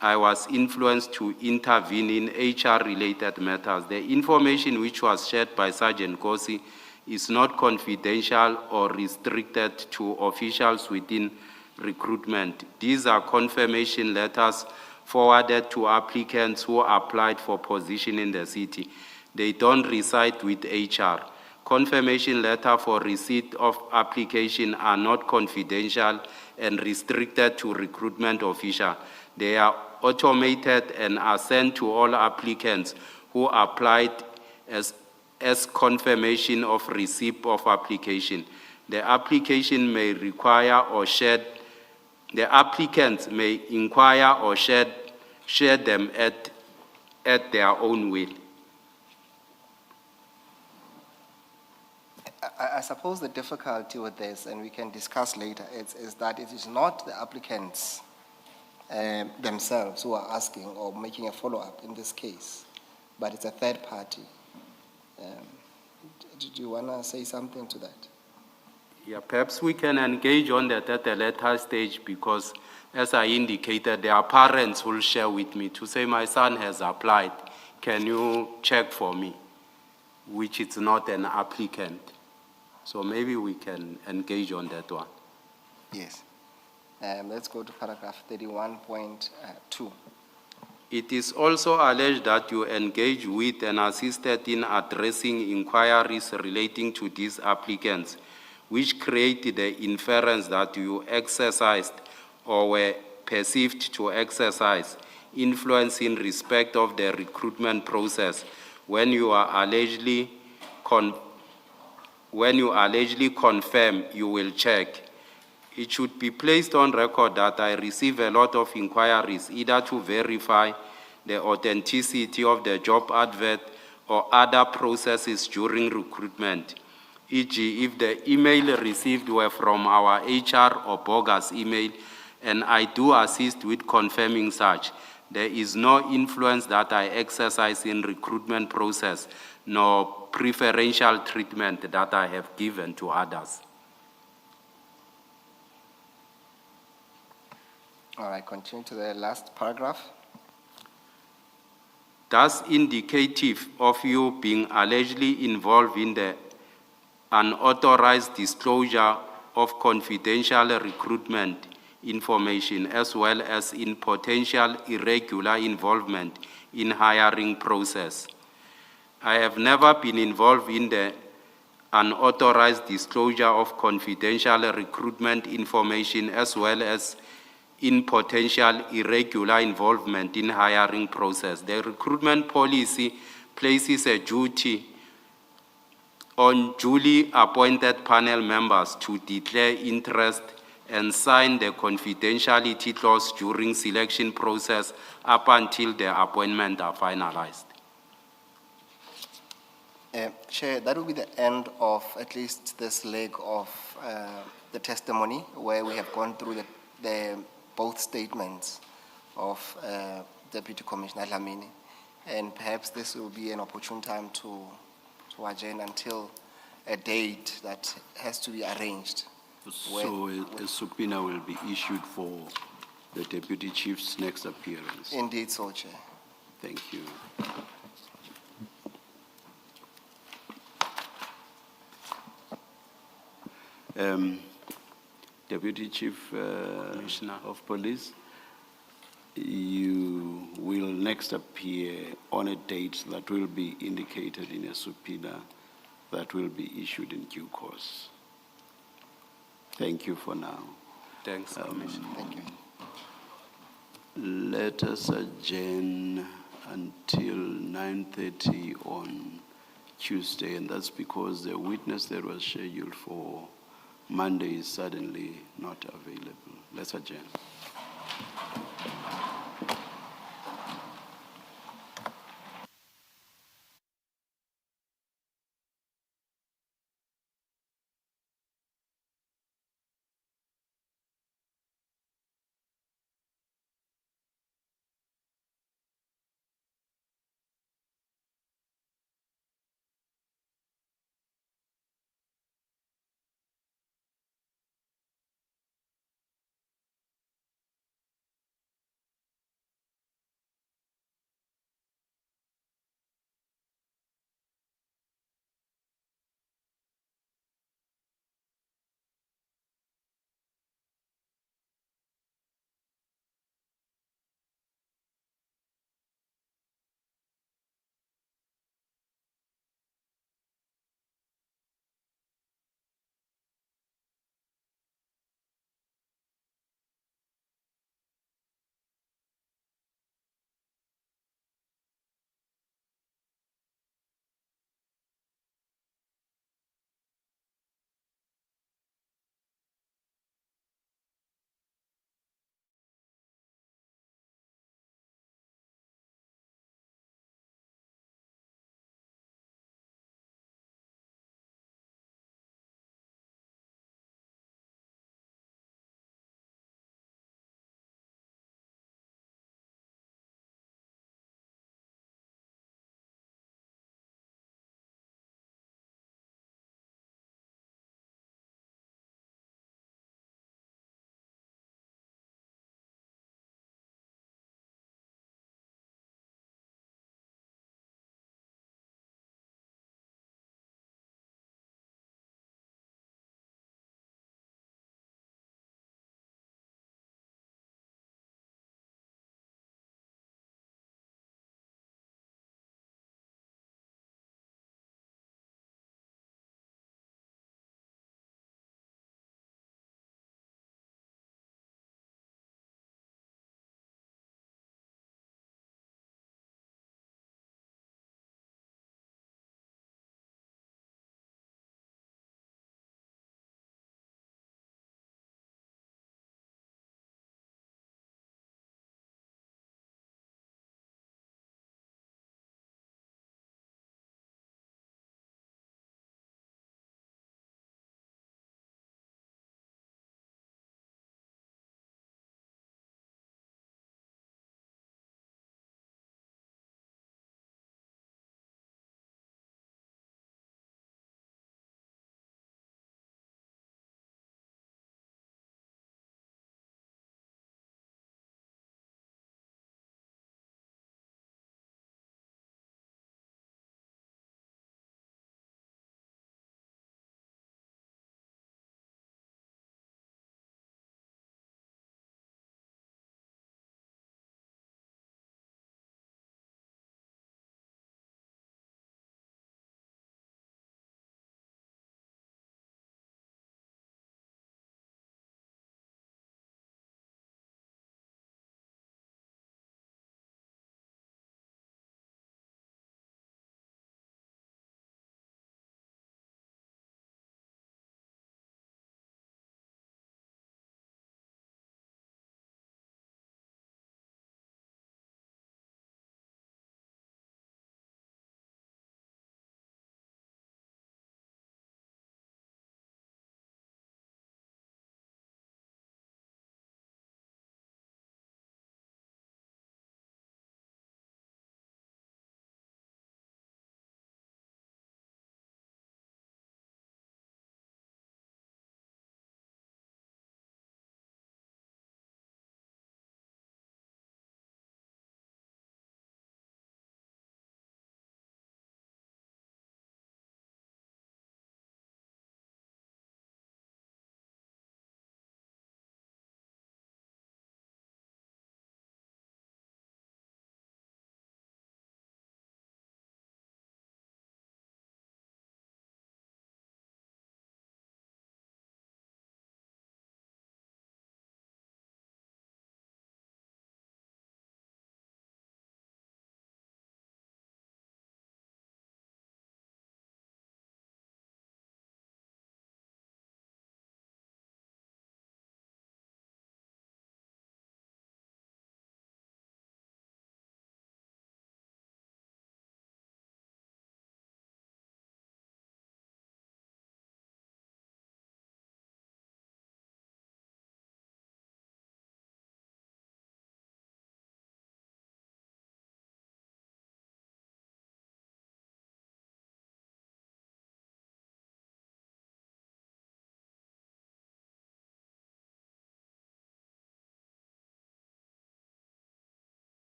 I was influenced to intervene in HR-related matters. The information which was shared by Sergeant Gossi is not confidential or restricted to officials within recruitment. These are confirmation letters forwarded to applicants who applied for position in the city. They don't reside with HR. Confirmation letter for receipt of application are not confidential and restricted to recruitment official. They are automated and are sent to all applicants who applied as confirmation of receipt of application. The application may require or share, the applicants may inquire or share them at their own will. I suppose the difficulty with this, and we can discuss later, is that it is not the applicants themselves who are asking or making a follow-up in this case, but it's a third party. Do you want to say something to that? Yeah, perhaps we can engage on that at a later stage because, as I indicated, their parents will share with me to say, my son has applied, can you check for me? Which is not an applicant. So maybe we can engage on that one. Yes. Let's go to paragraph 31.2. It is also alleged that you engaged with and assisted in addressing inquiries relating to these applicants, which created the inference that you exercised or were perceived to exercise influence in respect of the recruitment process when you are allegedly confirm you will check. It should be placed on record that I receive a lot of inquiries, either to verify the authenticity of the job advert or other processes during recruitment. E.g., if the email received were from our HR or bogus email, and I do assist with confirming such, there is no influence that I exercise in recruitment process, nor preferential treatment that I have given to others. All right, continue to the last paragraph. Thus indicative of you being allegedly involved in the unauthorized disclosure of confidential recruitment information, as well as in potential irregular involvement in hiring process. I have never been involved in the unauthorized disclosure of confidential recruitment information, as well as in potential irregular involvement in hiring process. The recruitment policy places a duty on duly appointed panel members to declare interest and sign the confidentiality clause during selection process up until the appointment are finalized. Chair, that will be the end of at least this leg of the testimony, where we have gone through the both statements of Deputy Commissioner Dlamini, and perhaps this will be an opportune time to adjourn until a date that has to be arranged. So a subpoena will be issued for the Deputy Chief's next appearance. Indeed, so, Chair. Thank you. Deputy Chief Commissioner of Police, you will next appear on a date that will be indicated in a subpoena that will be issued in due course. Thank you for now. Thanks, Commissioner. Thank you. Let us adjourn until 9:30 on Tuesday, and that's because the witness that was scheduled for Monday is suddenly not available. Let's adjourn.